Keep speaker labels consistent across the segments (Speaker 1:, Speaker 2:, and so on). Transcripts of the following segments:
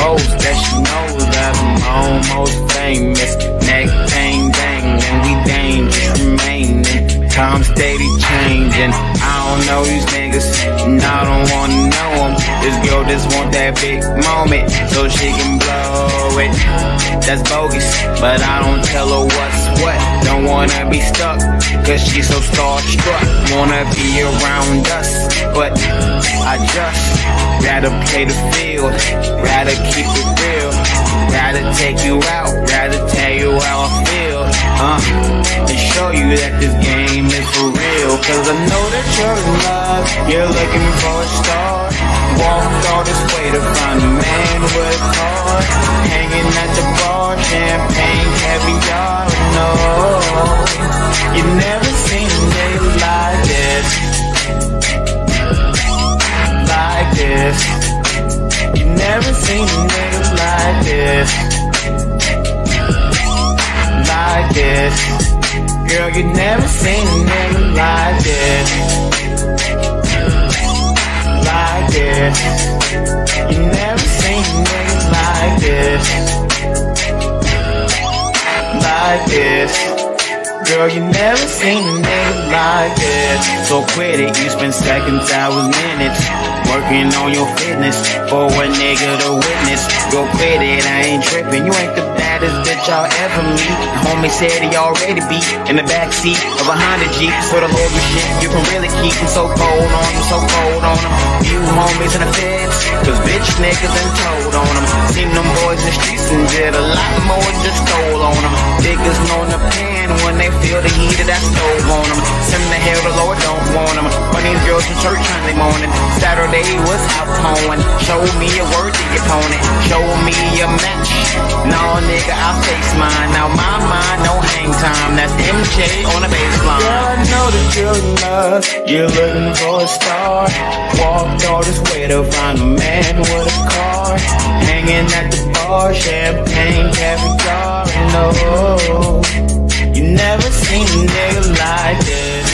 Speaker 1: boast that she knows that I'm almost famous. Neck bang bang, and we dangerous remaining. Time steady changing. I don't know these niggas, and I don't wanna know them. This girl just want that big moment, so she can blow it. That's bogus, but I don't tell her what's what. Don't wanna be stuck, cause she's so starstruck. Wanna be around us, but I just rather play the field, rather keep it real, rather take you out, rather tell you how I feel, and show you that this game is for real. Cause I know that you're in love, you're looking for a star. Walked all this way to find a man with a car, hanging at the bar, champagne, caviar. No, you never seen a nigga like this, like this. You never seen a nigga like this, like this. Girl, you never seen a nigga like this, like this. You never seen a nigga like this, like this. Girl, you never seen a nigga like this. So quit it, you spend seconds, hours, minutes working on your fitness for a nigga to witness. Go quit it, I ain't tripping. You ain't the baddest bitch I'll ever meet. Homie said he already beat in the backseat of a Honda Jeep. So the loyal shit you can really keep. I'm so cold on him, so cold on him. You homies in the feds, cause bitch niggas done told on them. Seen them boys in the streets and did a lot more than just stole on them. Niggas know the pen when they feel the heat of that stove on them. Send the hell, the Lord don't want them. Funny girls from church Sunday morning. Saturday was out pouring. Show me a worthy opponent. Show me a match. No nigga, I'll face mine. Now my mind, no hang time. That's MJ on the baseline. Girl, I know that you're in love. You're looking for a star. Walked all this way to find a man with a car, hanging at the bar, champagne, caviar. No, you never seen a nigga like this.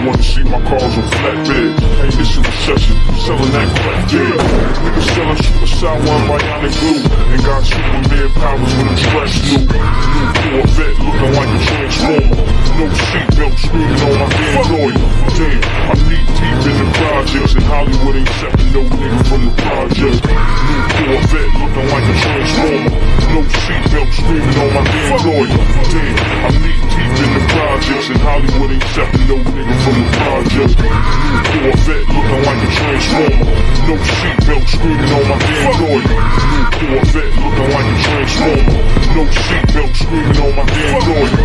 Speaker 2: Wanna see my cars on flatbed. Hey, this is a recession, selling that crack, yeah. Niggas selling super sour and bionic glue, and got Superman powers with a trash new. New Corvette looking like a transformer. No seatbelt screaming on my damn lawyer. Damn, I'm knee deep in the projects, and Hollywood ain't accepting no nigga from the project. New Corvette looking like a transformer. No seatbelt screaming on my damn lawyer. Damn, I'm knee deep in the projects, and Hollywood ain't accepting no nigga from the project. New Corvette looking like a transformer. No seatbelt screaming on my damn lawyer. New Corvette looking like a transformer. No seatbelt screaming on my damn lawyer.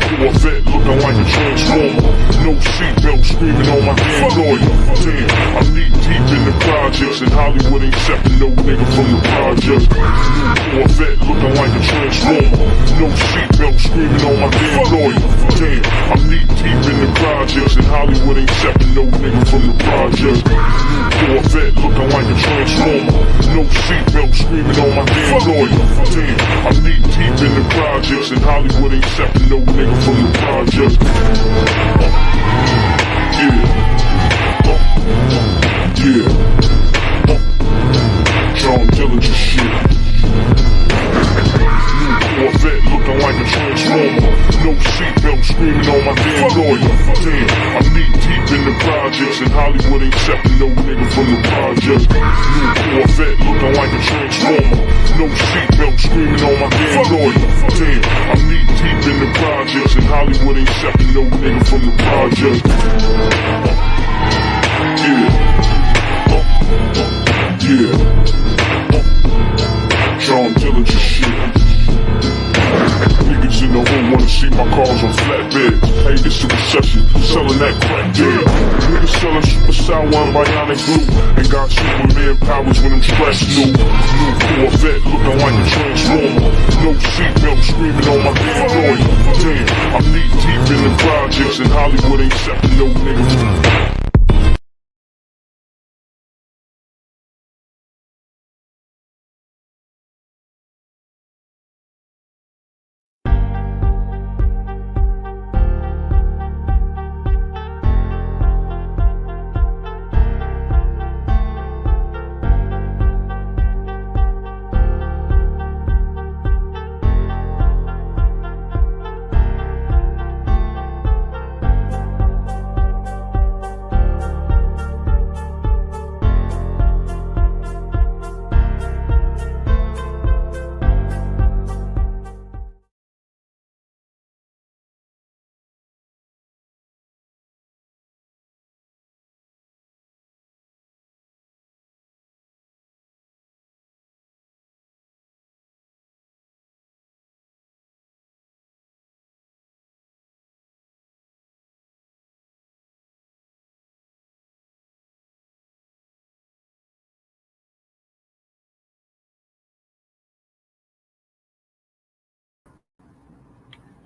Speaker 2: New Corvette looking like a transformer. No seatbelt screaming on my damn lawyer. Damn, I'm knee deep in the projects, and Hollywood ain't accepting no nigga from the project. New Corvette looking like a transformer. No seatbelt screaming on my damn lawyer. Damn, I'm knee deep in the projects, and Hollywood ain't accepting no nigga from the project. New Corvette looking like a transformer. No seatbelt screaming on my damn lawyer. Damn, I'm knee deep in the projects, and Hollywood ain't accepting no nigga from the project. Yeah. John Dillinger shit. Corvette looking like a transformer. No seatbelt screaming on my damn lawyer. Damn, I'm knee deep in the projects, and Hollywood ain't accepting no nigga from the project. New Corvette looking like a transformer. No seatbelt screaming on my damn lawyer. Damn, I'm knee deep in the projects, and Hollywood ain't accepting no nigga from the project. Yeah. John Dillinger shit. Niggas in the hood wanna see my cars on flatbed. Hey, this is a recession, selling that crack, yeah. Niggas selling super sour and bionic glue, and got Superman powers when I'm strapped new. New Corvette looking like a transformer. No seatbelt screaming on my damn lawyer. Damn, I'm knee deep in the projects, and Hollywood ain't accepting no nigga.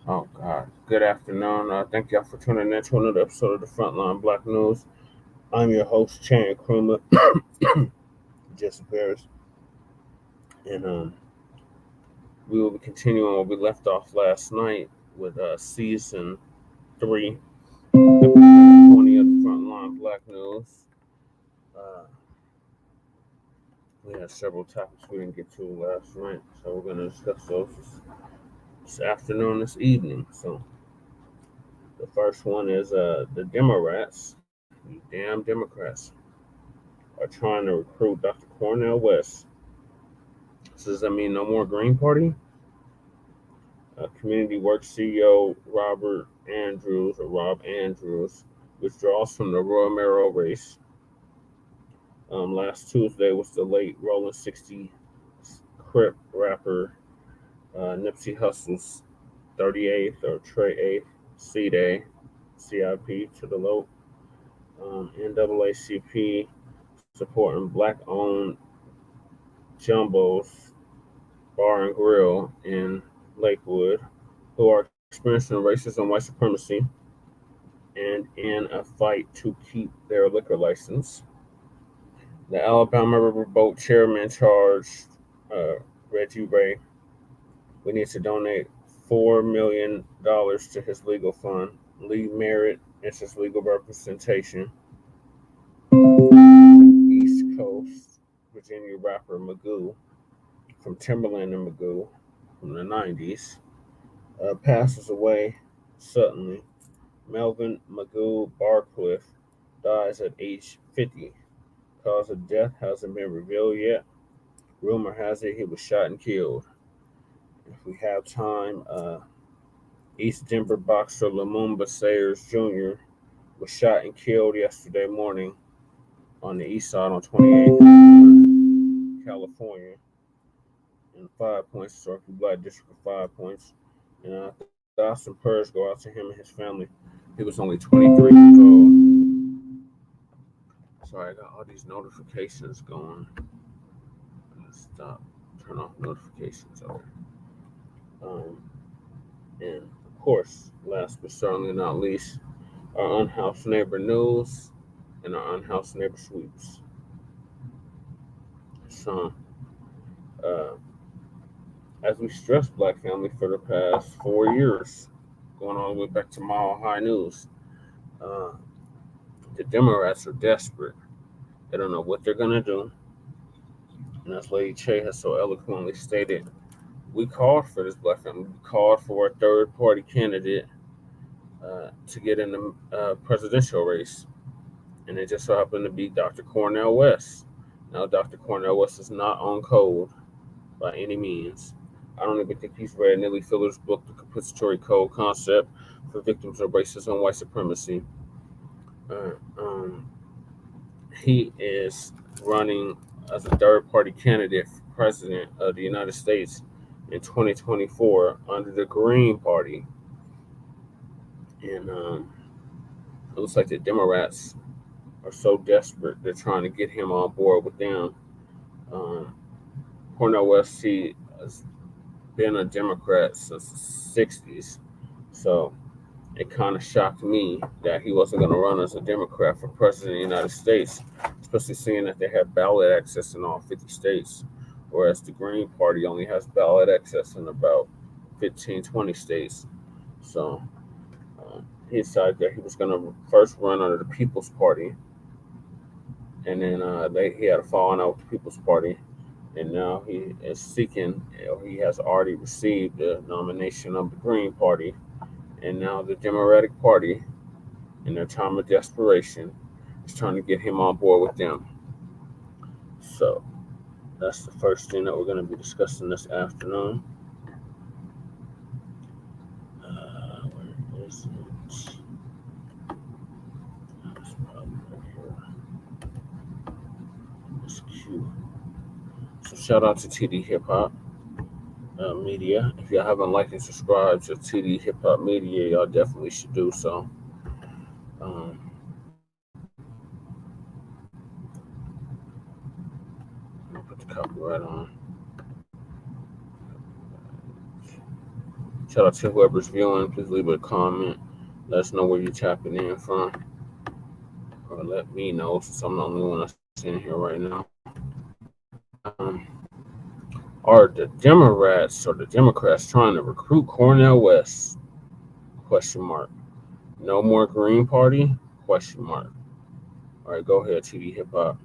Speaker 3: Oh God. Good afternoon. Thank y'all for tuning in to another episode of the Frontline Black News. I'm your host, Chan Kruma, Jesse Paris, and we will be continuing where we left off last night with season 3, episode 20 of the Frontline Black News. Uh, we had several topics we didn't get to last night, so we're going to discuss those this afternoon, this evening. So the first one is the Democrats, you damn Democrats, are trying to recruit Dr. Cornel West. So does that mean no more Green Party? Community Works CEO Rob Andrews, withdraws from the Royal Mayoral race. Last Tuesday was the late Rolling 60 Crip rapper Nipsey Hussle's 38th or Trey 8th C Day, CIP to the low. NAACP supporting black owned Jumbo's Bar and Grill in Lakewood, who are experiencing racism, white supremacy, and in a fight to keep their liquor license. The Alabama Riverboat chairman charged uh, Reggie Ray, we need to donate $4 million to his legal fund. Lee Merritt is his legal representation. East Coast Virginia rapper Magoo from Timberland and Magoo from the 90s passes away suddenly. Melvin Magoo Barcliffe dies at age 50. Cause of death hasn't been revealed yet. Rumor has it he was shot and killed. If we have time, East Denver boxer Lumumba Sayers Jr. was shot and killed yesterday morning on the east side on 28th, California, in 5 points, Circle Black District of 5 points. And thoughts and prayers go out to him and his family. He was only 23 years old. Sorry, I got all these notifications going. Stop. Turn off notifications. Okay. Um, and of course, last but certainly not least, our unhoused neighbor news and our unhoused neighbor sweeps. So, uh, as we stress Black family for the past 4 years, going all the way back to Mile High News, uh, the Democrats are desperate. They don't know what they're gonna do, and as Lady Che has so eloquently stated, we called for this Black family. We called for a third party candidate to get in the presidential race, and it just so happened to be Dr. Cornel West. Now, Dr. Cornel West is not on code by any means. I don't even think he's read Nellie Fuller's book, The Compensatory Code Concept for Victims of Racism and White Supremacy. Uh, um, he is running as a third party candidate for president of the United States in 2024 under the Green Party. And it looks like the Democrats are so desperate they're trying to get him on board with them. Um, Cornel West he has been a Democrat since the '60s, so it kind of shocked me that he wasn't going to run as a Democrat for president of the United States, especially seeing that they have ballot access in all 50 states, whereas the Green Party only has ballot access in about 15, 20 states. So he decided that he was going to first run under the People's Party, and then he had a falling out with the People's Party, and now he is seeking, or he has already received the nomination of the Green Party, and now the Democratic Party, in their time of desperation, is trying to get him on board with them. So that's the first thing that we're going to be discussing this afternoon. Where is it? It's probably right here. It's cute. So shout out to TD Hip Hop Media. If y'all haven't liked and subscribed to TD Hip Hop Media, y'all definitely should do so. Um, I'll put the copyright on. Shout out to whoever's viewing. Please leave a comment. Let us know where you're tapping in from, or let me know since I'm the only one that's in here right now. Are the Democrats trying to recruit Cornel West? Question mark. No more Green Party? Question mark. All right, go ahead, TV Hip Hop.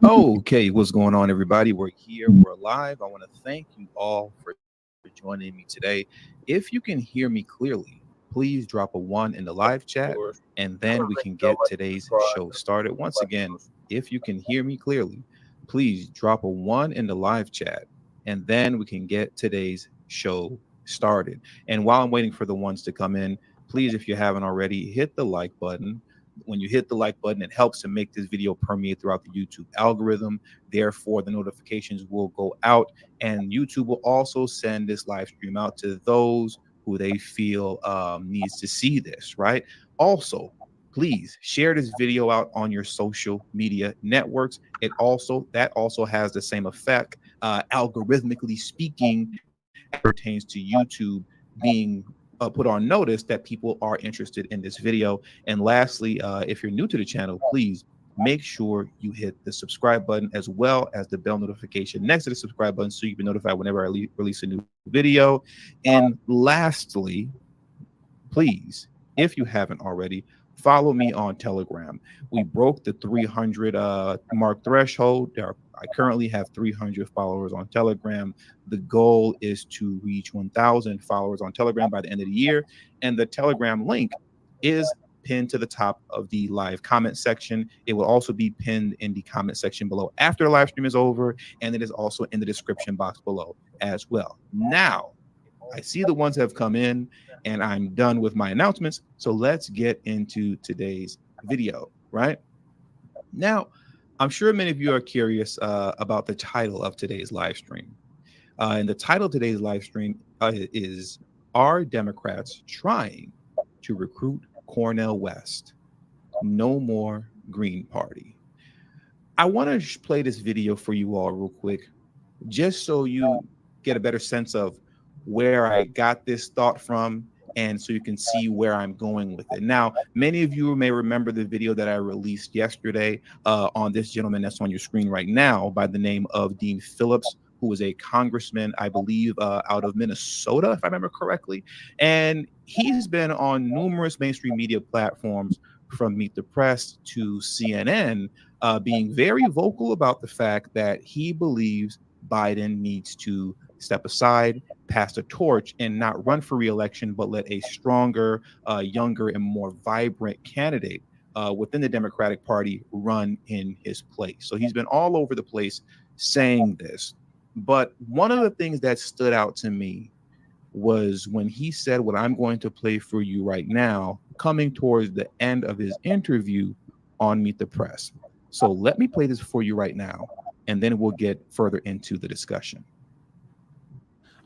Speaker 4: Okay, what's going on, everybody? We're here, we're live. I want to thank you all for joining me today. If you can hear me clearly, please drop a 1 in the live chat, and then we can get today's show started. Once again, if you can hear me clearly, please drop a 1 in the live chat, and then we can get today's show started. And while I'm waiting for the ones to come in, please, if you haven't already, hit the like button. When you hit the like button, it helps to make this video permeate throughout the YouTube algorithm. Therefore, the notifications will go out, and YouTube will also send this live stream out to those who they feel needs to see this, right? Also, please share this video out on your social media networks. That also has the same effect, algorithmically speaking, as pertains to YouTube being put on notice that people are interested in this video. And lastly, if you're new to the channel, please make sure you hit the subscribe button as well as the bell notification next to the subscribe button so you can be notified whenever I release a new video. And lastly, please, if you haven't already, follow me on Telegram. We broke the 300 mark threshold. I currently have 300 followers on Telegram. The goal is to reach 1,000 followers on Telegram by the end of the year. And the Telegram link is pinned to the top of the live comment section. It will also be pinned in the comment section below after the live stream is over. And it is also in the description box below as well. Now, I see the ones that have come in, and I'm done with my announcements. So let's get into today's video, right? Now, I'm sure many of you are curious about the title of today's live stream. And the title of today's live stream is, Are Democrats Trying to Recruit Cornel West? No More Green Party. I want to play this video for you all real quick, just so you get a better sense of where I got this thought from, and so you can see where I'm going with it. Now, many of you may remember the video that I released yesterday on this gentleman that's on your screen right now by the name of Dean Phillips, who is a congressman, I believe, out of Minnesota, if I remember correctly. And he's been on numerous mainstream media platforms, from Meet the Press to CNN, being very vocal about the fact that he believes Biden needs to step aside, pass the torch, and not run for re-election, but let a stronger, younger, and more vibrant candidate within the Democratic Party run in his place. So he's been all over the place saying this. But one of the things that stood out to me was when he said what I'm going to play for you right now, coming towards the end of his interview on Meet the Press. So let me play this for you right now, and then we'll get further into the discussion.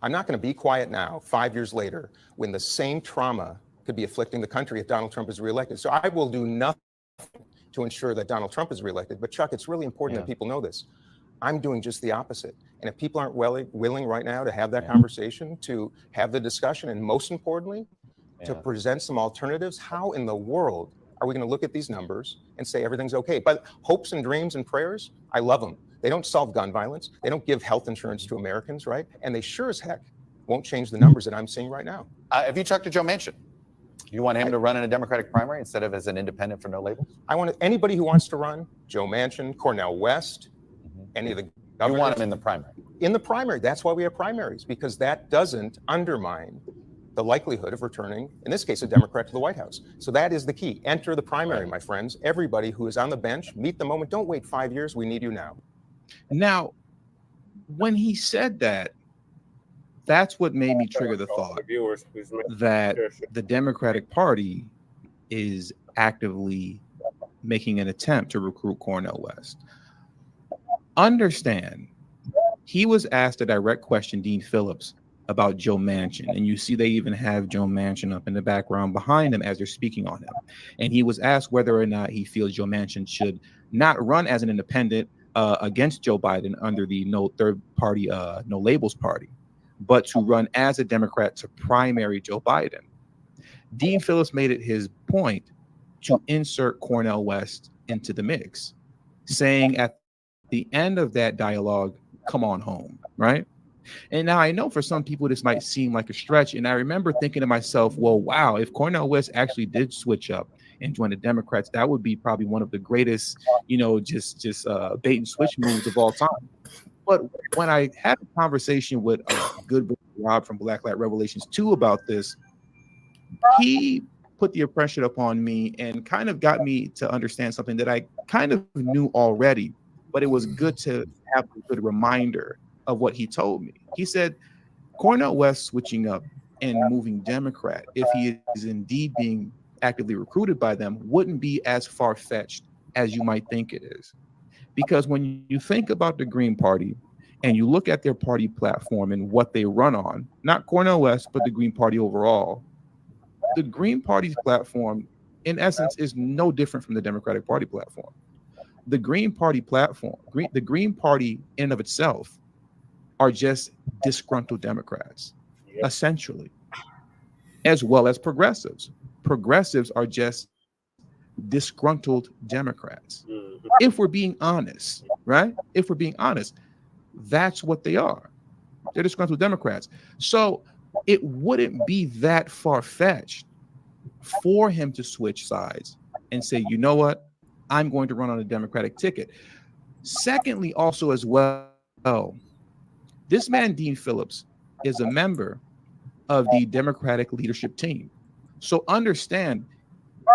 Speaker 5: I'm not going to be quiet now, 5 years later, when the same trauma could be afflicting the country if Donald Trump is reelected. So I will do nothing to ensure that Donald Trump is reelected. But Chuck, it's really important that people know this. I'm doing just the opposite. And if people aren't willing right now to have that conversation, to have the discussion, and most importantly, to present some alternatives, how in the world are we going to look at these numbers and say everything's okay? But hopes and dreams and prayers, I love them. They don't solve gun violence. They don't give health insurance to Americans, right? And they sure as heck won't change the numbers that I'm seeing right now.
Speaker 6: Have you talked to Joe Manchin? You want him to run in a Democratic primary instead of as an independent for no labels?
Speaker 5: I want anybody who wants to run, Joe Manchin, Cornel West, any of the governors.
Speaker 6: You want him in the primary?
Speaker 5: In the primary. That's why we have primaries, because that doesn't undermine the likelihood of returning, in this case, a Democrat to the White House. So that is the key. Enter the primary, my friends. Everybody who is on the bench, meet the moment. Don't wait 5 years. We need you now.
Speaker 4: Now, when he said that, that's what made me trigger the thought that the Democratic Party is actively making an attempt to recruit Cornel West. Understand, he was asked a direct question, Dean Phillips, about Joe Manchin. And you see they even have Joe Manchin up in the background behind him as they're speaking on him. And he was asked whether or not he feels Joe Manchin should not run as an independent, against Joe Biden under the no third party, no labels party, but to run as a Democrat to primary Joe Biden. Dean Phillips made it his point to insert Cornel West into the mix, saying at the end of that dialogue, come on home, right? And now I know for some people this might seem like a stretch. And I remember thinking to myself, well, wow, if Cornel West actually did switch up and join the Democrats, that would be probably one of the greatest, just bait and switch moves of all time. But when I had a conversation with good Rob from Blacklight Revelations 2 about this, he put the impression upon me and kind of got me to understand something that I kind of knew already, but it was good to have a good reminder of what he told me. He said Cornel West switching up and moving Democrat, if he is indeed being actively recruited by them, wouldn't be as far-fetched as you might think it is. Because when you think about the Green Party and you look at their party platform and what they run on, not Cornel West, but the Green Party overall, the Green Party's platform, in essence, is no different from the Democratic Party platform. The Green Party platform, the Green Party in and of itself, are just disgruntled Democrats, essentially, as well as progressives. Progressives are just disgruntled Democrats. If we're being honest, right? If we're being honest, that's what they are. They're disgruntled Democrats. So it wouldn't be that far-fetched for him to switch sides and say, you know what? I'm going to run on a Democratic ticket. Secondly, also as well, this man, Dean Phillips, is a member of the Democratic leadership team. So understand,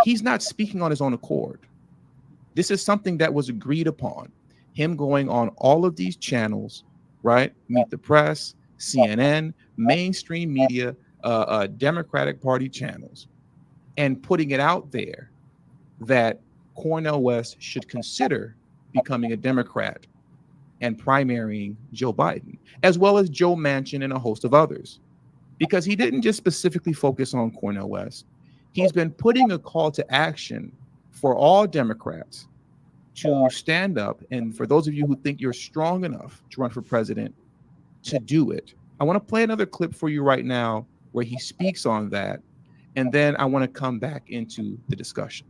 Speaker 4: he's not speaking on his own accord. This is something that was agreed upon. Him going on all of these channels, right? Meet the Press, CNN, mainstream media, Democratic Party channels, and putting it out there that Cornel West should consider becoming a Democrat and primarying Joe Biden, as well as Joe Manchin and a host of others. Because he didn't just specifically focus on Cornel West. He's been putting a call to action for all Democrats to stand up. And for those of you who think you're strong enough to run for president, to do it. I want to play another clip for you right now where he speaks on that. And then I want to come back into the discussion.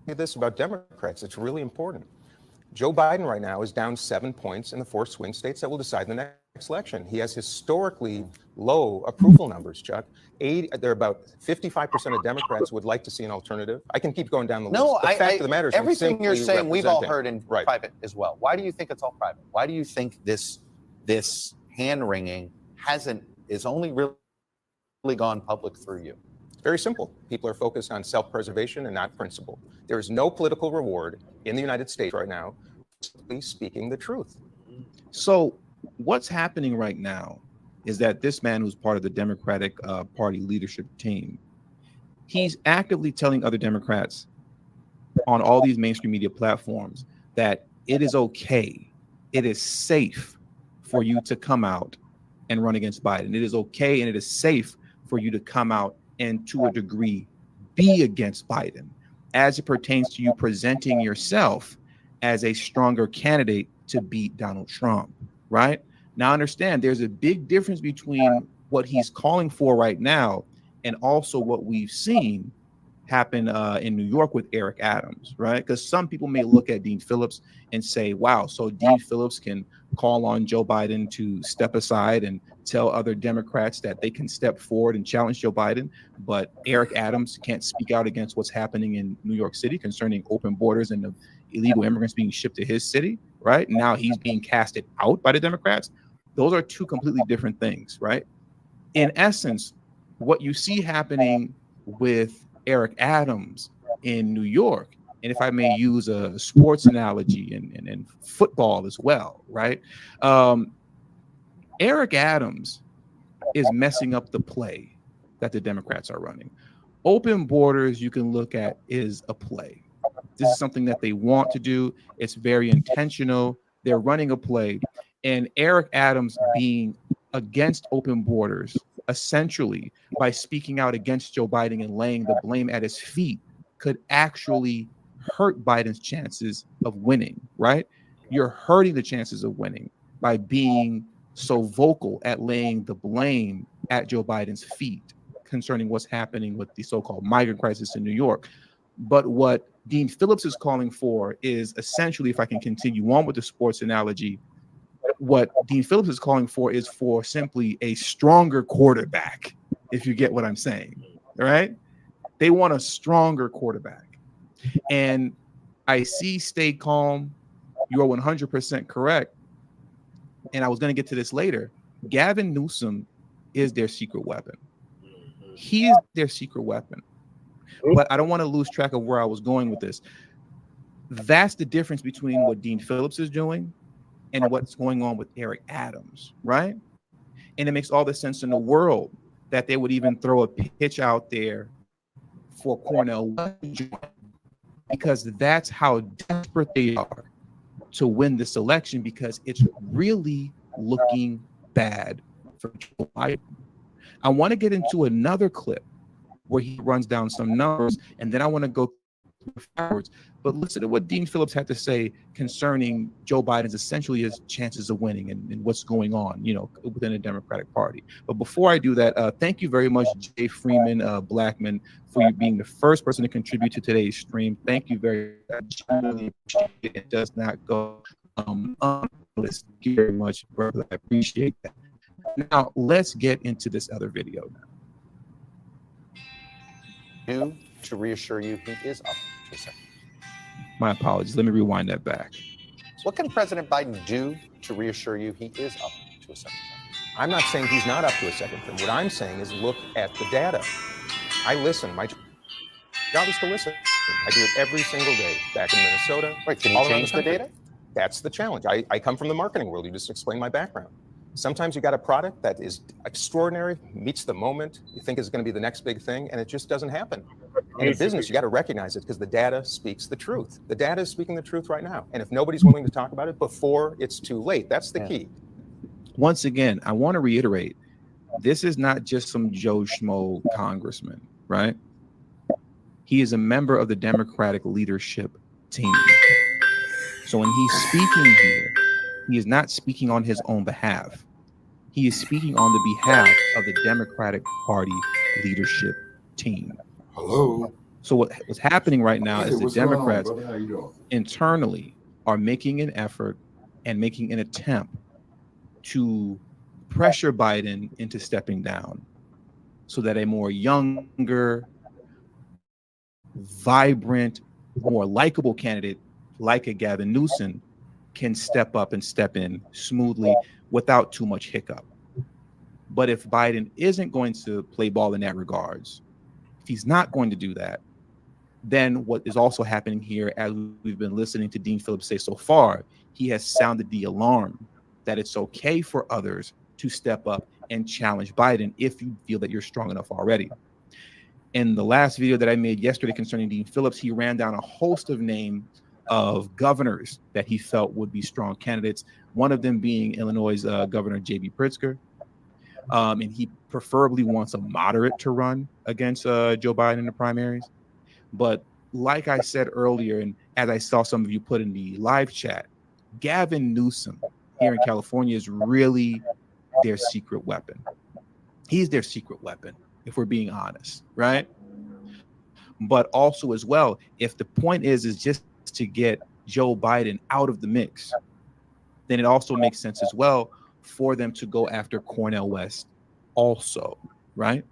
Speaker 5: This about Democrats, it's really important. Joe Biden right now is down 7 points in the 4 swing states that will decide the next election. He has historically low approval numbers, Chuck. There are about 55% of Democrats would like to see an alternative. I can keep going down the list.
Speaker 6: No,
Speaker 5: the fact of the matter is
Speaker 6: everything you're saying, we've all heard in
Speaker 5: right.
Speaker 6: private as well. Why do you think it's all private? Why do you think this hand wringing is only really gone public through you?
Speaker 5: Very simple. People are focused on self-preservation and not principle. There is no political reward in the United States right now for simply speaking the truth.
Speaker 4: So what's happening right now is that this man who's part of the Democratic Party leadership team, he's actively telling other Democrats on all these mainstream media platforms that it is okay, it is safe for you to come out and run against Biden. It is okay and it is safe for you to come out and to a degree be against Biden as it pertains to you presenting yourself as a stronger candidate to beat Donald Trump, right? Now understand there's a big difference between what he's calling for right now and also what we've seen happen in New York with Eric Adams, right? Because some people may look at Dean Phillips and say, wow, so Dean Phillips can call on Joe Biden to step aside and tell other Democrats that they can step forward and challenge Joe Biden, but Eric Adams can't speak out against what's happening in New York City concerning open borders and the illegal immigrants being shipped to his city, right? Now he's being casted out by the Democrats. Those are two completely different things, right? In essence, what you see happening with Eric Adams in New York, and if I may use a sports analogy and football as well, right? Eric Adams is messing up the play that the Democrats are running. Open borders, you can look at, is a play. This is something that they want to do. It's very intentional. They're running a play. And Eric Adams being against open borders, essentially by speaking out against Joe Biden and laying the blame at his feet, could actually hurt Biden's chances of winning, right? You're hurting the chances of winning by being so vocal at laying the blame at Joe Biden's feet concerning what's happening with the so-called migrant crisis in New York. But what Dean Phillips is calling for is essentially, if I can continue on with the sports analogy, what Dean Phillips is calling for is for simply a stronger quarterback, if you get what I'm saying, right? They want a stronger quarterback. And I see stay calm. You're 100% correct. And I was going to get to this later. Gavin Newsom is their secret weapon. He is their secret weapon. But I don't want to lose track of where I was going with this. That's the difference between what Dean Phillips is doing and what's going on with Eric Adams, right? And it makes all the sense in the world that they would even throw a pitch out there for Cornel West, because that's how desperate they are to win this election, because it's really looking bad for Joe Biden. I want to get into another clip where he runs down some numbers, and then I want to go forwards. But listen to what Dean Phillips had to say concerning Joe Biden's essentially his chances of winning and what's going on, within the Democratic Party. But before I do that, thank you very much, Jay Freeman, Blackman, for you being the first person to contribute to today's stream. Thank you very much. It does not go unnoticed. Thank you very much, brother. I appreciate that. Now let's get into this other video now.
Speaker 6: To reassure you, he is up to a second.
Speaker 4: My apologies. Let me rewind that back.
Speaker 6: What can President Biden do to reassure you he is up to a second?
Speaker 5: I'm not saying he's not up to a second term. What I'm saying is look at the data. I listen. My job is to listen. I do it every single day back in Minnesota.
Speaker 6: Wait, can you change the data?
Speaker 5: That's the challenge. I come from the marketing world. You just explained my background. Sometimes you got a product that is extraordinary, meets the moment, you think is going to be the next big thing, and it just doesn't happen. And in business, you got to recognize it because the data speaks the truth. The data is speaking the truth right now. And if nobody's willing to talk about it before it's too late, that's the key.
Speaker 4: Once again, I want to reiterate, this is not just some Joe Schmo congressman, right? He is a member of the Democratic leadership team. So when he's speaking here, he is not speaking on his own behalf. He is speaking on the behalf of the Democratic Party leadership team.
Speaker 7: Hello.
Speaker 4: So what's happening right now is the Democrats internally are making an effort and making an attempt to pressure Biden into stepping down so that a more younger, vibrant, more likable candidate like a Gavin Newsom can step up and step in smoothly without too much hiccup. But if Biden isn't going to play ball in that regards, if he's not going to do that, then what is also happening here, as we've been listening to Dean Phillips say so far, he has sounded the alarm that it's okay for others to step up and challenge Biden if you feel that you're strong enough already. In the last video that I made yesterday concerning Dean Phillips, he ran down a host of names of governors that he felt would be strong candidates, one of them being Illinois' Governor J.B. Pritzker. And he preferably wants a moderate to run against Joe Biden in the primaries. But like I said earlier, and as I saw some of you put in the live chat, Gavin Newsom here in California is really their secret weapon. He's their secret weapon, if we're being honest, right? But also as well, if the point is just to get Joe Biden out of the mix, then it also makes sense as well for them to go after Cornel West also, right?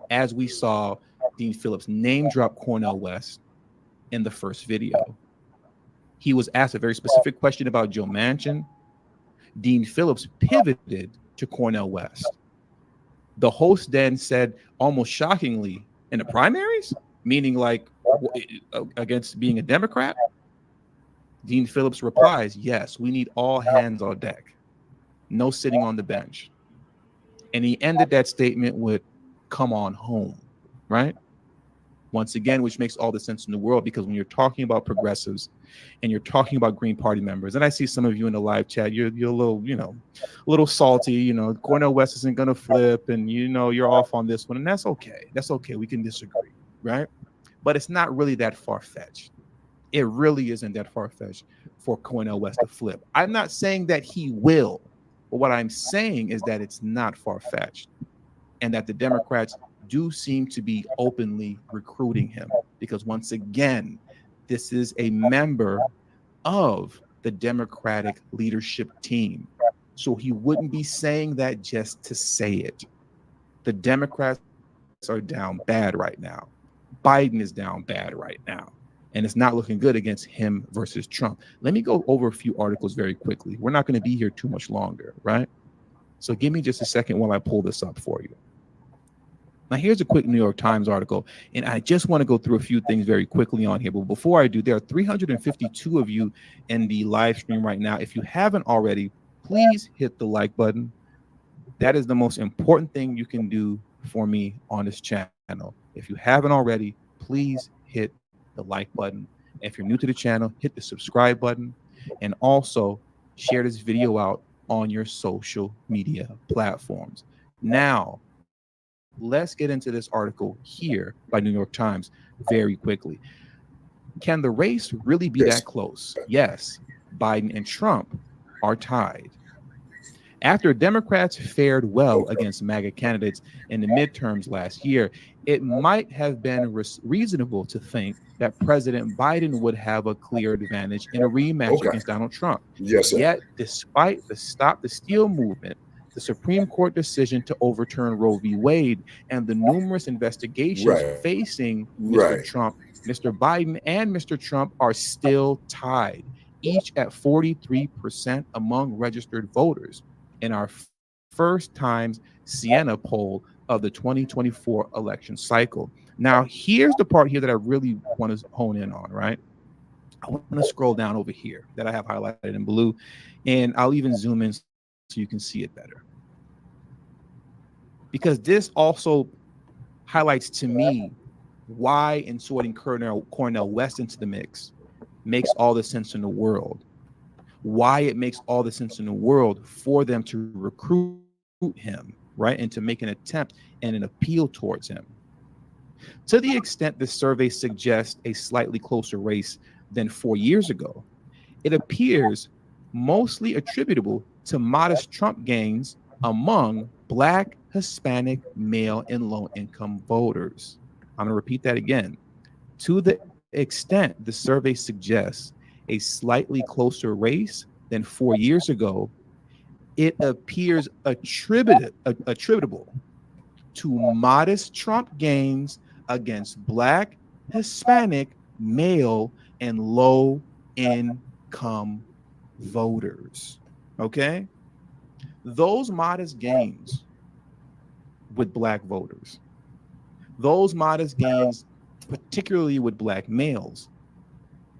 Speaker 4: As we saw Dean Phillips name drop Cornel West in the first video. He was asked a very specific question about Joe Manchin. Dean Phillips pivoted to Cornel West. The host then said, almost shockingly, in the primaries, meaning like against being a Democrat? Dean Phillips replies, yes, we need all hands on deck. No sitting on the bench. And he ended that statement with, come on home, right? Once again, which makes all the sense in the world, because when you're talking about progressives and you're talking about Green Party members, and I see some of you in the live chat, you're a little, a little salty, Cornel West isn't going to flip, and you're off on this one, and that's okay. That's okay. We can disagree, right? But it's not really that far-fetched. it really isn't that far-fetched for Cornel West to flip. I'm not saying that he will, but what I'm saying is that it's not far-fetched, and that the Democrats do seem to be openly recruiting him, because once again, this is a member of the Democratic leadership team. So he wouldn't be saying that just to say it. The Democrats are down bad right now. Biden is down bad right now. And it's not looking good against him versus Trump. Let me go over a few articles very quickly. We're not going to be here too much longer, right? So give me just a second while I pull this up for you. Now, here's a quick New York Times article, and I just want to go through a few things very quickly on here. But before I do, there are 352 of you in the live stream right now. If you haven't already, please hit the like button. That is the most important thing you can do for me on this channel. If you haven't already, please hit the like button. If you're new to the channel, hit the subscribe button, and also share this video out on your social media platforms. Now, let's get into this article here by New York Times very quickly. Can the race really be that close? Yes, Biden and Trump are tied. After Democrats fared well against MAGA candidates in the midterms last year, it might have been reasonable to think that President Biden would have a clear advantage in a rematch against Donald Trump.
Speaker 7: Yes, sir.
Speaker 4: Yet, despite the Stop the Steal movement, the Supreme Court decision to overturn Roe v. Wade, and the numerous investigations facing Mr. Trump, Mr. Biden and Mr. Trump are still tied, each at 43% among registered voters in our first times Siena poll of the 2024 election cycle. Now, here's the part here that I really want to hone in on, right? I want to scroll down over here that I have highlighted in blue, and I'll even zoom in so you can see it better. Because this also highlights to me why inserting Cornel West into the mix makes all the sense in the world. Why it makes all the sense in the world for them to recruit him, right? And to make an attempt and an appeal towards him. To the extent the survey suggests a slightly closer race than 4 years ago, it appears mostly attributable to modest Trump gains among Black, Hispanic, male, and low-income voters. I'm going to repeat that again. To the extent the survey suggests a slightly closer race than 4 years ago, it appears attributable to modest Trump gains against Black, Hispanic, male, and low-income voters. Okay? Those modest gains with Black voters, those modest gains, particularly with Black males,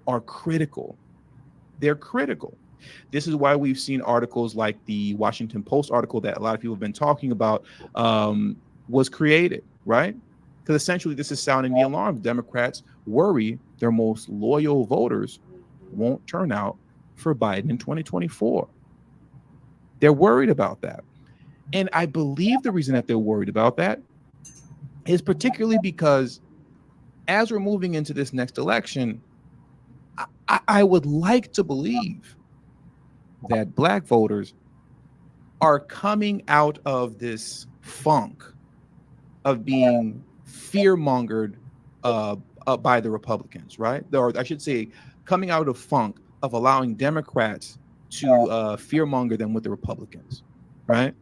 Speaker 4: are critical. They're critical. This is why we've seen articles like the Washington Post article that a lot of people have been talking about was created, right? Because essentially this is sounding the alarm. Democrats worry their most loyal voters won't turn out for Biden in 2024. They're worried about that. And I believe the reason that they're worried about that is particularly because as we're moving into this next election, I would like to believe that Black voters are coming out of this funk of being fear-mongered by the Republicans, right? Or I should say, coming out of funk of allowing Democrats to fearmonger them with the Republicans, right?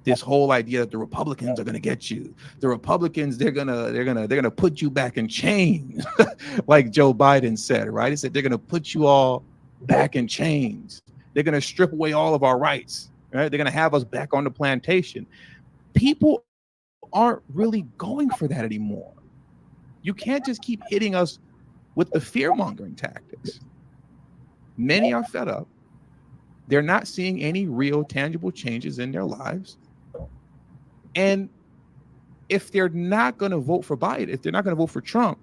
Speaker 4: This whole idea that the Republicans are going to get you. The Republicans, they're gonna put you back in chains, like Joe Biden said, right? He said they're gonna put you all back in chains. They're gonna strip away all of our rights, right? They're gonna have us back on the plantation. People aren't really going for that anymore. You can't just keep hitting us with the fear-mongering tactics. Many are fed up. They're not seeing any real tangible changes in their lives. And if they're not going to vote for Biden, if they're not going to vote for Trump,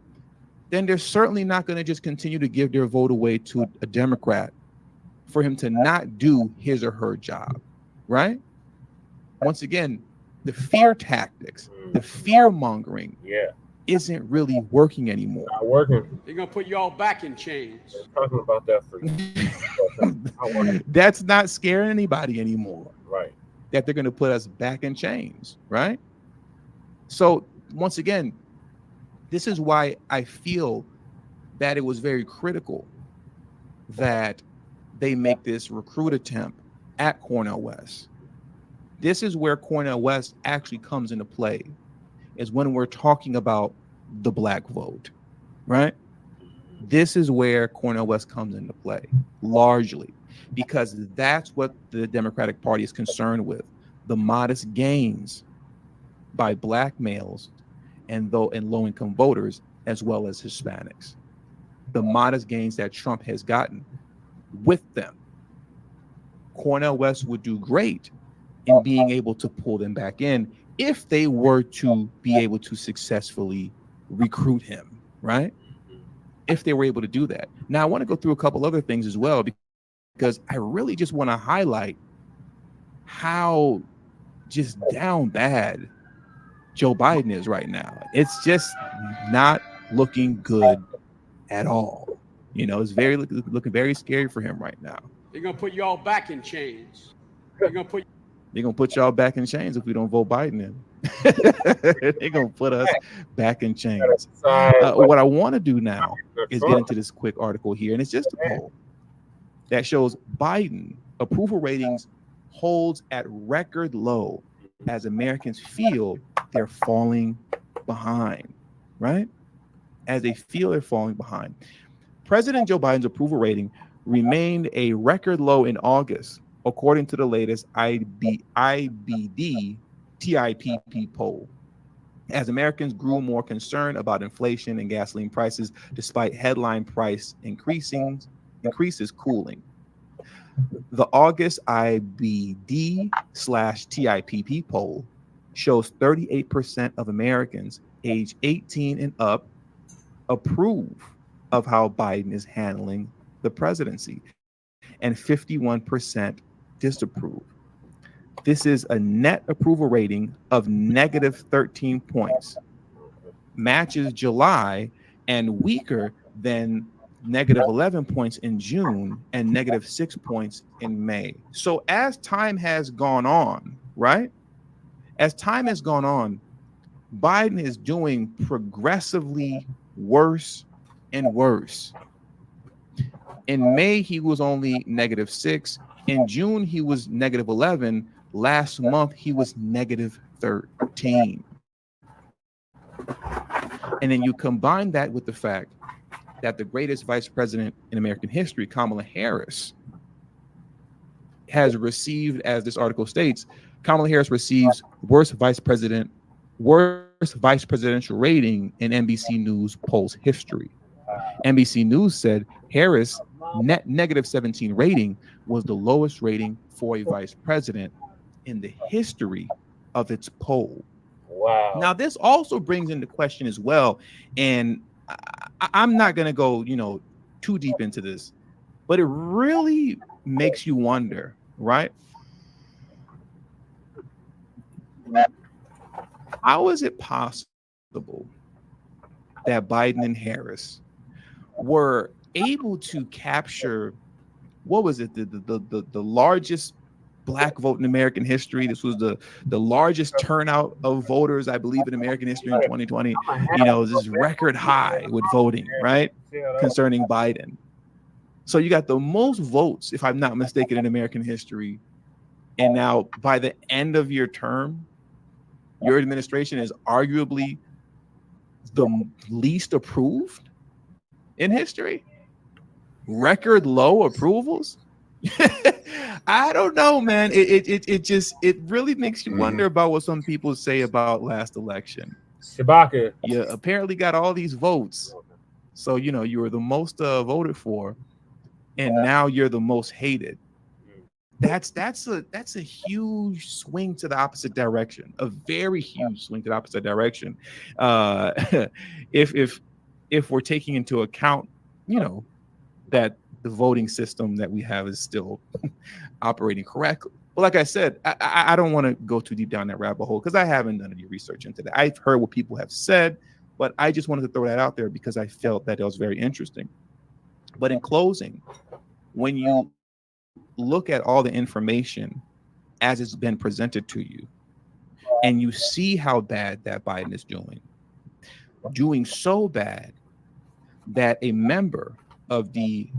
Speaker 4: then they're certainly not going to just continue to give their vote away to a Democrat for him to not do his or her job, right? Once again, the fear tactics, the fear mongering isn't really working anymore.
Speaker 3: Not working.
Speaker 7: They're gonna put you all back in chains.
Speaker 3: They're talking about that for you.
Speaker 4: That's not scaring anybody anymore.
Speaker 3: Right.
Speaker 4: That they're going to put us back in chains, right? So once again, this is why I feel that it was very critical that they make this recruit attempt at Cornel West. This is where Cornel West actually comes into play, is when we're talking about the black vote, right? This is where Cornel West comes into play, largely, because that's what the Democratic Party is concerned with, the modest gains by black males and low-income voters, as well as Hispanics. The modest gains that Trump has gotten with them. Cornel West would do great in being able to pull them back in if they were to be able to successfully recruit him, right? If they were able to do that. Now, I want to go through a couple other things as well, because I really just want to highlight how just down bad Joe Biden is right now. It's just not looking good at all. You know, it's very looking very scary for him right now.
Speaker 7: They're gonna put you all back in chains. They're gonna put
Speaker 4: y'all back in chains if we don't vote Biden in. They're gonna put us back in chains. What I want to do now is get into this quick article here, and it's just a poll that shows Biden approval ratings holds at record low as Americans feel they're falling behind, right? As they feel they're falling behind. President Joe Biden's approval rating remained a record low in August, according to the latest IBD TIPP poll, as Americans grew more concerned about inflation and gasoline prices despite headline price increases cooling. The August IBD/TIPP poll shows 38% of Americans age 18 and up approve of how Biden is handling the presidency, and 51% disapprove. This is a net approval rating of negative 13 points, matches July, and weaker than negative 11 points in June and negative 6 points in May. So as time has gone on, right? As time has gone on, Biden is doing progressively worse and worse. In May, he was only negative 6. In June, he was negative 11. Last month, he was negative 13. And then you combine that with the fact that the greatest vice president in American history, Kamala Harris, has received, as this article states, Kamala Harris receives worst vice presidential rating in NBC News polls history. NBC News said Harris' net negative 17 rating was the lowest rating for a vice president in the history of its poll.
Speaker 3: Wow.
Speaker 4: Now, this also brings into question as well, and I'm not going to go, too deep into this, but it really makes you wonder, right? How is it possible that Biden and Harris were able to capture, what was it, the largest black vote in American history? This was the largest turnout of voters, I believe, in American history in 2020. This record high with voting, right, concerning Biden. So you got the most votes, if I'm not mistaken, in American history. And now by the end of your term, your administration is arguably the least approved in history. Record low approvals. I don't know, man. It really makes you wonder about what some people say about last election.
Speaker 3: Shabaka.
Speaker 4: You apparently got all these votes, so you were the most voted for, and now you're the most hated. That's a huge swing to the opposite direction. A very huge swing to the opposite direction. If we're taking into account, that the voting system that we have is still operating correctly. But like I said, I don't want to go too deep down that rabbit hole because I haven't done any research into that. I've heard what people have said, But I just wanted to throw that out there because I felt that it was very interesting. But in closing, when you look at all the information as it's been presented to you, and you see how bad that Biden is doing so bad that a member of the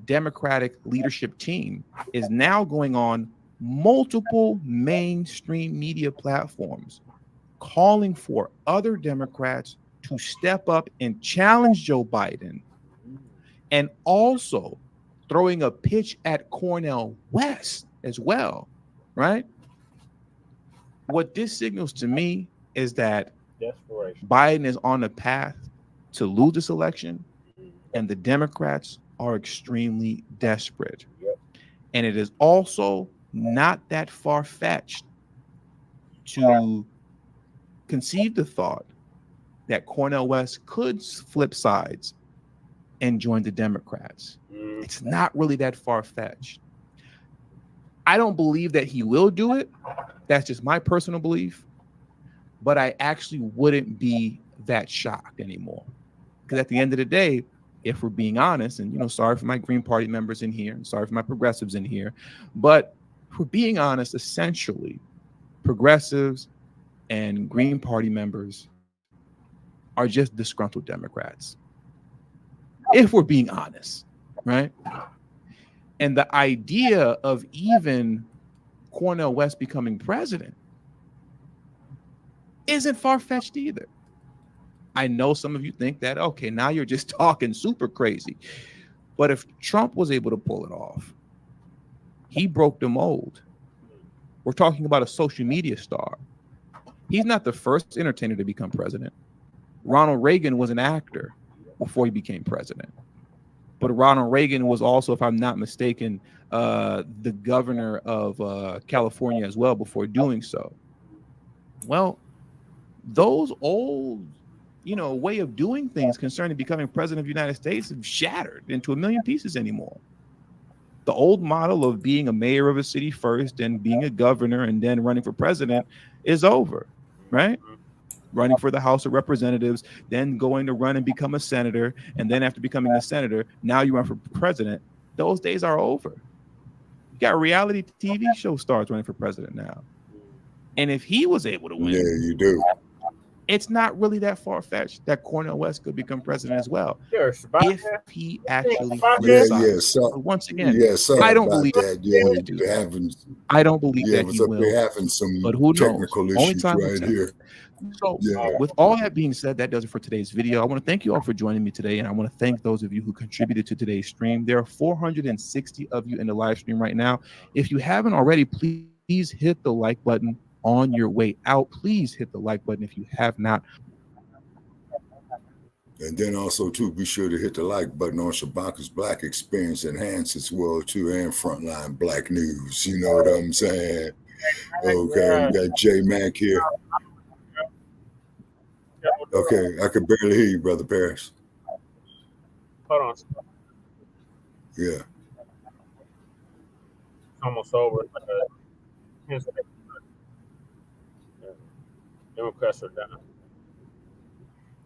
Speaker 4: Democratic leadership team is now going on multiple mainstream media platforms calling for other Democrats to step up and challenge Joe Biden, and also throwing a pitch at Cornel West as well, right? What this signals to me is that Biden is on the path to lose this election, and the Democrats are extremely desperate. And it is also not that far-fetched to conceive the thought that Cornel West could flip sides and join the Democrats. It's not really that far-fetched. I don't believe that he will do it. That's just my personal belief. But I actually wouldn't be that shocked anymore. Because at the end of the day, if we're being honest, and sorry for my Green Party members in here, and sorry for my progressives in here, but if we're being honest, essentially, progressives and Green Party members are just disgruntled Democrats. If we're being honest, right? And the idea of even Cornel West becoming president isn't far-fetched either. I know some of you think that, okay, now you're just talking super crazy. But if Trump was able to pull it off, he broke the mold. We're talking about a social media star. He's not the first entertainer to become president. Ronald Reagan was an actor before he became president. But Ronald Reagan was also, if I'm not mistaken, the governor of California as well before doing so. Well, those old way of doing things concerning becoming president of the United States have shattered into a million pieces anymore. The old model of being a mayor of a city first and being a governor and then running for president is over, right? Running for the House of Representatives, then going to run and become a senator, and then after becoming a senator, now you run for president. Those days are over. You got reality TV show stars running for president now. And if he was able to win,
Speaker 8: yeah, you do.
Speaker 4: It's not really that far-fetched that Cornel West could become president as well. If he actually once again, I don't believe
Speaker 8: that.
Speaker 4: I don't believe that he will.
Speaker 8: They're having some
Speaker 4: but who
Speaker 8: technical
Speaker 4: knows?
Speaker 8: issues right here.
Speaker 4: So with all that being said, that does it for today's video. I want to thank you all for joining me today, and I want to thank those of you who contributed to today's stream. There are 460 of you in the live stream right now. If you haven't already, please hit the like button on your way out. Please hit the like button if you have not.
Speaker 8: And then also too, be sure to hit the like button on Shabaka's Black Experience Enhance as well too, and Frontline Black News. You know what I'm saying? Okay, we got J Mac here. Okay, I could barely hear you, Brother Paris.
Speaker 3: Hold on.
Speaker 8: Yeah.
Speaker 3: It's almost over. Democrats are done.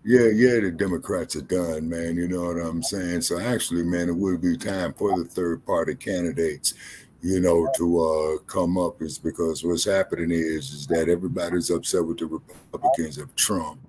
Speaker 8: Yeah, the Democrats are done, man. You know what I'm saying? So actually, man, it would be time for the third party candidates, to come up, is because what's happening is that everybody's upset with the Republicans of Trump.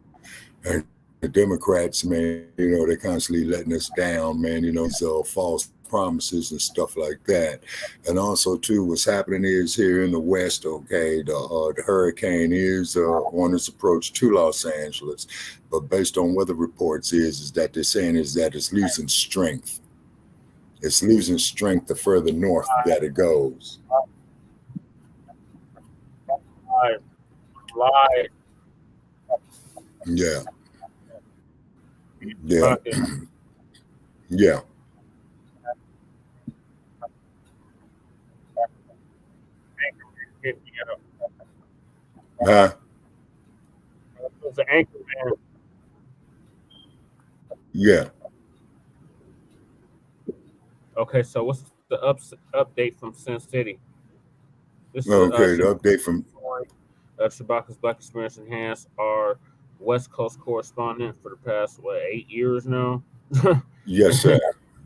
Speaker 8: And the Democrats, man, they're constantly letting us down, man, these false promises and stuff like that. And also too, what's happening is here in the West, okay, the hurricane is on its approach to Los Angeles, but based on weather reports is that they're saying is that it's losing strength. It's losing strength the further north that it goes. Yeah. Yeah. Yeah. Huh?
Speaker 3: It's an anchor man.
Speaker 8: Yeah.
Speaker 3: Okay, so what's the update from Sin City? This
Speaker 8: Okay, the update from
Speaker 3: Shabaka's Black Experience Enhanced are West Coast correspondent for the past 8 years now.
Speaker 8: Yes, sir.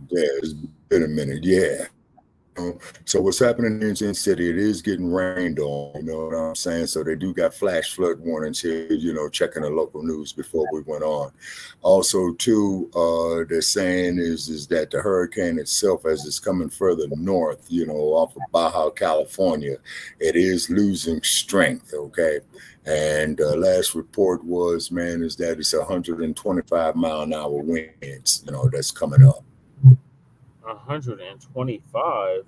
Speaker 8: Yeah, it's been a minute. Yeah. So what's happening in Kansas City? It is getting rained on. You know what I'm saying? So they do got flash flood warnings here. You know, checking the local news before we went on. Also, too, they're saying is that the hurricane itself, as it's coming further north, you know, off of Baja California, it is losing strength. Okay. And last report was, man, is that it's 125-mile-an-hour winds. You know, that's coming up.
Speaker 3: 125.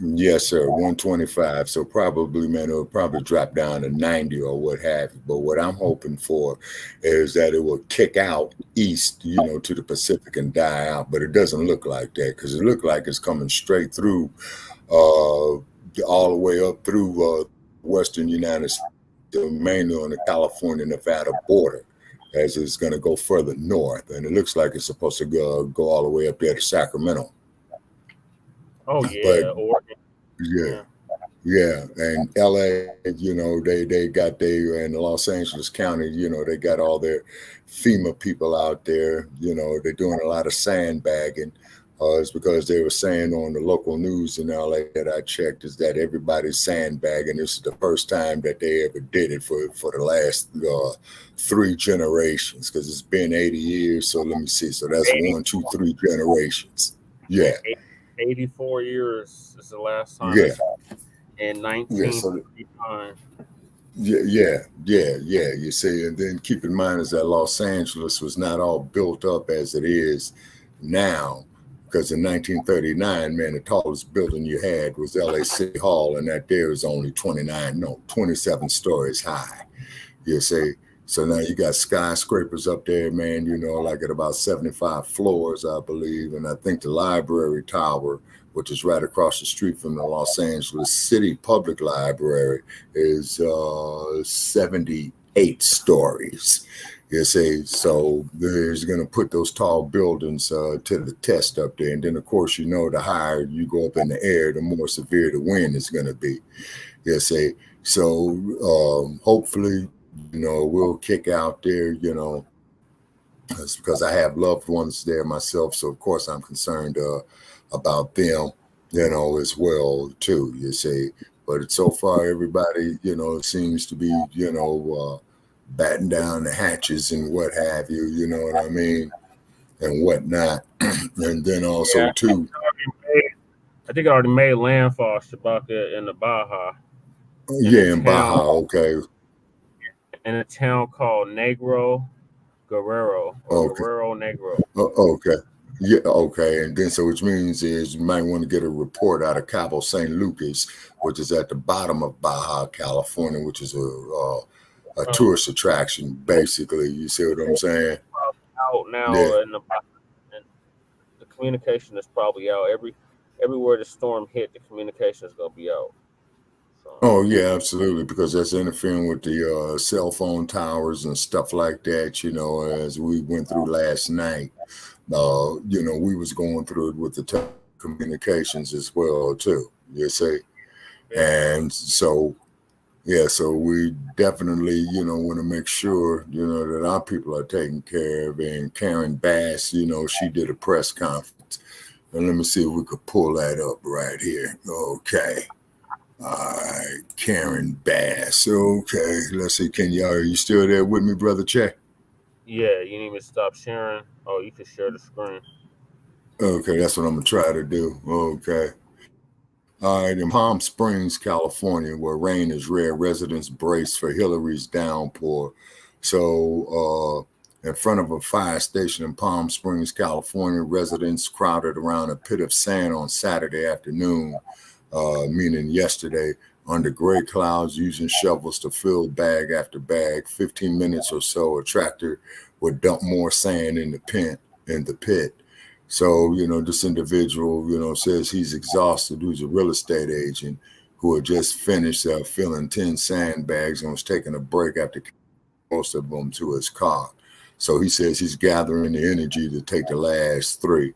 Speaker 8: Yes, sir. 125. So probably, man, it'll probably drop down to 90 or what have you. But what I'm hoping for is that it will kick out east, you know, to the Pacific and die out. But it doesn't look like that because it looked like it's coming straight through, all the way up through Western United States, mainly on the California-Nevada border, as it's going to go further north. And it looks like it's supposed to go all the way up there to Sacramento.
Speaker 3: Oh
Speaker 8: But
Speaker 3: yeah, Oregon.
Speaker 8: yeah.
Speaker 3: Yeah.
Speaker 8: Yeah, and LA, you know, they got and Los Angeles County, you know, they got all their FEMA people out there. You know, they're doing a lot of sandbagging. It's because they were saying on the local news in LA that I checked is that everybody's sandbagging. This is the first time that they ever did it for the last 3 generations, because it's been 80 years. So let me see. So that's
Speaker 3: 80,
Speaker 8: 1, 2, 3 generations. Yeah,
Speaker 3: 84 years is the last time.
Speaker 8: yeah,
Speaker 3: In
Speaker 8: yeah. So
Speaker 3: 1959.
Speaker 8: yeah. You see, and then keep in mind is that Los Angeles was not all built up as it is now, because in 1939, man, the tallest building you had was LA City Hall, and that there is only 27 stories high. You see, so now you got skyscrapers up there, man, you know, like at about 75 floors, I believe, and I think the library tower, which is right across the street from the Los Angeles City Public Library, is 78 stories. You see, so there's going to put those tall buildings to the test up there. And then, of course, you know, the higher you go up in the air, the more severe the wind is going to be. You see, so hopefully, you know, we'll kick out there, you know, it's because I have loved ones there myself. So, of course, I'm concerned about them, you know, as well, too, you see. But so far, everybody, you know, seems to be, you know, batten down the hatches and what have you, you know what I mean, and whatnot. And then also,
Speaker 3: Yeah,
Speaker 8: too,
Speaker 3: I think it already made landfall, Shabaka, in the Baja, in a
Speaker 8: yeah, in
Speaker 3: town
Speaker 8: Baja, okay,
Speaker 3: called Negro Guerrero or
Speaker 8: okay,
Speaker 3: Guerrero Negro.
Speaker 8: okay. Yeah, okay. And then, so which means is you might want to get a report out of Cabo San Lucas, which is at the bottom of Baja, California, which is a tourist attraction, basically. You see what I'm saying?
Speaker 3: Out
Speaker 8: Yeah.
Speaker 3: now, and the communication is probably out. Everywhere the storm hit, the communication is gonna be out. So
Speaker 8: Oh yeah, absolutely, because that's interfering with the cell phone towers and stuff like that. You know, as we went through last night, you know, we was going through it with the telecommunications as well too. You see,
Speaker 3: yeah,
Speaker 8: and so yeah, so we definitely, you know, want to make sure, you know, that our people are taken care of. And Karen Bass, you know, she did a press conference, and let me see if we could pull that up right here. Okay. All right, Karen Bass. Okay, let's see. Are you still there with me, brother Che?
Speaker 3: yeah. You need me to stop sharing? Oh, you can share the screen.
Speaker 8: Okay, that's what I'm gonna try to do. Okay. All right, in Palm Springs, California, where rain is rare, residents brace for Hillary's downpour. So, in front of a fire station in Palm Springs, California, residents crowded around a pit of sand on Saturday afternoon, meaning yesterday, under gray clouds, using shovels to fill bag after bag. 15 minutes or so, a tractor would dump more sand in the pit. So, you know, this individual, you know, says he's exhausted, who's a real estate agent who had just finished filling 10 sandbags and was taking a break after most of them to his car. So he says he's gathering the energy to take the last 3.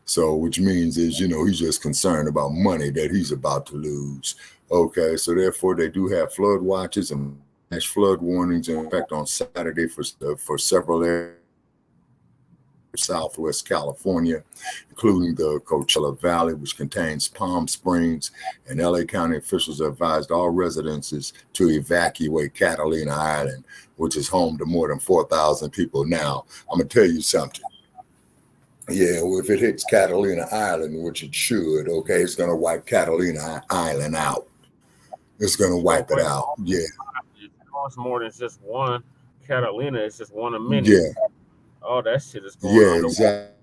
Speaker 8: So, which means is, you know, he's just concerned about money that he's about to lose. Okay, so therefore they do have flood watches and flood warnings in effect on Saturday for several areas of Southwest California, including the Coachella Valley, which contains Palm Springs, and LA County officials advised all residences to evacuate Catalina Island, which is home to more than 4,000 people now. I'm going to tell you something. Yeah, well, if it hits Catalina Island, which it should, okay, it's going to wipe Catalina Island out. It's going to wipe it out. Yeah.
Speaker 3: It's more than just one. Catalina is just one of many.
Speaker 8: Yeah.
Speaker 3: All that shit is going
Speaker 8: Yeah,
Speaker 3: on.
Speaker 8: exactly.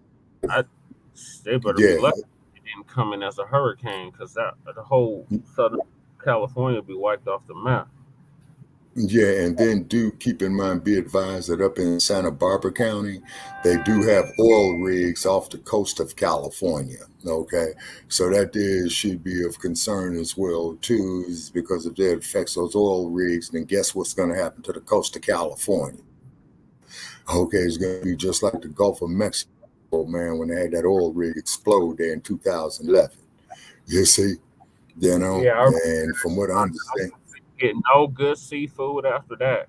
Speaker 3: They better
Speaker 8: Yeah.
Speaker 3: be lucky it didn't come in as a hurricane, because the whole Southern California will be wiped off the map.
Speaker 8: Yeah, and then do keep in mind, be advised that up in Santa Barbara County, they do have oil rigs off the coast of California. Okay, so that should be of concern as well too, is because if that affects those oil rigs, then guess what's going to happen to the coast of California? Okay, it's going to be just like the Gulf of Mexico, man, when they had that oil rig explode there in 2011. You see, you know,
Speaker 3: Yeah,
Speaker 8: and from what I understand,
Speaker 3: get no good seafood after that.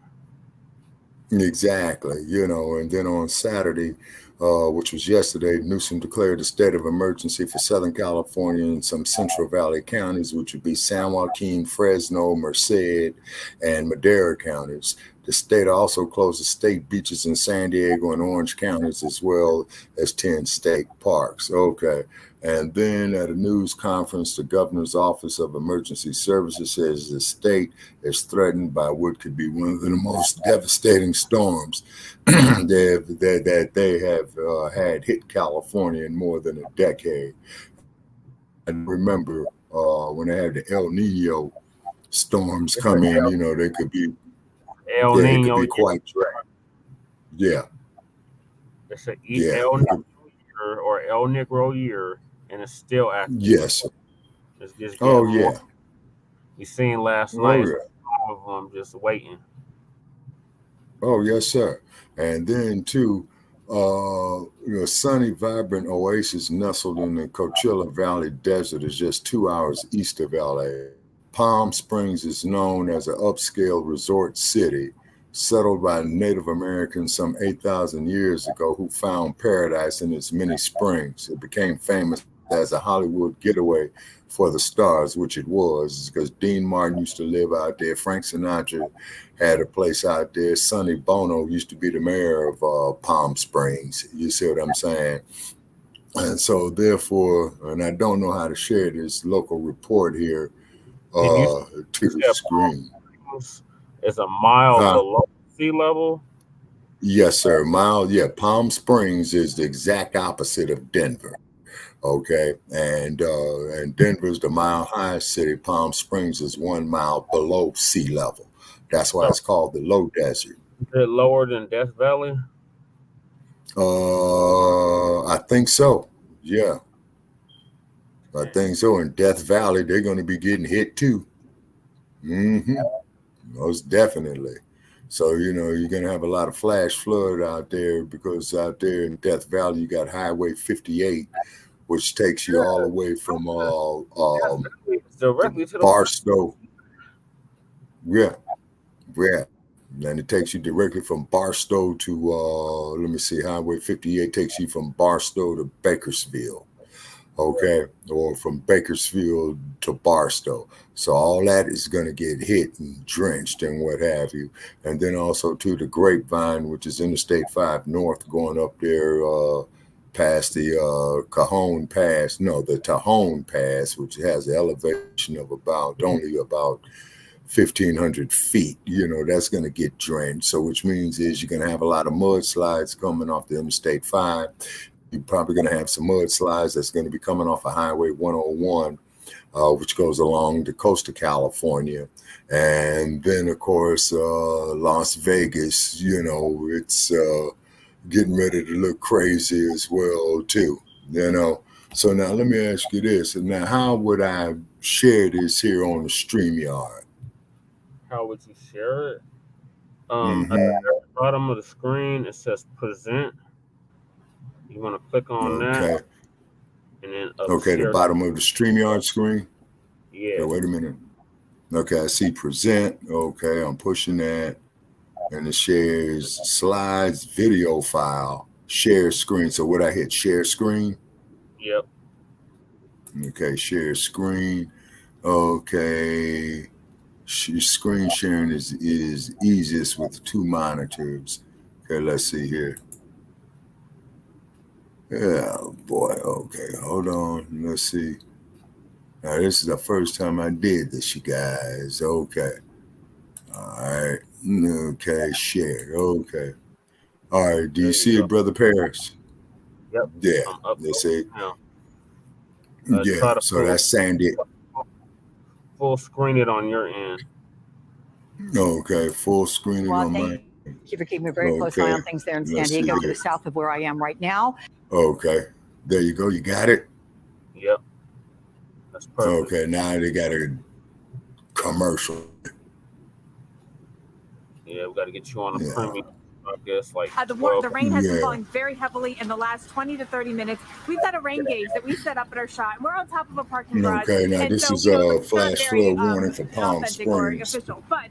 Speaker 8: exactly, you know, and then on Saturday, which was yesterday, Newsom declared a state of emergency for Southern California and some Central Valley counties, which would be San Joaquin, Fresno, Merced, and Madera counties. The state also closed the state beaches in San Diego and Orange counties, as well as 10 state parks. Okay. And then at a news conference, the governor's office of emergency services says the state is threatened by what could be one of the most devastating storms that they have had hit California in more than a decade. I remember when they had the El Nino storms come in, you know, they could be it could be quite dry. Yeah.
Speaker 3: It's an El Nino year or El Negro year, and it's still active.
Speaker 8: Yes.
Speaker 3: It's just
Speaker 8: oh yeah.
Speaker 3: More. You seen last night, of them just waiting.
Speaker 8: Oh yes, sir. And then too, sunny, vibrant oasis nestled in the Coachella Valley Desert is just 2 hours east of LA. Palm Springs is known as an upscale resort city settled by Native Americans some 8,000 years ago who found paradise in its many springs. It became famous as a Hollywood getaway for the stars, which it was, because Dean Martin used to live out there. Frank Sinatra had a place out there. Sonny Bono used to be the mayor of Palm Springs. You see what I'm saying? And so therefore, and I don't know how to share this local report here to the screen.
Speaker 3: It's a mile below sea level?
Speaker 8: Yes, sir. Palm Springs is the exact opposite of Denver. Okay, and Denver's the mile-high city. Palm Springs is 1 mile below sea level. That's why it's called the low desert.
Speaker 3: Is it lower than Death Valley?
Speaker 8: I think so. Yeah, I think so. In Death Valley, they're going to be getting hit too. Most definitely. So, you know, you're going to have a lot of flash flood out there, because out there in Death Valley, you got Highway 58, which takes you all the way from
Speaker 3: directly to
Speaker 8: Barstow. Yeah. And it takes you directly from Barstow to, let me see, Highway 58 takes you from Barstow to Bakersfield. Okay, or from Bakersfield to Barstow. So all that is going to get hit and drenched and what have you. And then also to the Grapevine, which is Interstate 5 North, going up there past the Cajon Pass. No, the Tajon Pass, which has an elevation of only about 1,500 feet. You know, that's going to get drenched. So which means is you're going to have a lot of mudslides coming off the Interstate 5. You're probably going to have some mudslides that's going to be coming off of Highway 101, which goes along the coast of California. And then, of course, Las Vegas, you know, it's getting ready to look crazy as well, too, you know. So now let me ask you this. Now, how would I share this here on the StreamYard?
Speaker 3: How would you share it? At the bottom of the screen, it says present. You want to click on that, and then
Speaker 8: the bottom of the StreamYard screen.
Speaker 3: Yeah.
Speaker 8: Wait a minute. Okay, I see present. Okay, I'm pushing that. And it shares slides, video file, share screen. So what I hit, share screen?
Speaker 3: Yep.
Speaker 8: Okay, share screen. Okay. Screen sharing is easiest with 2 monitors. Okay, let's see here. Yeah, boy. Okay, hold on. Let's see. Now, this is the first time I did this, you guys. Okay. All right. Okay, share. Okay. All right. Do
Speaker 3: There
Speaker 8: you
Speaker 3: you
Speaker 8: see
Speaker 3: go.
Speaker 8: it, Brother Paris?
Speaker 3: Yep.
Speaker 8: Yeah.
Speaker 3: I'm up
Speaker 8: They say,
Speaker 3: now.
Speaker 8: yeah.
Speaker 3: Try to
Speaker 8: So that's Sandy.
Speaker 3: full screen it on your end.
Speaker 8: Okay. Full screen it on
Speaker 9: Thank
Speaker 8: mine.
Speaker 9: you for keeping a very close eye on things there in San
Speaker 8: Let's see
Speaker 9: Diego to
Speaker 8: here.
Speaker 9: the south of where I am right now.
Speaker 8: Okay. There you go. You got it?
Speaker 3: Yep. That's perfect.
Speaker 8: Okay. Now they got a commercial.
Speaker 3: Yeah, we got to get you on the
Speaker 8: Yeah.
Speaker 3: premium. I guess like
Speaker 9: The
Speaker 3: 12.
Speaker 9: rain has been
Speaker 8: Yeah.
Speaker 9: falling very heavily in the last 20 to 30 minutes. We've got a rain gauge that we set up at our shot, and we're on top of a parking garage.
Speaker 8: Okay. Now
Speaker 9: And
Speaker 8: this
Speaker 9: so,
Speaker 8: is
Speaker 9: you
Speaker 8: a
Speaker 9: know, it's not
Speaker 8: flash
Speaker 9: very,
Speaker 8: flood warning for Palm
Speaker 9: authentic or
Speaker 8: Springs.
Speaker 9: official, but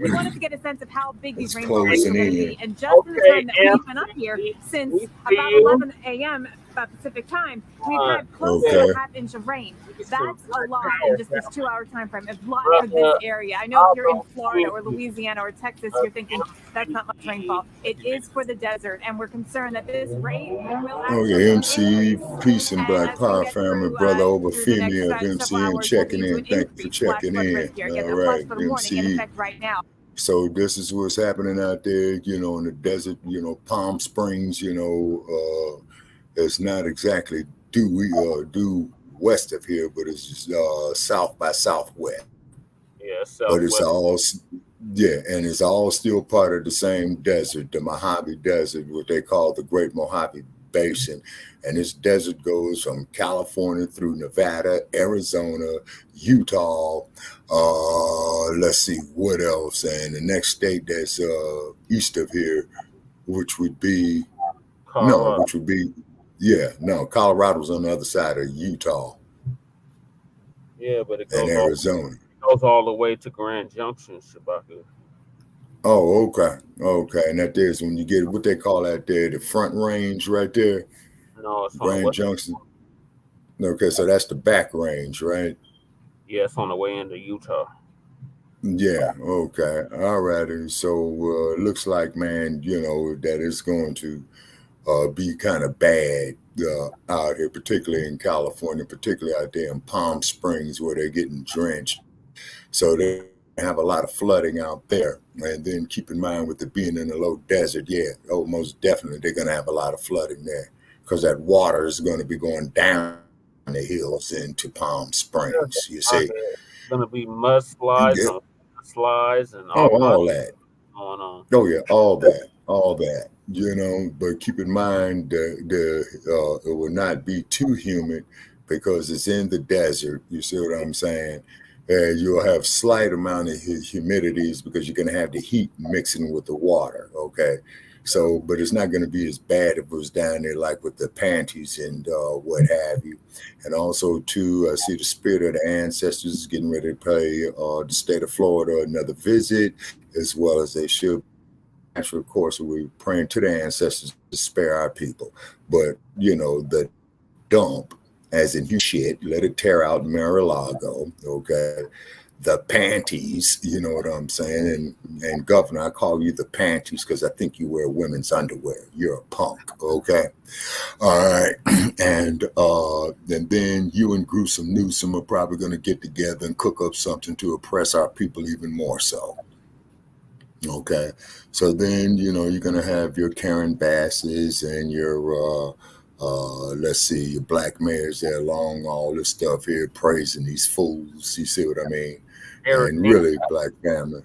Speaker 9: we wanted to get a sense of how big these
Speaker 8: It's
Speaker 9: rainfalls are
Speaker 8: closing
Speaker 9: going to
Speaker 8: in.
Speaker 9: be. And just in the time that
Speaker 3: Okay,
Speaker 9: we've been up here, since
Speaker 3: we
Speaker 9: about
Speaker 3: feel-
Speaker 9: 11 a.m. Pacific time, we've had close to
Speaker 8: Okay.
Speaker 9: a half inch of rain. That's a lot in just this 2-hour time frame. A lot for this area. I know if you're in Florida or Louisiana or Texas, you're thinking that's not much rainfall. It is for the desert, and we're concerned that this rain will
Speaker 8: Oh
Speaker 9: actually
Speaker 8: yeah, MC,
Speaker 9: increase.
Speaker 8: peace and
Speaker 9: And
Speaker 8: Black
Speaker 9: as we
Speaker 8: Power
Speaker 9: get
Speaker 8: family,
Speaker 9: through,
Speaker 8: brother over
Speaker 9: through the next,
Speaker 8: Femi of
Speaker 9: several
Speaker 8: MCN
Speaker 9: hours, will
Speaker 8: checking
Speaker 9: lead to
Speaker 8: in.
Speaker 9: an
Speaker 8: Thank you for
Speaker 9: increased flash
Speaker 8: checking
Speaker 9: flood
Speaker 8: in.
Speaker 9: risk here. Again,
Speaker 8: All
Speaker 9: the plus
Speaker 8: right,
Speaker 9: for the warning in
Speaker 8: MC.
Speaker 9: effect right now.
Speaker 8: So this is what's happening out there, you know, in the desert, you know, Palm Springs, you know, it's not exactly due west of here, but it's just, south by southwest.
Speaker 3: Yeah,
Speaker 8: But it's
Speaker 3: Southwest.
Speaker 8: all, yeah, and it's all still part of the same desert, the Mojave Desert, what they call the Great Mojave Basin. And this desert goes from California through Nevada, Arizona, Utah, let's see what else, and the next state that's east of here, which would be
Speaker 3: Colorado.
Speaker 8: which would be Colorado's on the other side of Utah
Speaker 3: Yeah, but it
Speaker 8: and Arizona.
Speaker 3: goes all the way to Grand Junction, Shabaka.
Speaker 8: Oh, okay. And that there's when you get what they call that there, the Front Range right there,
Speaker 3: No, it's on the
Speaker 8: Grand
Speaker 3: west.
Speaker 8: Junction. Okay, so that's the back range, right?
Speaker 3: Yeah, it's on the way into Utah.
Speaker 8: Yeah, okay. All righty. So it looks like, man, you know, that it's going to be kind of bad out here, particularly in California, particularly out there in Palm Springs where they're getting drenched. So they have a lot of flooding out there. And then keep in mind with it being in the low desert, most definitely they're going to have a lot of flooding there because that water is going to be going down the hills into Palm Springs, you see.
Speaker 3: It's going to be mudslides,
Speaker 8: Yeah.
Speaker 3: slides, and
Speaker 8: all that.
Speaker 3: going on.
Speaker 8: Oh yeah, all that. You know, but keep in mind it will not be too humid because it's in the desert. You see what I'm saying? You'll have slight amount of humidities because you're going to have the heat mixing with the water. Okay, so but it's not going to be as bad if it was down there like with the panties and what have you. And also too, I see the spirit of the ancestors is getting ready to pay the state of Florida another visit, as well as they should. Actually, of course, we're praying to the ancestors to spare our people. But, you know, the dump, as in shit, let it tear out Mar-a-Lago, okay? The panties, you know what I'm saying? And Governor, I call you the panties because I think you wear women's underwear. You're a punk, okay? All right. And then you and Gruesome Newsom are probably going to get together and cook up something to oppress our people even more so. Okay, so then, you know, you're going to have your Karen Basses and your, let's see, your black mayors there along all this stuff here praising these fools. You see what I mean? And really, Black family.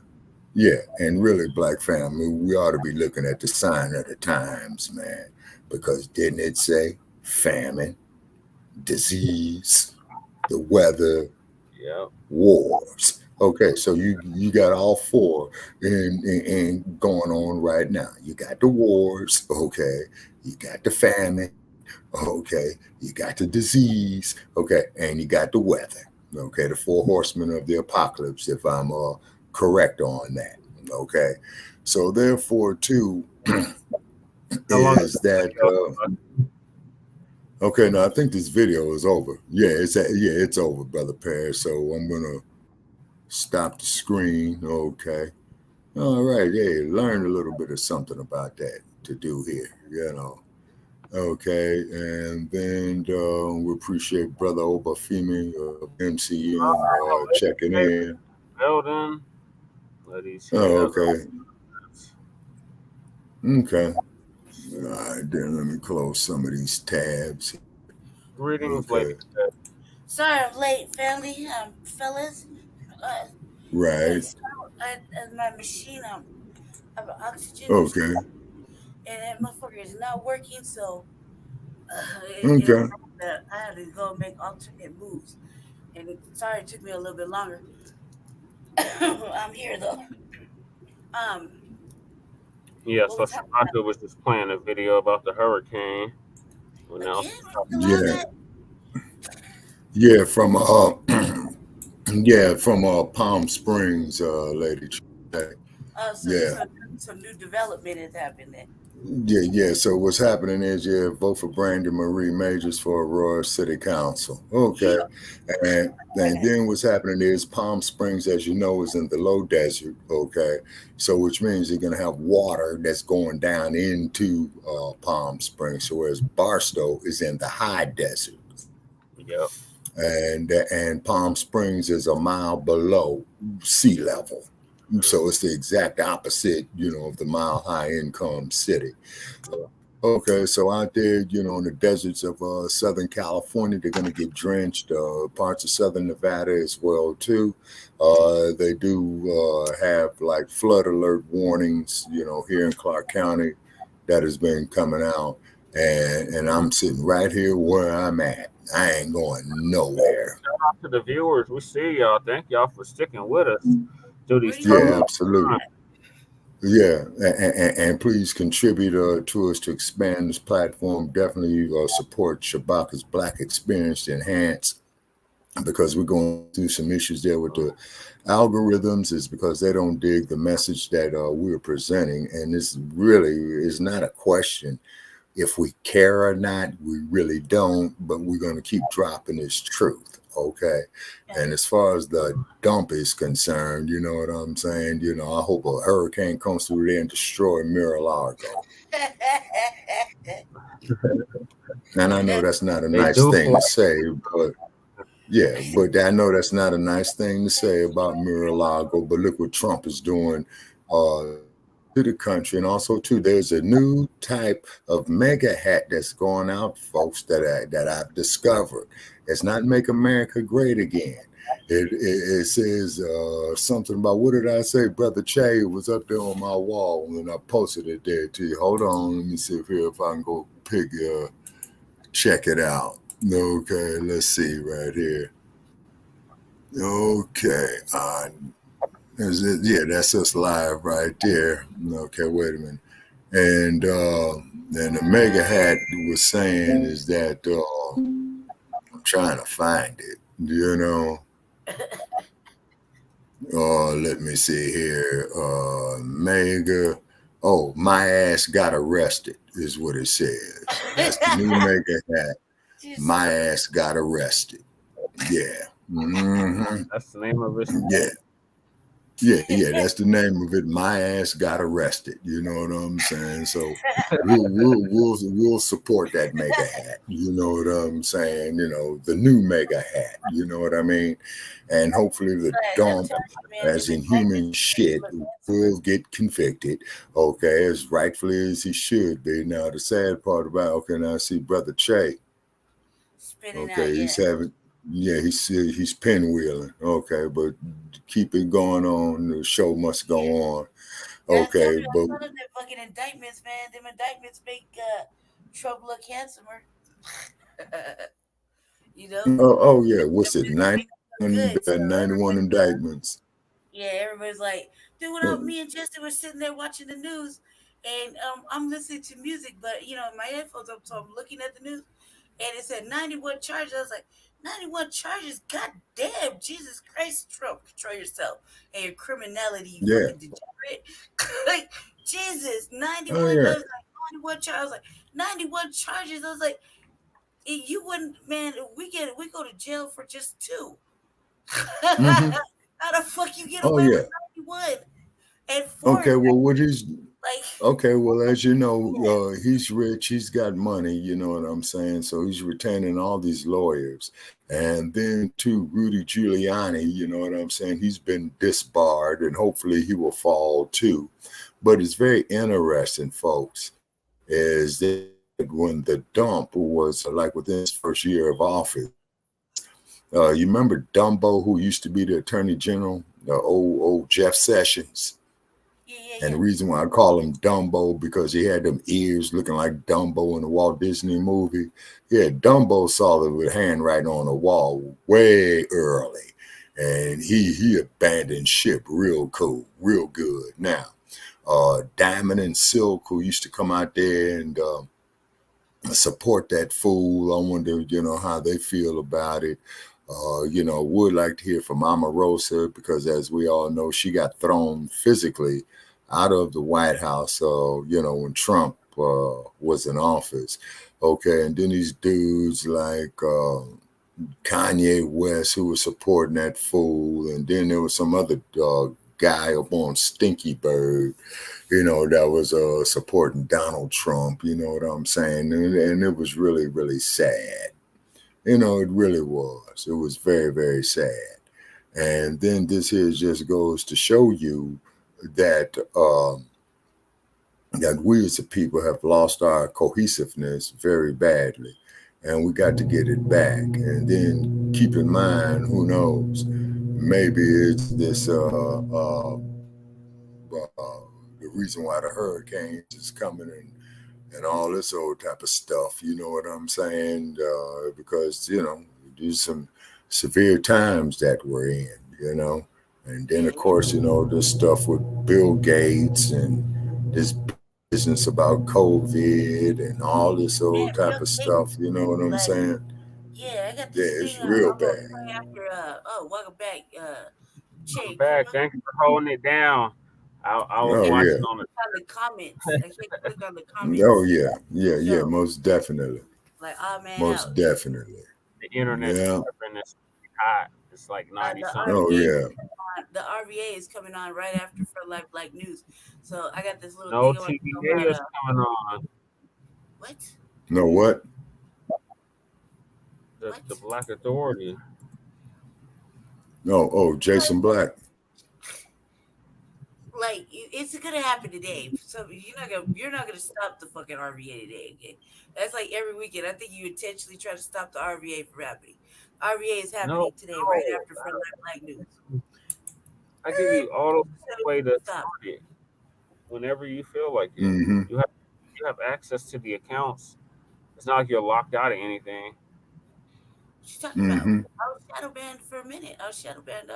Speaker 8: Yeah, and really, Black family, we ought to be looking at the sign of the times, man, because didn't it say famine, disease, the weather, wars? Okay, so you got all four in going on right now. You got the wars, okay. You got the famine, okay. You got the disease, okay, and you got the weather. Okay, the four horsemen of the apocalypse, if I'm correct on that. Okay, so therefore, too,
Speaker 3: How long is
Speaker 8: is that okay? No, I think this video is over. Yeah, it's over, brother Perry. So I'm gonna stop the screen. Okay. All right. Hey, learn a little bit of something about that to do here. Okay, and then we appreciate Brother Obafemi of MCM checking in.
Speaker 3: Belden. Ladies here
Speaker 8: Oh,
Speaker 3: has a
Speaker 8: okay. Okay. All right, then let me close some of these tabs.
Speaker 3: greetings,
Speaker 8: Okay.
Speaker 3: ladies.
Speaker 10: Sorry I'm late, family, fellas. Uh, I got
Speaker 8: Right.
Speaker 10: stuck at my machine. I have an oxygen machine,
Speaker 8: Okay.
Speaker 10: and that motherfucker is not working. So it
Speaker 8: Okay.
Speaker 10: I had to go make alternate moves. And sorry, it took me a little bit longer. I'm here though. Um,
Speaker 3: Yeah,
Speaker 10: what
Speaker 3: so
Speaker 10: was happening
Speaker 3: Shabaka was just playing a video about the hurricane. Well, now,
Speaker 10: again? Still on
Speaker 8: Yeah.
Speaker 10: that?
Speaker 8: Yeah. From yeah, from Palm Springs, Lady. Yeah.
Speaker 10: So some new development has happened then.
Speaker 8: Yeah. So what's happening is you vote for Brandon Marie Majors for Aurora City Council.
Speaker 10: Yeah.
Speaker 8: Okay. And then what's happening is Palm Springs, as you know, is in the low desert. Okay. So which means you're gonna have water that's going down into Palm Springs. So whereas Barstow is in the high desert.
Speaker 3: yep.
Speaker 8: And Palm Springs is a mile below sea level. So it's the exact opposite, of the mile high income city. Okay, so out there, in the deserts of Southern California, they're going to get drenched. Parts of Southern Nevada as well too. They do have like flood alert warnings, here in Clark County, that has been coming out, and I'm sitting right here where I'm at. I ain't going nowhere.
Speaker 3: Shout out to the viewers. We see y'all. Thank y'all for sticking with us through
Speaker 10: Where
Speaker 3: these
Speaker 10: do you
Speaker 8: Yeah,
Speaker 3: turbulent
Speaker 10: go?
Speaker 8: absolutely.
Speaker 3: times.
Speaker 8: Yeah, and please contribute to us to expand this platform. Definitely support Shabaka's Black Experience to enhance, because we're going through some issues there with the algorithms. Is because they don't dig the message that we're presenting, and this really is not a question if we care or not. We really don't, but we're going to keep dropping this truth. Okay. And as far as the dump is concerned, you know what I'm saying? I hope a hurricane comes through there and destroy Mar-a-Lago. And I know that's not a
Speaker 3: They
Speaker 8: nice
Speaker 3: do
Speaker 8: thing
Speaker 3: fly.
Speaker 8: to say, but yeah, but I know that's not a nice thing to say about Mar-a-Lago. But look what Trump is doing to the country. And also too, there's a new type of mega hat that's going out, folks, that I've discovered. It's not Make America Great Again. It says something about, what did I say? Brother Che was up there on my wall and I posted it there to you. Hold on, let me see if I can go check it out. Okay, let's see right here. Okay, yeah, that's us live right there. Okay, wait a minute. And the mega hat was saying is that I'm trying to find it. Let me see here. Mega. Oh, my ass got arrested is what it says. That's the new mega hat. My ass got arrested. Yeah. Mm-hmm.
Speaker 3: That's the name of it.
Speaker 8: Yeah. Yeah, that's the name of it. My ass got arrested. You know what I'm saying? So we'll support that mega hat. You know what I'm saying? The new mega hat. You know what I mean? And hopefully the dump, as in human shit, will get convicted. Okay, as rightfully as he should be. Now the sad part about, okay, now I see Brother Che. Okay, he's having. Yeah, he's pinwheeling. Okay, but keep it going on. The show must go on. Okay, but
Speaker 10: None of them fucking indictments, man. Them indictments make Trump look handsomer.
Speaker 8: oh yeah, what's it?
Speaker 10: Good. So
Speaker 8: 91 indictments.
Speaker 10: yeah, everybody's like, dude, without me and Justin were sitting there watching the news, and I'm listening to music, but my headphones up, so I'm looking at the news, and it said 91 charges. I was like, 91 charges? God damn, Jesus Christ, Trump, control yourself and your criminality, you
Speaker 8: Yeah.
Speaker 10: fucking degenerate. Like, Jesus, 91.
Speaker 8: Oh
Speaker 10: I
Speaker 8: yeah.
Speaker 10: was like, 91 charges. I was like, 91 charges. I was like, you wouldn't, man. We go to jail for just 2.
Speaker 8: Hmm.
Speaker 10: How the fuck you get
Speaker 8: Oh
Speaker 10: away
Speaker 8: yeah.
Speaker 10: with 91 and 4?
Speaker 8: Okay. Well, what is
Speaker 10: Like,
Speaker 8: okay? Well, as you know, he's rich. He's got money. You know what I'm saying? So he's retaining all these lawyers, and then to Rudy Giuliani. You know what I'm saying? He's been disbarred, and hopefully he will fall too. But it's very interesting, folks, is that when the dump was like within his first year of office. You remember Dumbo, who used to be the Attorney General, the old Jeff Sessions? And the reason why I call him Dumbo because he had them ears looking like Dumbo in the Walt Disney movie. Yeah, Dumbo saw the handwriting on the wall way early, and he abandoned ship real cool, real good. Now, Diamond and Silk, who used to come out there and support that fool. I wonder, how they feel about it. Would like to hear from Omarosa because, as we all know, she got thrown physically out of the White House, when Trump was in office. Okay, and then these dudes like Kanye West who was supporting that fool, and then there was some other guy up on Stinky Bird, that was supporting Donald Trump, you know what I'm saying? And it was really, really sad. It really was. It was very, very sad. And then this here just goes to show you that that we as a people have lost our cohesiveness very badly. And we got to get it back. And then keep in mind, who knows, maybe it's this the reason why the hurricanes is coming and all this old type of stuff. You know what I'm saying? Because there's some severe times that we're in. And then of course this stuff with Bill Gates and this business about COVID and all this old type of stuff. You know what I'm saying?
Speaker 10: Yeah, I got
Speaker 8: Yeah,
Speaker 10: this thing.
Speaker 8: it's
Speaker 10: I'm
Speaker 8: real
Speaker 10: gonna
Speaker 8: bad.
Speaker 10: play after. Welcome back,
Speaker 3: I'm
Speaker 10: Che.
Speaker 3: back. Thank you for holding it down. I was
Speaker 8: Oh
Speaker 3: watching
Speaker 8: yeah.
Speaker 3: on the.
Speaker 10: On the comments, I can't click on the
Speaker 8: Oh
Speaker 10: comments.
Speaker 8: yeah. Most definitely.
Speaker 10: Like, oh man,
Speaker 8: Most definitely.
Speaker 3: The internet
Speaker 8: Yeah.
Speaker 3: and it's hot. It's like 90
Speaker 10: the
Speaker 3: something.
Speaker 8: Oh
Speaker 10: RVA,
Speaker 8: yeah.
Speaker 10: the RVA is coming on right after for Black News. So I got this little
Speaker 3: No
Speaker 10: thing I want to know
Speaker 3: TVA
Speaker 10: about.
Speaker 3: is coming on.
Speaker 10: What?
Speaker 8: No what?
Speaker 3: The Black Authority.
Speaker 8: No. Oh, Jason Black.
Speaker 10: Like, it's gonna happen today. So you're not gonna stop the fucking RVA today. Okay? That's like every weekend. I think you intentionally try to stop the RVA from happening. RVA is happening today, right after for Black News.
Speaker 3: I give you all the way to
Speaker 10: Stop.
Speaker 3: start it whenever you feel like it.
Speaker 8: Mm-hmm.
Speaker 3: You have access to the accounts. It's not like you're locked out of anything.
Speaker 10: What you talking about?
Speaker 8: Mm-hmm.
Speaker 10: I was shadow banned for a minute. I was shadow banned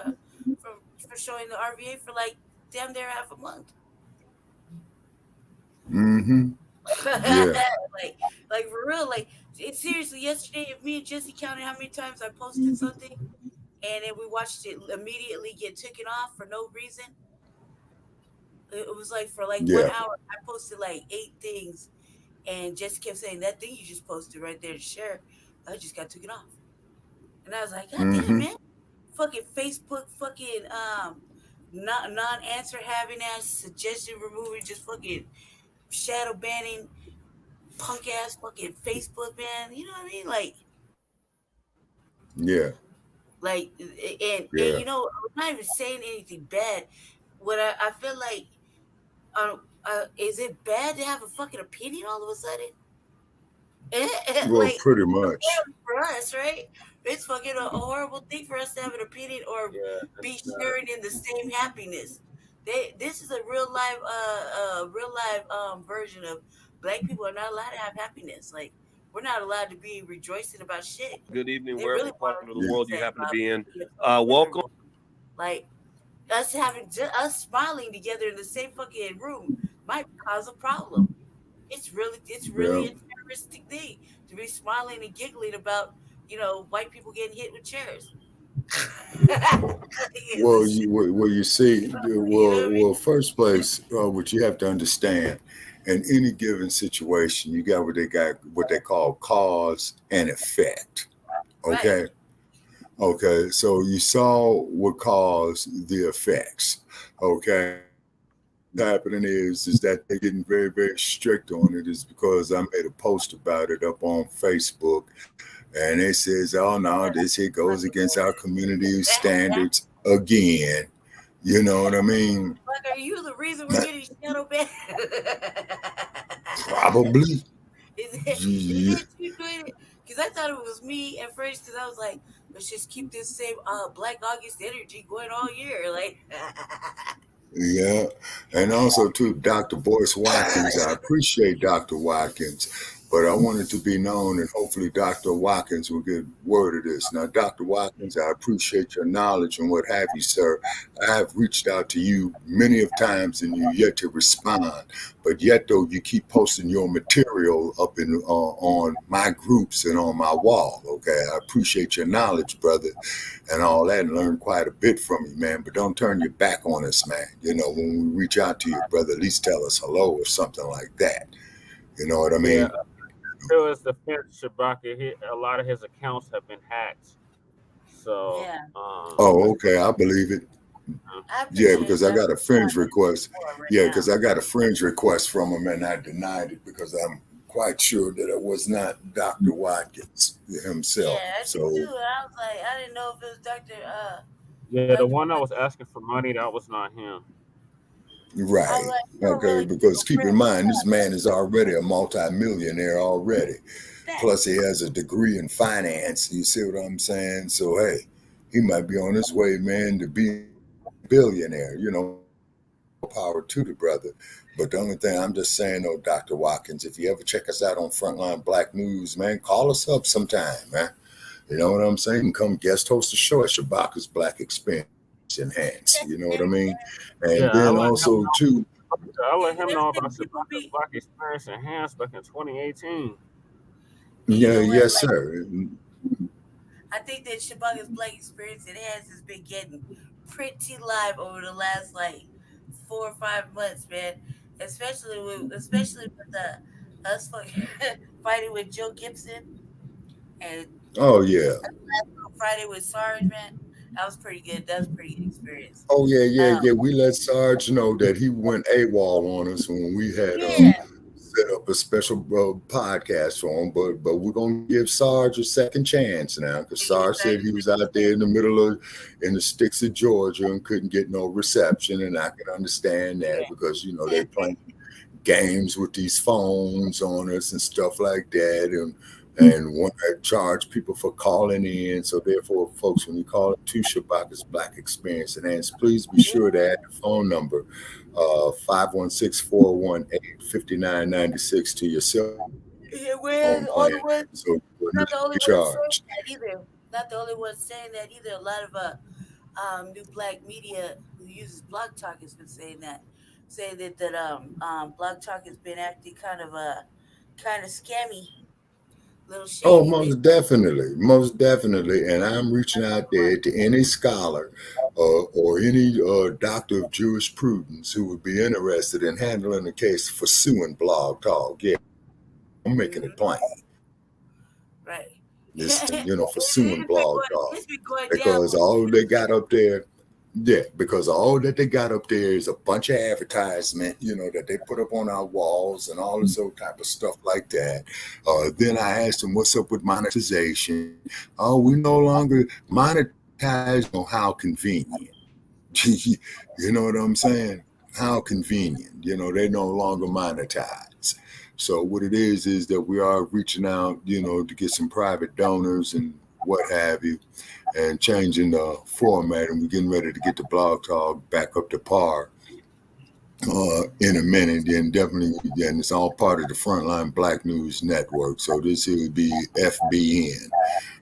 Speaker 10: for showing the RVA for like damn near half a month.
Speaker 8: Mm-hmm. Yeah.
Speaker 10: like for real. Like, it's seriously. Yesterday, if me and Jesse counted how many times I posted something, and then we watched it immediately get taken off for no reason. It was like for like 1
Speaker 8: Yeah.
Speaker 10: hour, I posted like 8 things, and Jesse kept saying that thing you just posted right there to share, I just got taken off, and I was like, God damn,
Speaker 8: Mm-hmm.
Speaker 10: man, fucking Facebook, fucking non-answer having ass suggestion removing, just fucking shadow banning, punk ass fucking Facebook, man. You know what I mean?
Speaker 8: Yeah.
Speaker 10: And
Speaker 8: Yeah.
Speaker 10: I'm not even saying anything bad. What I feel like, is it bad to have a fucking opinion all of a sudden?
Speaker 8: Well,
Speaker 10: Like,
Speaker 8: pretty much.
Speaker 10: for us, right? It's fucking a horrible thing for us to have an opinion or be sharing in the same happiness. This is a real life version of Black people are not allowed to have happiness. Like, we're not allowed to be rejoicing about shit.
Speaker 11: Good evening,
Speaker 10: They
Speaker 11: wherever
Speaker 10: really
Speaker 11: part
Speaker 10: want
Speaker 11: of the world you
Speaker 10: say
Speaker 11: happen to
Speaker 10: about
Speaker 11: be in.
Speaker 10: being
Speaker 11: Welcome.
Speaker 10: Like, us smiling together in the same fucking room might cause a problem. It's really a terroristic thing to be smiling and giggling about, white people getting hit with chairs.
Speaker 8: Well, you see,
Speaker 10: what I mean?
Speaker 8: well, first place, what you have to understand, in any given situation, you got what they call cause and effect.
Speaker 10: Right.
Speaker 8: Okay. So you saw what caused the effects. Okay. Happening is that they're getting very, very strict on it is because I made a post about it up on Facebook, and it says, oh no, this here goes against our community standards again. You know what I mean?
Speaker 10: Like, are you the reason we're getting shadow banned?
Speaker 8: Probably.
Speaker 10: Is
Speaker 8: Yeah.
Speaker 10: it you doing it? Because I thought it was me at first. Because I was like, let's just keep this same Black August energy going all year. Like,
Speaker 8: Yeah, and also too, Dr. Boyce Watkins. I appreciate Dr. Watkins, but I want it to be known, and hopefully Dr. Watkins will get word of this. Now, Dr. Watkins, I appreciate your knowledge and what have you, sir. I have reached out to you many of times, and you yet to respond. But yet, though, you keep posting your material up in on my groups and on my wall. Okay, I appreciate your knowledge, brother, and all that, and learn quite a bit from you, man. But don't turn your back on us, man. You know, when we reach out to you, brother, at least tell us hello or something like that. You know what I mean?
Speaker 3: Yeah. To his defense, Shabaka, a lot of his accounts have been hacked. So,
Speaker 10: yeah.
Speaker 8: Oh, okay, I believe it. Yeah, because I got a friend's request. Yeah, because I got a friend's request from him, and I denied it because I'm quite sure that it was not Dr. Watkins himself.
Speaker 10: Yeah, I
Speaker 8: So,
Speaker 10: did too. I was like, I didn't know if it was Dr.
Speaker 3: yeah, the one that was asking for money, that was not him.
Speaker 8: right. Okay, because keep in mind, this man is already a multimillionaire already. Plus, he has a degree in finance. You see what I'm saying? So, hey, he might be on his way, man, to be a billionaire. You know, power to the brother. But the only thing I'm just saying, though, Dr. Watkins, if you ever check us out on Frontline Black News, man, call us up sometime, man. You know what I'm saying? Come guest host the show at Shabaka's Black Experience Enhanced. You know what I mean? And
Speaker 3: Yeah,
Speaker 8: then also, too,
Speaker 3: I'll let him know about Shabaka's Black Experience Enhanced back in 2018.
Speaker 8: yeah, yes, sir.
Speaker 10: I think that Shabaka's Black Experience Enhanced has been getting pretty live over the last like 4 or 5 months, man. Especially with us fighting with Joe Gibson and
Speaker 8: Oh, yeah.
Speaker 10: Friday with Sarge, man. That was pretty good. That was a pretty good experience.
Speaker 8: Oh, yeah. We let Sarge know that he went AWOL on us when we had set up a special podcast for him. But we're going to give Sarge a second chance now, because Sarge said he was out there in the sticks of Georgia and couldn't get no reception. And I can understand that because, you know, they're playing games with these phones on us and stuff like that. And want to charge people for calling in. So therefore, folks, when you call it to Shabaka's Black Experience Enhanced, please be sure to add the phone number 516-418-5996 to your cell phone plan. So
Speaker 10: not the only
Speaker 8: charged.
Speaker 10: Not the only one saying that either. A lot of new black media who uses Blog Talk has been saying that Blog Talk has been acting kind of scammy.
Speaker 8: Oh, most definitely. And I'm reaching out there to any scholar or any doctor of jurisprudence who would be interested in handling the case for suing Blog Talk. Yeah, I'm making it plain.
Speaker 10: Right.
Speaker 8: This, for suing Blog Talk. Because all they got up there, because all that they got up there is a bunch of advertisement, that they put up on our walls and all this old type of stuff like that. Then I asked them, what's up with monetization? Oh, we no longer monetize. On how convenient. You know what I'm saying? How convenient. They no longer monetize. So what it is that we are reaching out, to get some private donors and what have you, and changing the format, and we're getting ready to get the Blog Talk back up to par in a minute. And definitely, and it's all part of the Frontline Black News Network. So this here would be FBN,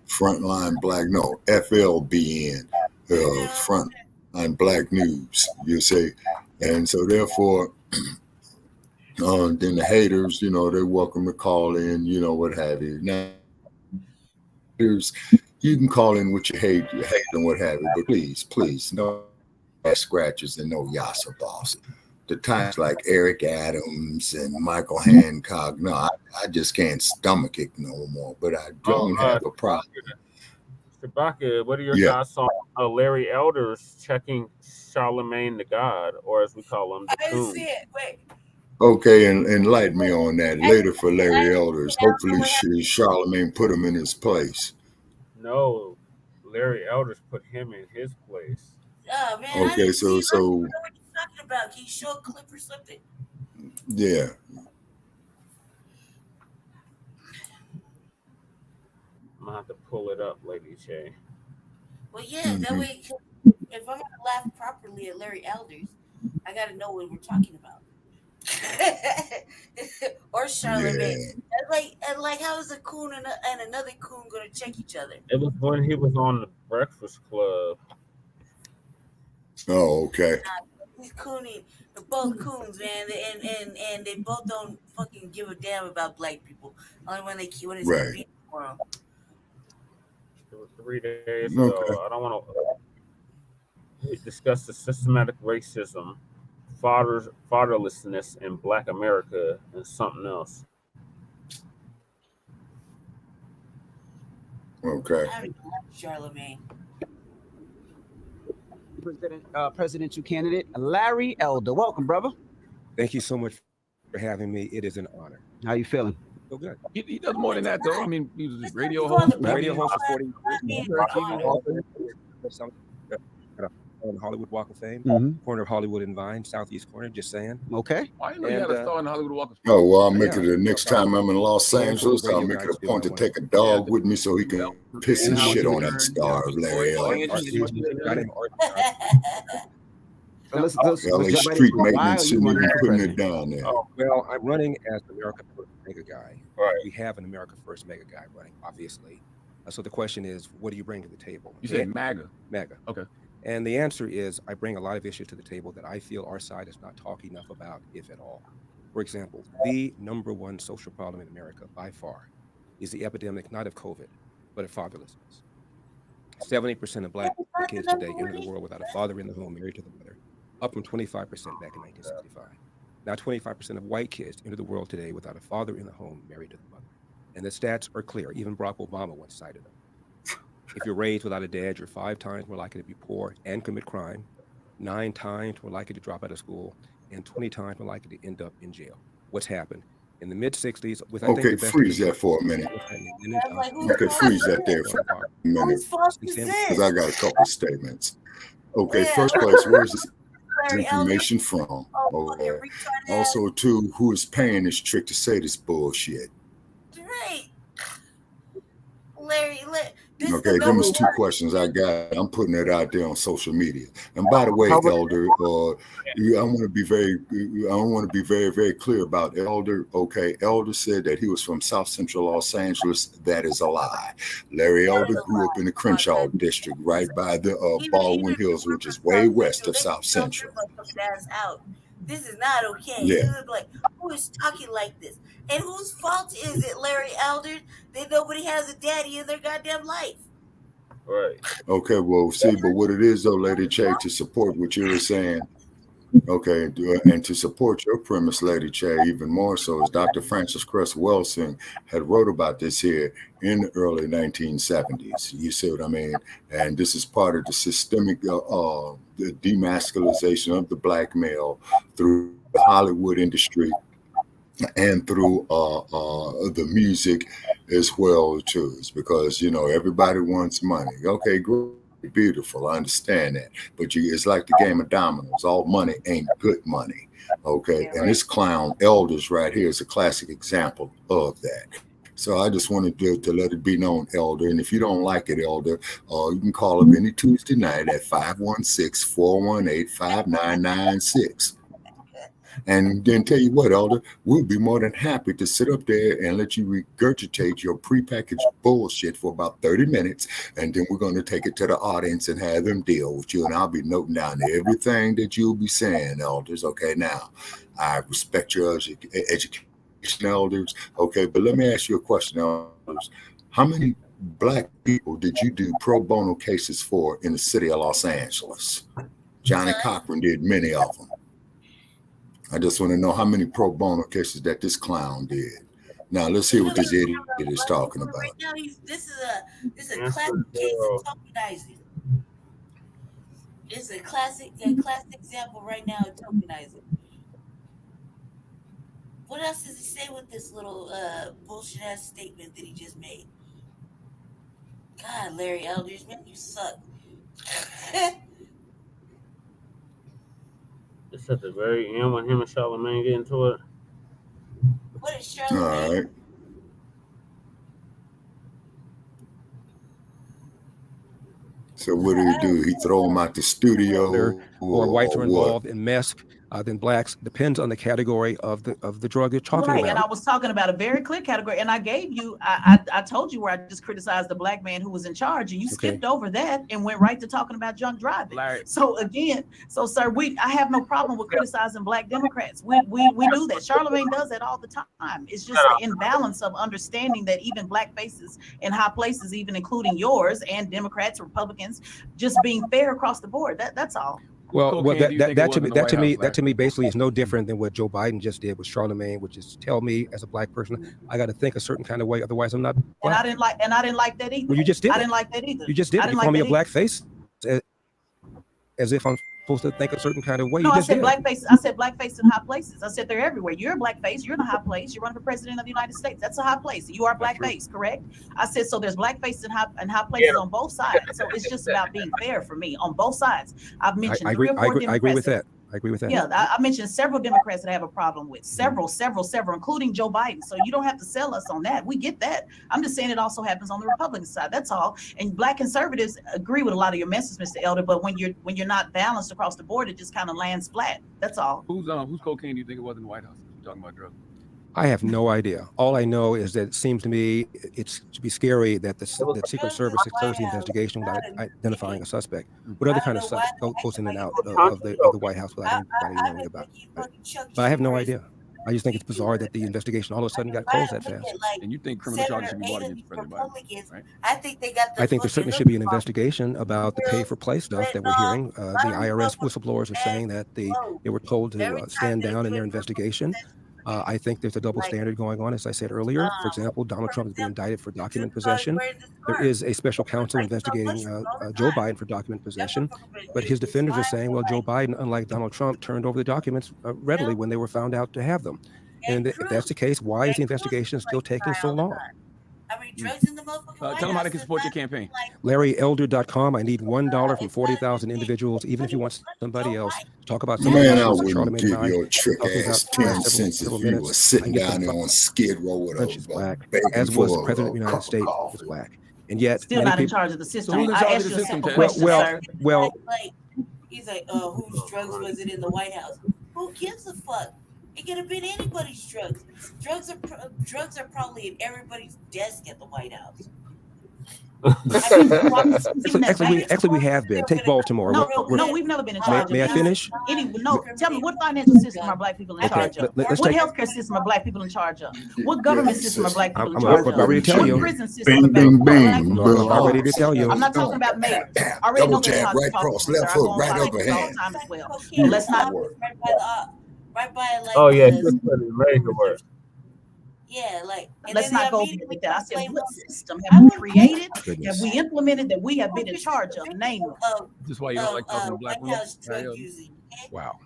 Speaker 8: Frontline Black, no, FLBN, Frontline Black News, you say. And so therefore, Then the haters, they're welcome to call in, what have you. Now, you can call in with your hate and what have you, but please, no ass scratches and no Yasa boss. The types like Eric Adams and Michael Hancock, no, I just can't stomach it no more. But I don't have a problem.
Speaker 3: Blacc, what are your
Speaker 8: Yeah.
Speaker 3: thoughts on Larry Elders checking Charlemagne the God, or as we call him, the
Speaker 10: I didn't
Speaker 3: Coon?
Speaker 10: see it. Wait.
Speaker 8: Okay, and enlighten me on that later for Larry Elders. Hopefully, Charlemagne put him in his place.
Speaker 3: No, Larry Elders put him in his place.
Speaker 10: Oh man, I
Speaker 8: Okay,
Speaker 10: didn't see it. I don't
Speaker 8: so
Speaker 10: know what you're talking about. Can you show a clip or something?
Speaker 8: yeah.
Speaker 3: I'm gonna have to pull it up, Lady J.
Speaker 10: Well, yeah, that way, if I'm gonna laugh properly at Larry Elders, I gotta know what we're talking about. Or Charlemagne. Like how is a coon and another coon gonna check each other?
Speaker 3: It was when he was on the Breakfast Club.
Speaker 8: Oh, okay.
Speaker 10: He's cooning. They're both coons, man, and they both don't fucking give a damn about black people. Only when it's convenient for them.
Speaker 3: It was 3 days ago. I don't want to discuss the systematic racism, fatherlessness in Black America, and something else.
Speaker 8: Okay.
Speaker 10: I don't like Charlemagne.
Speaker 11: Presidential candidate Larry Elder. Welcome, brother.
Speaker 12: Thank you so much for having me. It is an honor.
Speaker 11: How you feeling?
Speaker 12: So good.
Speaker 4: He does more than that, though. I mean, he was a radio host.
Speaker 12: Radio host for 40 years. On Hollywood Walk of Fame, corner of Hollywood and Vine, southeast corner. Just saying.
Speaker 11: Okay.
Speaker 4: I didn't know you had a star in Hollywood Walk of Fame.
Speaker 8: Oh, well, I'll make it the next time I'm in Los Angeles. I'll make it a point to take a dog with me so he can piss and shit on that star of Larry Elder. LA street maintenance shouldn't even putting it down there.
Speaker 12: Oh, well, I'm running as the America First mega guy.
Speaker 3: Right.
Speaker 12: We have an America First mega guy running, obviously. So the question is, what do you bring to the table?
Speaker 4: You say MAGA.
Speaker 12: MAGA.
Speaker 4: Okay.
Speaker 12: And the answer is, I bring a lot of issues to the table that I feel our side is not talking enough about, if at all. For example, the #1 social problem in America by far is the epidemic, not of COVID, but of fatherlessness. 70% of Black kids today enter the world without a father in the home, married to the mother, up from 25% back in 1965. Now 25% of white kids enter the world today without a father in the home, married to the mother. And the stats are clear. Even Barack Obama once cited them. If you're raised without a dad, you're 5 times more likely to be poor and commit crime, 9 times more likely to drop out of school, and 20 times more likely to end up in jail. What's happened? In the mid-60s, with
Speaker 8: Okay, freeze that for a minute. Okay, freeze that there for a minute. Because I got a couple of statements. Okay, first place, where's this information from? Okay. Also, two, who is paying this trick to say this bullshit?
Speaker 10: Right. Larry,
Speaker 8: okay, them is 2 questions I got. I'm putting it out there on social media. And by the way, Elder, I want to be very, very clear about Elder. Okay, Elder said that he was from South Central Los Angeles. That is a lie. Larry Elder grew up in the Crenshaw district, right by the Baldwin Hills, which is way west of South Central.
Speaker 10: This is not okay.
Speaker 8: Yeah.
Speaker 10: Like, who is talking like this? And whose fault is it, Larry Elder, that nobody has a daddy in their goddamn life?
Speaker 3: Right.
Speaker 8: Okay, well, see, but what it is, though, Lady Che, to support what you were saying, okay, and to support your premise, Lady Che, even more so, is Dr. Francis Cress Welsing had wrote about this here in the early 1970s. You see what I mean? And this is part of the systemic the demasculization of the Black male through the Hollywood industry and through the music as well too. It's because everybody wants money. Okay, great, beautiful, I understand that, but it's like the game of dominoes. All money ain't good money. Okay, and this clown Elders right here is a classic example of that. So I just wanted to let it be known, Elder. And if you don't like it, Elder, you can call up any Tuesday night at 516-418-5996. And then tell you what, Elder, we'll be more than happy to sit up there and let you regurgitate your prepackaged bullshit for about 30 minutes. And then we're going to take it to the audience and have them deal with you. And I'll be noting down everything that you'll be saying, elders. Okay, now, I respect your education, elders. Okay, but let me ask you a question, elders. How many Black people did you do pro bono cases for in the city of Los Angeles? Johnny Cochran did many of them. I just want to know how many pro bono cases that this clown did. Now let's hear what this idiot is talking about.
Speaker 10: Right now, this is a classic case of tokenizing. It's a classic example right now of tokenizing. What else does he say with this little bullshit ass statement that he just made? God, Larry Eldridge, man, you suck.
Speaker 3: It's at the very end when him and Charlamagne get into it.
Speaker 10: What is Charlamagne?
Speaker 8: All right. So what do? He throw him out the studio,
Speaker 12: or whites are involved in mess than blacks. Depends on the category of the drug you're talking about.
Speaker 13: And I was talking about a very clear category, and I gave you, I told you where I just criticized the black man who was in charge, and you skipped over that and went right to talking about drunk driving. So again, sir, I have no problem with criticizing Black Democrats. We do that. Charlamagne does that all the time. It's just the imbalance of understanding that even Black faces in high places, even including yours and Democrats, Republicans, just being fair across the board. That's all.
Speaker 12: Well, that to me basically is no different than what Joe Biden just did with Charlamagne, which is tell me as a Black person, I got to think a certain kind of way, otherwise I'm not Black.
Speaker 13: And I didn't like that either.
Speaker 12: Well, you just did.
Speaker 13: I didn't like that either.
Speaker 12: You just did. You call me a black face, as if I'm supposed to think a certain kind of way.
Speaker 13: No,
Speaker 12: I said
Speaker 13: blackface. I said blackface in high places. I said they're everywhere. You're a blackface. You're in a high place. You're running for president of the United States. That's a high place. You are blackface, correct? I said so. There's blackface in high places on both sides. So it's just about being fair for me on both sides. I've mentioned
Speaker 12: I agree with that. I agree with that.
Speaker 13: Yeah, I mentioned several Democrats that I have a problem with. Several, including Joe Biden. So you don't have to sell us on that. We get that. I'm just saying it also happens on the Republican side. That's all. And Black conservatives agree with a lot of your messages, Mr. Elder. But when you're not balanced across the board, it just kind of lands flat. That's all.
Speaker 14: Whose cocaine do you think it was in the White House? You're talking about drugs.
Speaker 12: I have no idea. All I know is that it seems to me it's to be scary that the Secret Service is closing the investigation without identifying a suspect. What other kind of stuff goes in and out of the White House without anybody knowing about it? But I have no idea. I just think it's bizarre that the investigation all of a sudden got closed that fast.
Speaker 14: And you think criminal charges should be brought against President Biden, right?
Speaker 10: I think they got.
Speaker 12: I think there certainly should be an investigation about the pay for play stuff that we're hearing. The IRS whistleblowers are saying that they were told to stand down in their investigation. I think there's a double standard going on, as I said earlier. For example, Donald Trump has been indicted for document possession. There is a special counsel investigating Joe Biden for document possession, but his defenders are saying, well, Joe Biden, unlike Donald Trump, turned over the documents readily when they were found out to have them. And if that's the case, why is the investigation still taking so long?
Speaker 10: Drugs in the motherfucking
Speaker 14: tell them how they can support your campaign.
Speaker 12: LarryElder.com. I need $1 from 40,000 individuals, even if you want somebody else to talk about something.
Speaker 8: Man, I wouldn't give your trick ass 10 cents if you were sitting down there on Skid Row with a
Speaker 12: as was the president of the United States was Black. And yet,
Speaker 13: still not in charge of the system.
Speaker 14: So who's in charge of the system?
Speaker 12: Well,
Speaker 10: he's like, whose drugs was it in the White House? Who gives a fuck? It could have been anybody's drugs. Drugs are probably in everybody's desk at the White House.
Speaker 12: Actually, we have been. Take Baltimore.
Speaker 13: No, we've never been in charge.
Speaker 12: May I finish?
Speaker 13: Tell me, what financial system are Black people in charge of? What healthcare system are Black people in charge of? What government system are Black people in charge of?
Speaker 12: I'm ready to tell you.
Speaker 13: What prison system are Black people in charge of?
Speaker 12: I'm ready to tell you.
Speaker 13: I'm not talking about mayors. I already know they're talking
Speaker 8: left foot, right overhand.
Speaker 13: Let's not.
Speaker 10: Right by like.
Speaker 3: Oh yeah, just ready to work.
Speaker 10: Yeah, like.
Speaker 13: Let's not go with that. I said, what system have we created? Have we implemented that we have been in charge of? Name them.
Speaker 14: This is why you don't like talking to Black women.
Speaker 12: Wow.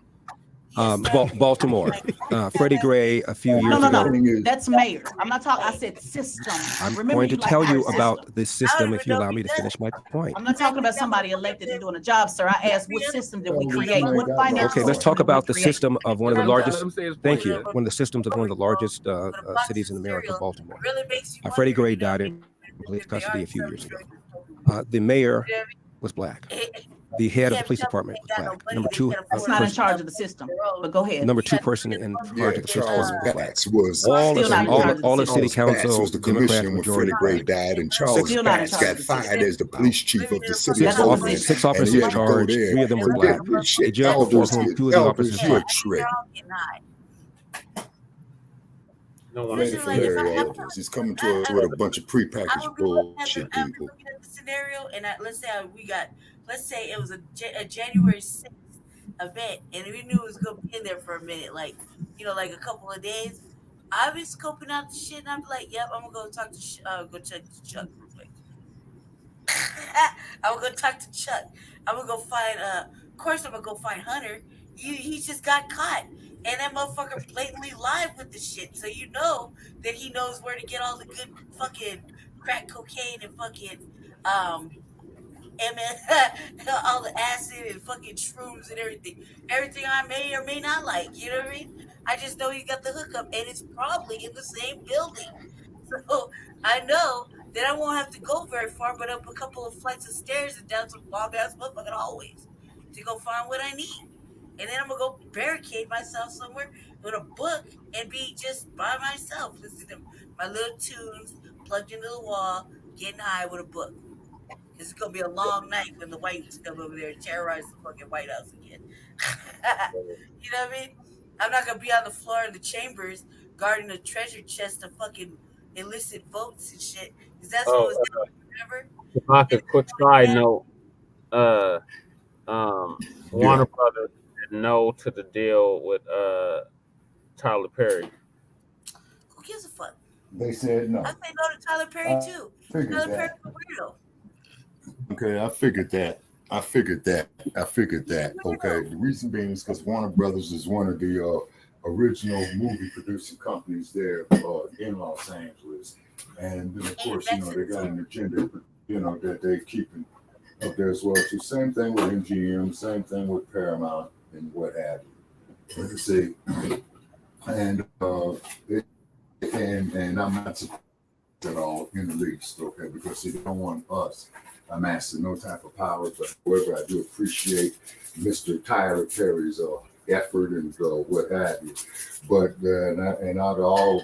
Speaker 12: Baltimore. Freddie Gray a few years ago.
Speaker 13: No. That's mayor. I'm not talking. I said system.
Speaker 12: I'm going to tell you about this system if you allow me to finish my point.
Speaker 13: I'm not talking about somebody elected and doing a job, sir. I asked what system did we create? What financial
Speaker 12: Okay, let's talk about the system of one of the largest. Thank you. One of the systems of one of the largest cities in America, Baltimore. Freddie Gray died in police custody a few years ago. The mayor was Black. the head of the police department was black. Number two,
Speaker 13: That's not in charge of the system. But go ahead.
Speaker 12: number two person in charge of the police
Speaker 8: Charles
Speaker 12: department was black.
Speaker 8: Batts was
Speaker 12: All the city
Speaker 8: Charles Batts
Speaker 12: council
Speaker 8: was the
Speaker 12: Democrat
Speaker 8: commissioner when
Speaker 12: majority
Speaker 8: Freddie Gray
Speaker 12: black.
Speaker 8: died, and Charles
Speaker 13: Still not in
Speaker 8: Batts
Speaker 13: charge
Speaker 8: got
Speaker 13: of the system.
Speaker 8: fired as the police chief of the city
Speaker 12: Six,
Speaker 8: of Oakland,
Speaker 12: six
Speaker 8: and
Speaker 12: officers
Speaker 8: he
Speaker 12: in
Speaker 8: had to go
Speaker 12: charge.
Speaker 8: there.
Speaker 12: 3 of them were black. A judge before whom 2 of the officers were black.
Speaker 3: No one
Speaker 8: Ready for Larry Elders. He's coming to us with a bunch of prepackaged bullshit people.
Speaker 10: Looking at the scenario, and let's say it was a January 6th event, and we knew it was gonna be in there for a minute, like a couple of days. I was scoping out the shit, and I'm like, "Yep, I'm gonna go talk to go check to Chuck real quick." I'm gonna go talk to Chuck. I'm gonna go find. Of course, I'm gonna go find Hunter. He just got caught, and that motherfucker blatantly lied with the shit. So you know that he knows where to get all the good fucking crack cocaine and fucking all the acid and fucking shrooms and everything I may or may not like. You know what I mean? I just know he got the hookup, and it's probably in the same building. So I know that I won't have to go very far, but up a couple of flights of stairs and down some long ass motherfucking hallways to go find what I need. And then I'm gonna go barricade myself somewhere with a book and be just by myself, listening to my little tunes plugged into the wall, getting high with a book. It's gonna be a long night when the whites come over there and terrorize the fucking White House again. You know what I mean? I'm not gonna be on the floor in the chambers guarding a treasure chest of fucking illicit votes and shit. Because that's what was done, remember?
Speaker 3: Like a quick side note, Warner Brothers said no to the deal with Tyler Perry.
Speaker 10: Who gives a fuck?
Speaker 8: They said no.
Speaker 10: I say no to Tyler Perry too. Tyler Perry's a weirdo.
Speaker 8: Okay, I figured that. Okay, the reason being is because Warner Brothers is one of the original movie producing companies there in Los Angeles, and then of course they got an agenda that they're keeping up there as well too. Same thing with MGM, same thing with Paramount, and what have you. Let's see, and I'm not surprised at all in the least, okay, because they don't want us. I'm asking no type of power, but however, I do appreciate Mr. Tyler Perry's effort and what have you. But and out of all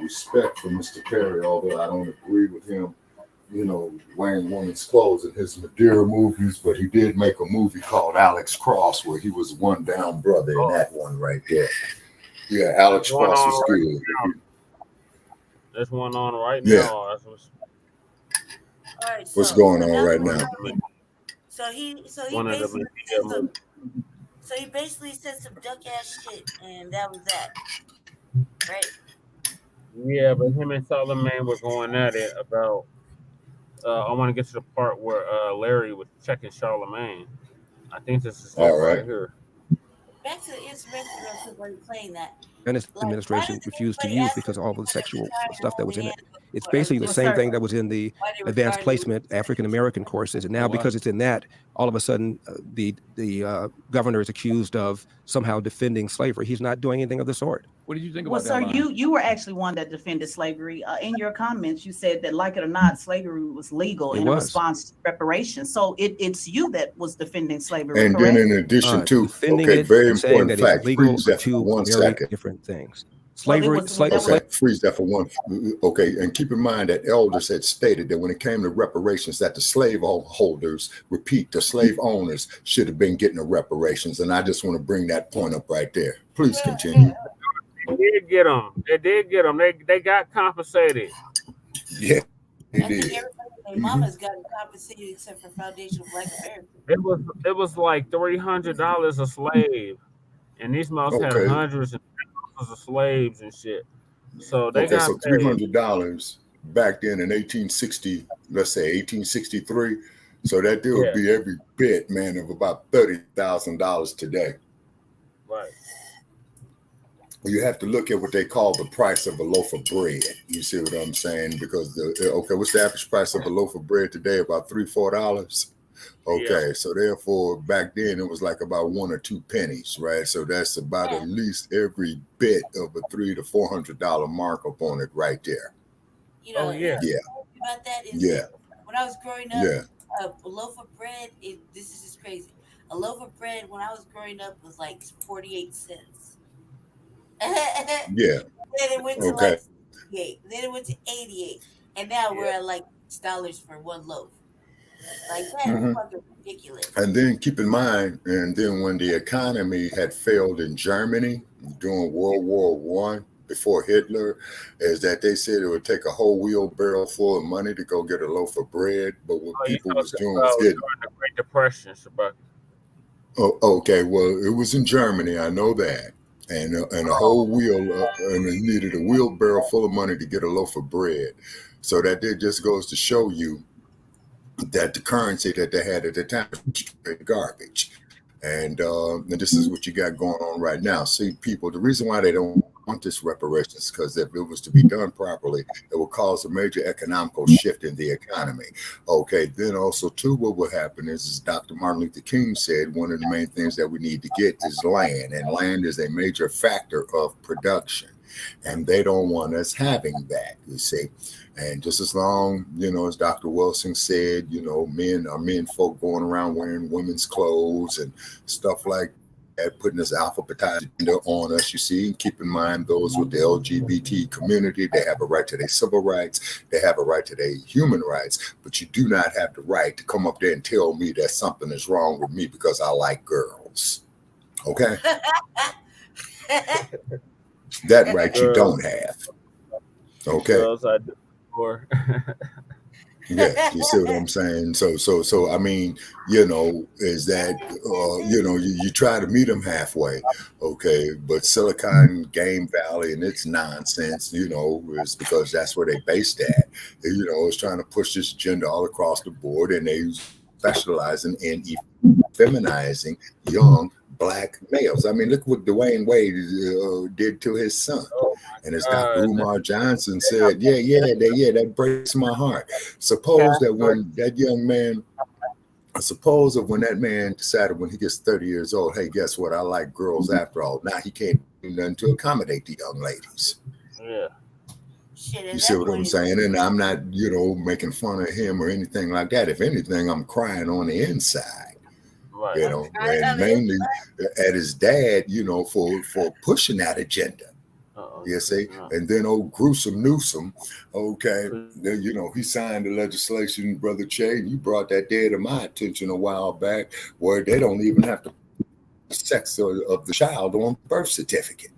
Speaker 8: respect for Mr. Perry, although I don't agree with him, wearing women's clothes in his Madeira movies, but he did make a movie called Alex Cross where he was one down brother in that one right there. Yeah, Alex Cross was good.
Speaker 3: There's one on right
Speaker 8: Yeah.
Speaker 3: now.
Speaker 10: All right,
Speaker 8: What's going on right now?
Speaker 10: So he basically said some duck ass shit, and that was that, right?
Speaker 3: Yeah, but him and Solomon were going at it about. I want to get to the part where Larry was checking Charlemagne. I think this is right here.
Speaker 10: Back to the insurrection when playing that.
Speaker 12: And his administration refused to use because of all the sexual stuff that was in it. It's basically the same thing that was in the advanced placement African American courses, and now because it's in that, all of a sudden the governor is accused of somehow defending slavery. He's not doing anything of the sort.
Speaker 14: What did you think
Speaker 13: Well,
Speaker 14: about
Speaker 13: sir,
Speaker 14: that? Line?
Speaker 13: you were actually one that defended slavery. In your comments, you said that, like it or not, slavery was legal in response to reparations. So it's you that was defending slavery,
Speaker 8: and
Speaker 13: correct?
Speaker 8: then in addition to,
Speaker 12: defending
Speaker 8: okay,
Speaker 12: it
Speaker 8: very
Speaker 12: and saying
Speaker 8: important
Speaker 12: that it's
Speaker 8: fact,
Speaker 12: legal
Speaker 8: freeze
Speaker 12: are
Speaker 8: that for
Speaker 12: two
Speaker 8: 1
Speaker 12: very
Speaker 8: second.
Speaker 12: different things. Slavery,
Speaker 8: Freeze that for one. Okay, and keep in mind that elders had stated that when it came to reparations, that the slave holders, repeat, the slave owners should have been getting the reparations, and I just want to bring that point up right there. Please continue.
Speaker 3: They did get them. They got compensated.
Speaker 8: Yeah,
Speaker 10: I think everybody and their mama's gotten compensated except for Foundation Black America.
Speaker 3: It was like $300 a slave, and these mouths had hundreds and thousands of slaves and shit. So they got
Speaker 8: $300 back then in 1860, let's say 1863. So that deal would be every bit, man, of about $30,000 today.
Speaker 3: Right.
Speaker 8: You have to look at what they call the price of a loaf of bread. You see what I'm saying? Because what's the average price of a loaf of bread today? About $3-4. Okay, so therefore back then it was like about 1 or 2 pennies, right? So that's about at least every bit of a $300 to $400 mark up on it right there.
Speaker 10: You know,
Speaker 8: yeah.
Speaker 10: about that is when I was growing up, a loaf of bread. This is just crazy. A loaf of bread when I was growing up was like 48 cents. Then
Speaker 8: Yeah.
Speaker 10: it went to
Speaker 8: Okay.
Speaker 10: like 68. Then it went to 88, and now we're at like $6 for one loaf. Like that's
Speaker 8: Mhm.
Speaker 10: fucking ridiculous.
Speaker 8: And then keep in mind, and then when the economy had failed in Germany during World War One, before Hitler, is that they said it would take a whole wheelbarrow full of money to go get a loaf of bread. But what
Speaker 3: Oh, you
Speaker 8: people was
Speaker 3: talking
Speaker 8: doing was
Speaker 3: about
Speaker 8: getting,
Speaker 3: during the Great Depression, Sabaki.
Speaker 8: oh, okay, well, it was in Germany, I know that. And a whole wheel, and they needed a wheelbarrow full of money to get a loaf of bread. So that it just goes to show you that the currency that they had at the time was straight garbage. And this is what you got going on right now. See, people, the reason why they don't want this reparations because if it was to be done properly, it will cause a major economical shift in the economy. Okay, then also too, what will happen is Dr. Martin Luther King said one of the main things that we need to get is land, and land is a major factor of production. And they don't want us having that, you see. And just as long, as Dr. Wilson said, men are men folk going around wearing women's clothes and stuff like that, putting this alphabetized agenda on us, you see. Keep in mind those with the LGBT community, they have a right to their civil rights, they have a right to their human rights, but you do not have the right to come up there and tell me that something is wrong with me because I like girls. Okay? That right you
Speaker 3: Girls,
Speaker 8: don't have. Okay?
Speaker 3: girls, I do before.
Speaker 8: Yeah, you see what I'm saying? So I mean, is that you try to meet them halfway, okay? But Silicon Game Valley and its nonsense, is because that's where they based at. It's trying to push this agenda all across the board, and they specializing in feminizing young black males. I mean, look what Dwayne Wade did to his son.
Speaker 3: Oh
Speaker 8: And as
Speaker 3: my
Speaker 8: Dr.
Speaker 3: God.
Speaker 8: Umar Johnson said, that breaks my heart. Suppose that when that young man, suppose that when that man decided when he gets 30 years old, hey, guess what? I like girls after all. Now he can't do nothing to accommodate the young ladies.
Speaker 3: Yeah.
Speaker 10: Shit,
Speaker 8: You
Speaker 10: at
Speaker 8: see
Speaker 10: that
Speaker 8: what I'm
Speaker 10: point,
Speaker 8: saying? And I'm not, making fun of him or anything like that. If anything, I'm crying on the inside.
Speaker 3: Right.
Speaker 8: And mainly at his dad, for pushing that agenda. You see, and then old gruesome Newsom, okay, he signed the legislation, Brother Che. You brought that there to my attention a while back, where they don't even have to put the sex of the child on the birth certificate.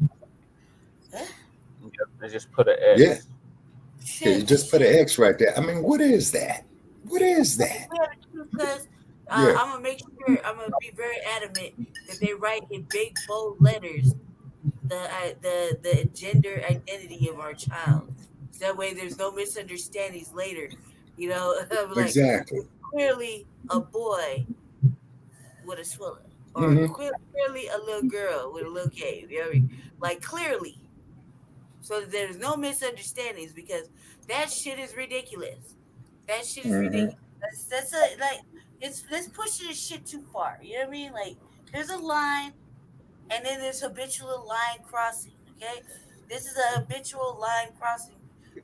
Speaker 3: They just put an X.
Speaker 8: Yeah, you just put an X right there. I mean, what is that? What is that?
Speaker 10: Because
Speaker 8: Yeah.
Speaker 10: I'm gonna make sure I'm gonna be very adamant that they write in big bold letters the gender identity of our child. So that way, there's no misunderstandings later. Like
Speaker 8: Exactly.
Speaker 10: it's clearly a boy with a swiller, or
Speaker 8: Mhm.
Speaker 10: clearly a little girl with a little cave. You know what I mean? Like clearly, so that there's no misunderstandings because that shit is ridiculous. That shit is ridiculous. That's a like let's push this shit too far. You know what I mean? Like there's a line, and then there's habitual line crossing. Okay, this is a habitual line crossing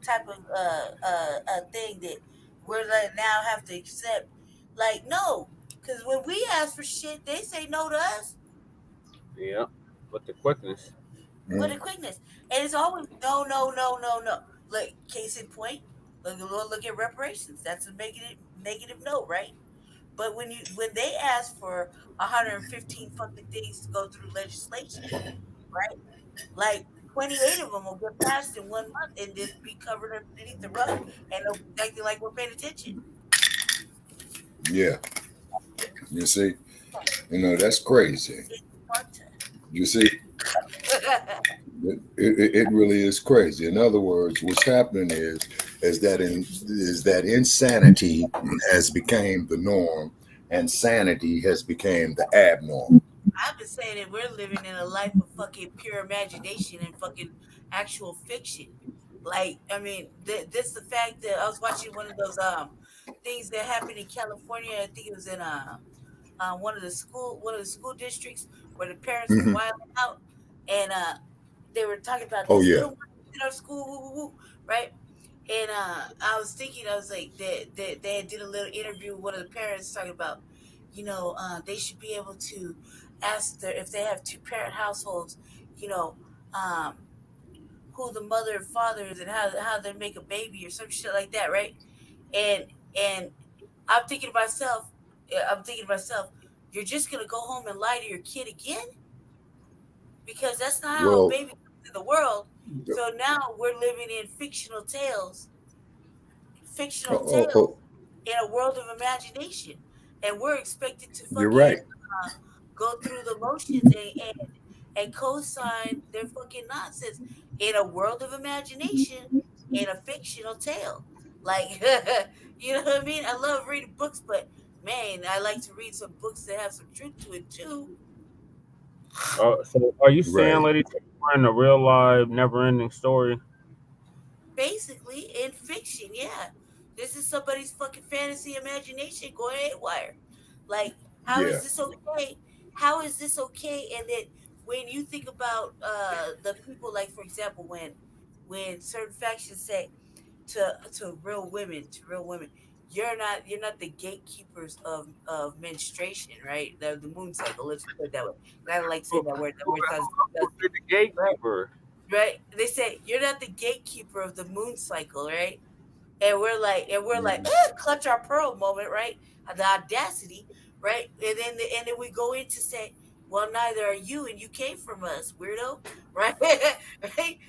Speaker 10: type of thing that we're like now have to accept. Like no, because when we ask for shit, they say no to us.
Speaker 3: Yeah. With the quickness.
Speaker 10: With the quickness, and it's always no, no, no, no, no. Like case in point, look at reparations. That's a negative no, right? But when they ask for 115 fucking things to go through legislation, right? Like 28 of them will get passed in 1 month and just be covered underneath the rug, and they'll be acting like we're paying attention.
Speaker 8: Yeah. You see, that's crazy. You see, it really is crazy. In other words, what's happening is that insanity has become the norm, and sanity has become the abnormal.
Speaker 10: I've been saying that we're living in a life of fucking pure imagination and fucking actual fiction. Like, I mean, this the fact that I was watching one of those things that happened in California. I think it was in one of the school districts where the parents were
Speaker 8: Mhm.
Speaker 10: wilding out, and they were talking about
Speaker 8: Oh
Speaker 10: this
Speaker 8: yeah.
Speaker 10: little one in our school, woo, woo, woo, right? And I was thinking, I was like, they did a little interview with one of the parents talking about, they should be able to ask if they have two-parent households, you know, um, who the mother and father is and how they make a baby or some shit like that, right? And and I'm thinking to myself, you're just gonna go home and lie to your kid again? Because that's not how a
Speaker 8: Well,
Speaker 10: baby comes in the world. So now we're living in fictional
Speaker 8: oh,
Speaker 10: tales
Speaker 8: oh,
Speaker 10: in a world of imagination, and we're expected to
Speaker 8: you're right.
Speaker 10: fucking go through the motions and co-sign their fucking nonsense in a world of imagination in a fictional tale. Like, you know what I mean? I love reading books, but man, I like to read some books that have some truth to it too.
Speaker 3: So are you saying,
Speaker 8: Right.
Speaker 3: Lady, we're in a real live, never-ending story?
Speaker 10: Basically, in fiction, yeah. This is somebody's fucking fantasy imagination going haywire. Like, how is
Speaker 8: Yeah.
Speaker 10: this okay? How is this okay? And then when you think about the people, like for example, when certain factions say to real women, you're not the gatekeepers of menstruation, right? The moon cycle. Let's put it that way. I don't like saying that word. That word sounds
Speaker 3: Who's the
Speaker 10: right.
Speaker 3: gatekeeper?
Speaker 10: Right? They say you're not the gatekeeper of the moon cycle, right? And we're like, clutch our pearl moment, right? The audacity, right? And then we go in to say, well, neither are you, and you came from us, weirdo, right? Right?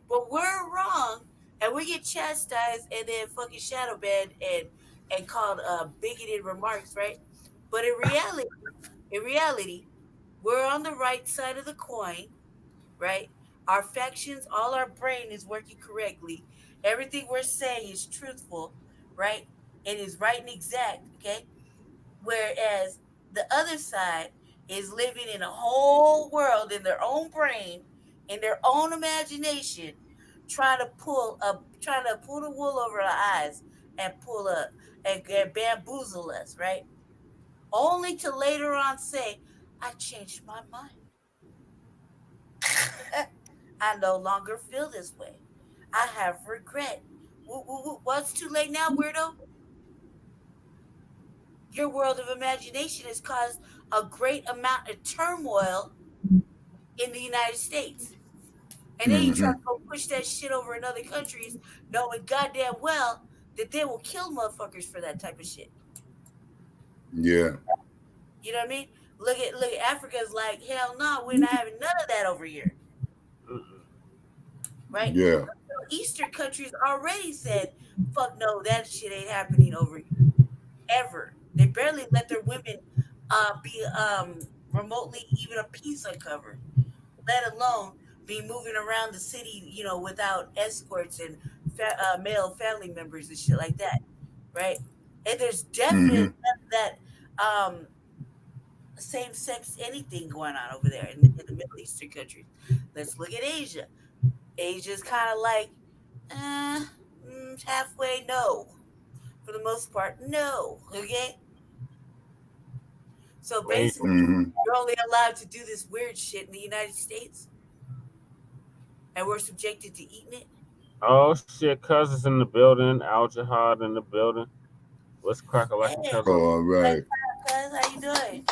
Speaker 10: But we're wrong, and we get chastised, and then fucking shadow banned and called bigoted remarks, right? But in reality, we're on the right side of the coin, right? Our factions, all our brain is working correctly. Everything we're saying is truthful, right? It is right and exact, okay? Whereas the other side is living in a whole world in their own brain, in their own imagination, trying to pull the wool over our eyes and pull up and bamboozle us, right? Only to later on say, I changed my mind. I no longer feel this way. I have regret. Well, it's too late now, weirdo. Your world of imagination has caused a great amount of turmoil in the United States. And then you try
Speaker 8: Hmm.
Speaker 10: to go push that shit over in other countries, knowing goddamn well that they will kill motherfuckers for that type of shit.
Speaker 8: Yeah.
Speaker 10: You know what I mean? Look at Africa's like, hell no, we're not having none of that over here. Right?
Speaker 8: Yeah.
Speaker 10: Eastern countries already said, fuck no, that shit ain't happening over here. Ever. They barely let their women be remotely even a piece uncovered, let alone be moving around the city, without escorts and male family members and shit like that, right? And there's definitely
Speaker 8: Hmm.
Speaker 10: none of that same sex anything going on over there in the Middle Eastern countries. Let's look at Asia. Asia's kind of like halfway no. For the most part, no. Okay? So basically,
Speaker 8: Hmm.
Speaker 10: you're only allowed to do this weird shit in the United States, and we're subjected to eating it.
Speaker 3: Oh shit, cousins in the building. Al Jihad in the building. What's cracking like a
Speaker 10: Hey,
Speaker 3: cousin?
Speaker 8: All
Speaker 10: like,
Speaker 8: right.
Speaker 10: cuz, how you doing?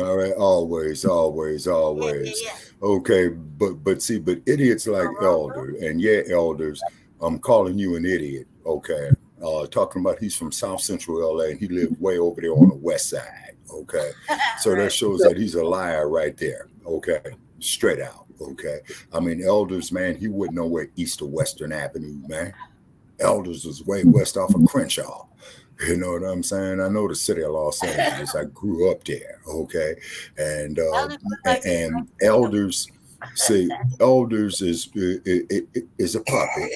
Speaker 8: All right. Always, always,
Speaker 10: Yeah, yeah,
Speaker 8: always.
Speaker 10: yeah.
Speaker 8: Okay. But see, but idiots like Elder, and yeah, elders, I'm calling you an idiot. Okay. Talking about he's from South Central LA and he lived way over there on the west side. Okay. So that
Speaker 10: Right.
Speaker 8: shows that he's a liar right there. Okay. Straight out. Okay. I mean, Elders, man, he wouldn't know where East or Western Avenue, man. Elders was way west off of Crenshaw. You know what I'm saying? I know the city of Los Angeles. I grew up there. Okay. And
Speaker 10: Elders look like they
Speaker 8: and
Speaker 10: like freedom.
Speaker 8: elders, see, elders is a puppet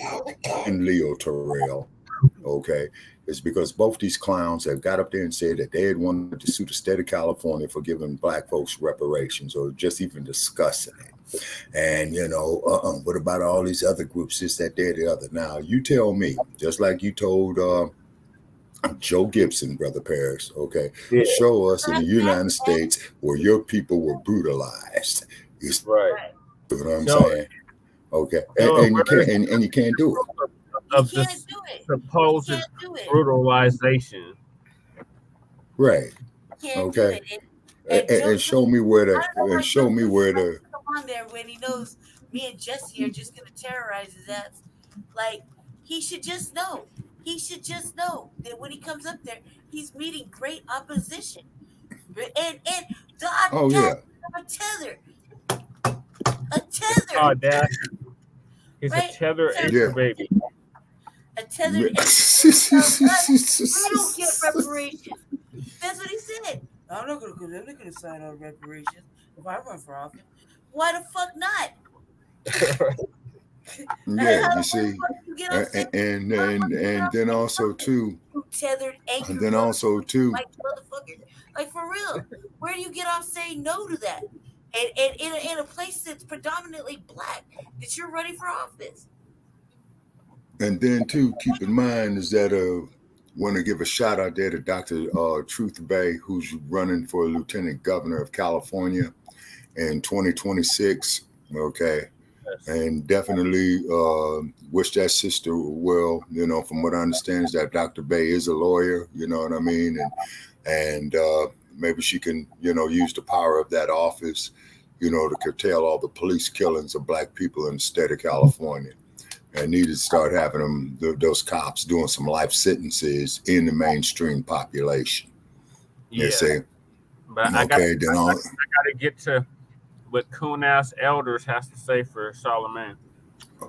Speaker 8: and Leo Terrell. Okay. It's because both these clowns have got up there and said that they had wanted to sue the state of California for giving black folks reparations or just even discussing it. And, what about all these other groups, this, that, there, the other? Now, you tell me, just like you told Joe Gibson, Brother Paris, okay,
Speaker 3: Yeah.
Speaker 8: show us in the United States where your people were brutalized. You see
Speaker 3: Right.
Speaker 10: Right.
Speaker 8: what I'm
Speaker 3: So,
Speaker 8: saying? Okay.
Speaker 3: so
Speaker 8: And you can't and you can't do it.
Speaker 3: of
Speaker 10: can't
Speaker 3: this
Speaker 10: do it.
Speaker 3: supposed
Speaker 10: He can't do it.
Speaker 3: brutalization.
Speaker 8: Right.
Speaker 10: Can't do
Speaker 8: Okay.
Speaker 10: it. And
Speaker 8: And show me where
Speaker 10: I
Speaker 8: the
Speaker 10: don't know why
Speaker 8: and show me where
Speaker 10: Joe
Speaker 8: the
Speaker 10: come on there when he knows me and Jesse are just gonna terrorize his ass. Like he should just know. He should just know that when he comes up there, he's meeting great opposition. And the
Speaker 8: oh yeah.
Speaker 10: audacity of a tether. A tether.
Speaker 3: Oh, Dad, he's
Speaker 10: Right?
Speaker 3: a tether
Speaker 10: So-
Speaker 3: anchor
Speaker 8: Yeah.
Speaker 3: baby.
Speaker 10: A tethered
Speaker 8: Yeah.
Speaker 10: we don't get reparations. That's what he said. I'm not gonna sign on reparations if I run for office. Why the fuck not?
Speaker 8: Yeah, you see,
Speaker 10: You get on stage,
Speaker 8: and then also too,
Speaker 10: you tethered anchor
Speaker 8: and then also too,
Speaker 10: white motherfuckers. Like for real, where do you get off saying no to that? And in a place that's predominantly black, that you're running for office.
Speaker 8: and then too, keep in mind is that want to give a shout out there to Dr. Truth Bay, who's running for Lieutenant Governor of California in 2026. Okay. And definitely wish that sister well. You know, from what I understand is that Dr. Bay is a lawyer. You know what I mean, and maybe she can, you know, use the power of that office, you know, to curtail all the police killings of black people in the state of California. And need to start having them, those cops doing some life sentences in the mainstream population.
Speaker 3: Yeah.
Speaker 8: You see?
Speaker 3: But
Speaker 8: okay,
Speaker 3: I got
Speaker 8: then
Speaker 3: to get to what coon ass elders has to say for Charlemagne.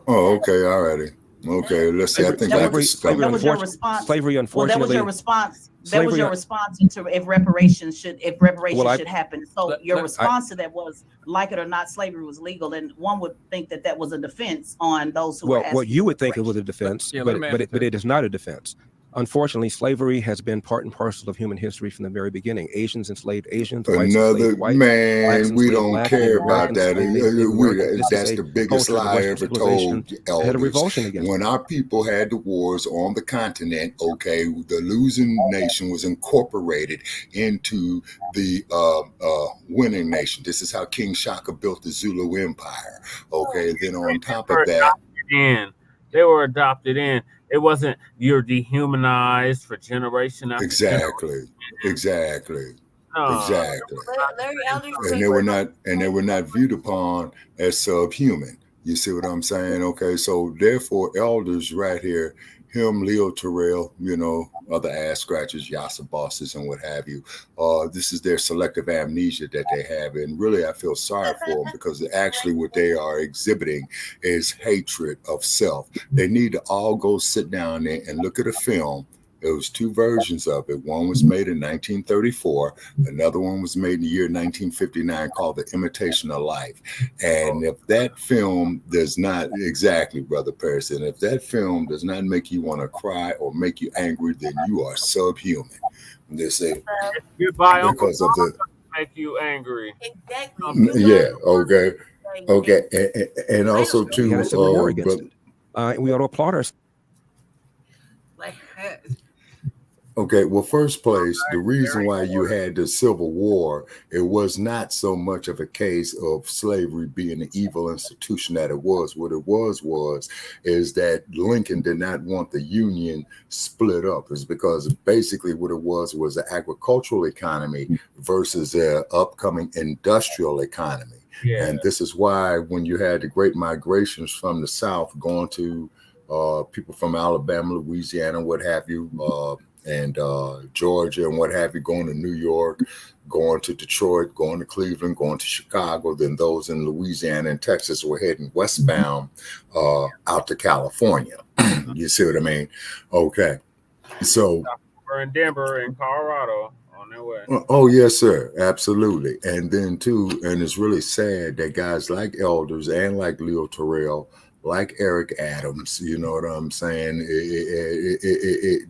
Speaker 8: Oh, okay, all righty. Okay, let's see. I think I discovered.
Speaker 13: That was your response.
Speaker 12: Slavery,
Speaker 13: well, that was your response. That was your response into if reparations should should happen. So your response to that was, like it or not, slavery was legal, and one would think that that was a defense on those who were asking.
Speaker 12: Well, you would think it was a defense, but it is not a defense. Unfortunately, slavery has been part and parcel of human history from the very beginning. Asians enslaved Asians.
Speaker 8: Another
Speaker 12: whites,
Speaker 8: man, we don't
Speaker 12: black,
Speaker 8: care about
Speaker 12: Americans
Speaker 8: that. That's the biggest
Speaker 12: culture of
Speaker 8: lie
Speaker 12: Western
Speaker 8: ever told.
Speaker 12: civilization had a revulsion against
Speaker 8: when our people had the wars on the continent, okay, the losing nation was incorporated into the winning nation. This is how King Shaka built the Zulu Empire. Okay, then on top of that,
Speaker 3: they were adopted in. It wasn't you're dehumanized for generation after generation.
Speaker 8: Exactly. And they were not viewed upon as subhuman. You see what I'm saying? Okay, so therefore, elders right here, him, Leo Terrell, you know, other ass scratchers, Yasa bosses, and what have you. This is their selective amnesia that they have, and really, I feel sorry for them because actually, what they are exhibiting is hatred of self. They need to all go sit down there and look at a film. There was two versions of it. One was made in 1934. Another one was made in the year 1959 called The Imitation of Life. And if that film does not, exactly, Brother Pearson, if that film does not make you want to cry or make you angry, then you are subhuman. They say, because of the...
Speaker 3: make you angry.
Speaker 10: Exactly.
Speaker 8: Yeah, okay. And also, too,
Speaker 12: we ought to applaud ourselves.
Speaker 8: Okay, well, first place, the reason why you had the Civil War, it was not so much of a case of slavery being the evil institution that it was. What it was is that Lincoln did not want the Union split up. It's because basically what it was an agricultural economy versus an upcoming industrial economy. Yeah. And this is why when you had the great migrations from the South going to people from Alabama, Louisiana, what have you, and Georgia and what have you, going to New York, going to Detroit, going to Cleveland, going to Chicago, then those in Louisiana and Texas were heading westbound out to California. You see what I mean? Okay. So
Speaker 3: we're in Denver and Colorado on their way.
Speaker 8: Oh, yes, sir. Absolutely. And then too, and it's really sad that guys like elders and like Leo Terrell, like Eric Adams, you know what I'm saying?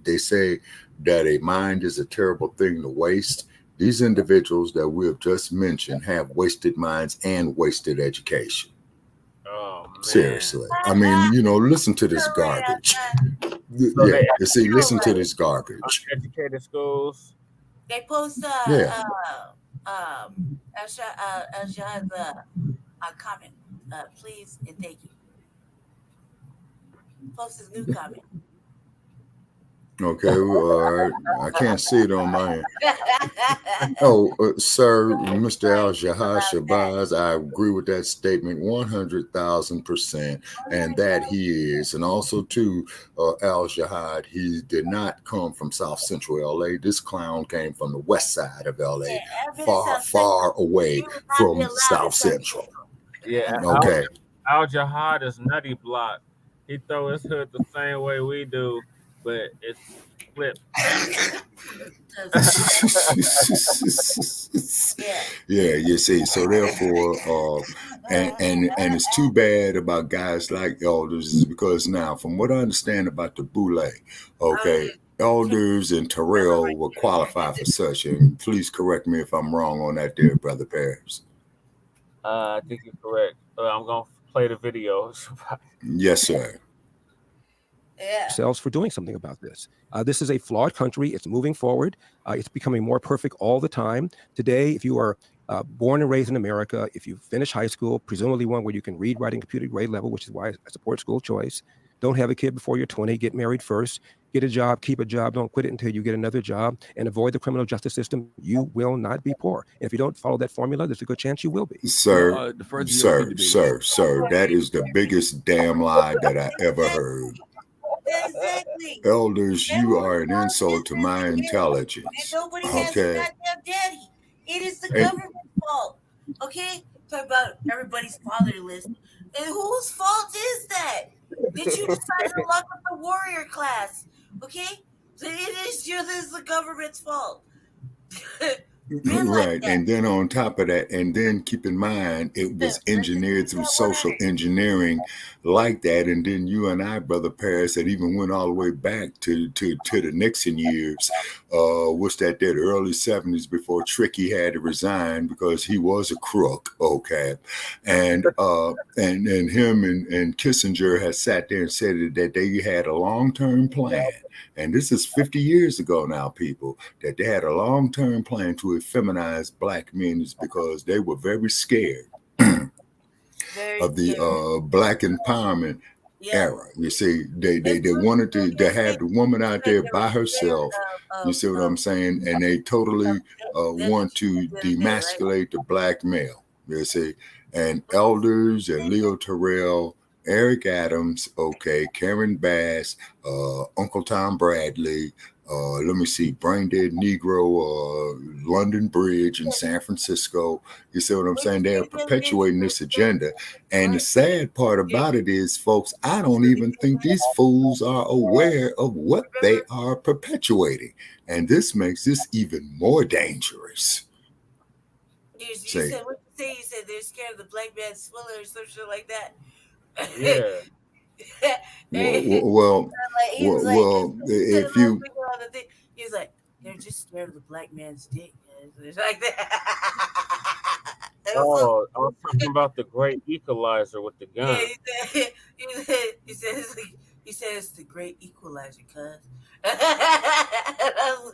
Speaker 8: They say that a mind is a terrible thing to waste. These individuals that we have just mentioned have wasted minds and wasted education.
Speaker 3: Oh, man.
Speaker 8: Seriously. I mean, you know, listen to this garbage. Yeah, you see, listen to this garbage.
Speaker 3: Educated schools.
Speaker 10: They post
Speaker 8: yeah.
Speaker 10: a comment, please and thank you. post his new comment.
Speaker 8: Okay, I can't see it on my end. Oh, sir, Mr. Al-Jahad Shabazz, I agree with that statement 100,000%, and that he is. And also, too, Al-Jahad, he did not come from South Central LA. This clown came from the west side of LA, far away from South Central.
Speaker 3: Yeah,
Speaker 8: Okay.
Speaker 3: Al-Jahad is nutty block. He throw his hood the same way we do, but it's flipped.
Speaker 8: Yeah, you see. So therefore, and it's too bad about guys like elders is because now, from what I understand about the Boule, okay, elders and Terrell will qualify for such. And please correct me if I'm wrong on that, there, Brother Paris.
Speaker 3: I think you're correct. I'm gonna play the video.
Speaker 8: Yes, sir.
Speaker 12: Ourselves for doing something about this. This is a flawed country. It's moving forward. It's becoming more perfect all the time. Today, if you are born and raised in America, if you finish high school, presumably one where you can read, write, and computer grade level, which is why I support school choice. Don't have a kid before you're 20. Get married first. Get a job. Keep a job. Don't quit it until you get another job. And avoid the criminal justice system. You will not be poor. And if you don't follow that formula, there's a good chance you will be.
Speaker 8: Sir, sir, that is the biggest damn lie that I ever heard.
Speaker 10: Exactly.
Speaker 8: Elders, you are an insult to my intelligence.
Speaker 10: Nobody has a goddamn daddy. It is the government's fault. Okay? Talk about everybody's fatherless. And whose fault is that? Did you decide to lock up the warrior class? Okay? So this is the government's fault.
Speaker 8: Right. And then on top of that, and then keep in mind, it was engineered through social engineering like that. And then you and I, Brother Paris, that even went all the way back to the Nixon years, what's that, early 70s before Tricky had to resign because he was a crook. Okay. And him and Kissinger had sat there and said that they had a long-term plan. And this is 50 years ago now, people, that they had a long-term plan to feminize black men is because they were very scared of the black empowerment era. You see, they wanted to have the woman out there by herself. You see what I'm saying? And they totally want to demasculate the black male. You see, and elders and Leo Terrell, Eric Adams, okay, Karen Bass, Uncle Tom Bradley, let me see, Brain Dead Negro, London Bridge in San Francisco. You see what I'm saying? They're perpetuating this agenda. And the sad part about it is, folks, I don't even think these fools are aware of what they are perpetuating. And this makes this even more dangerous.
Speaker 10: You said what you say? You said they're scared of the black man's swiller or some shit like that.
Speaker 3: Yeah.
Speaker 8: Well, if you,
Speaker 10: he's like, they're just scared of the black man's dick. It's like that.
Speaker 3: Oh, I was talking about the great equalizer with the gun.
Speaker 10: Yeah, he said it's the great equalizer, cuz. I was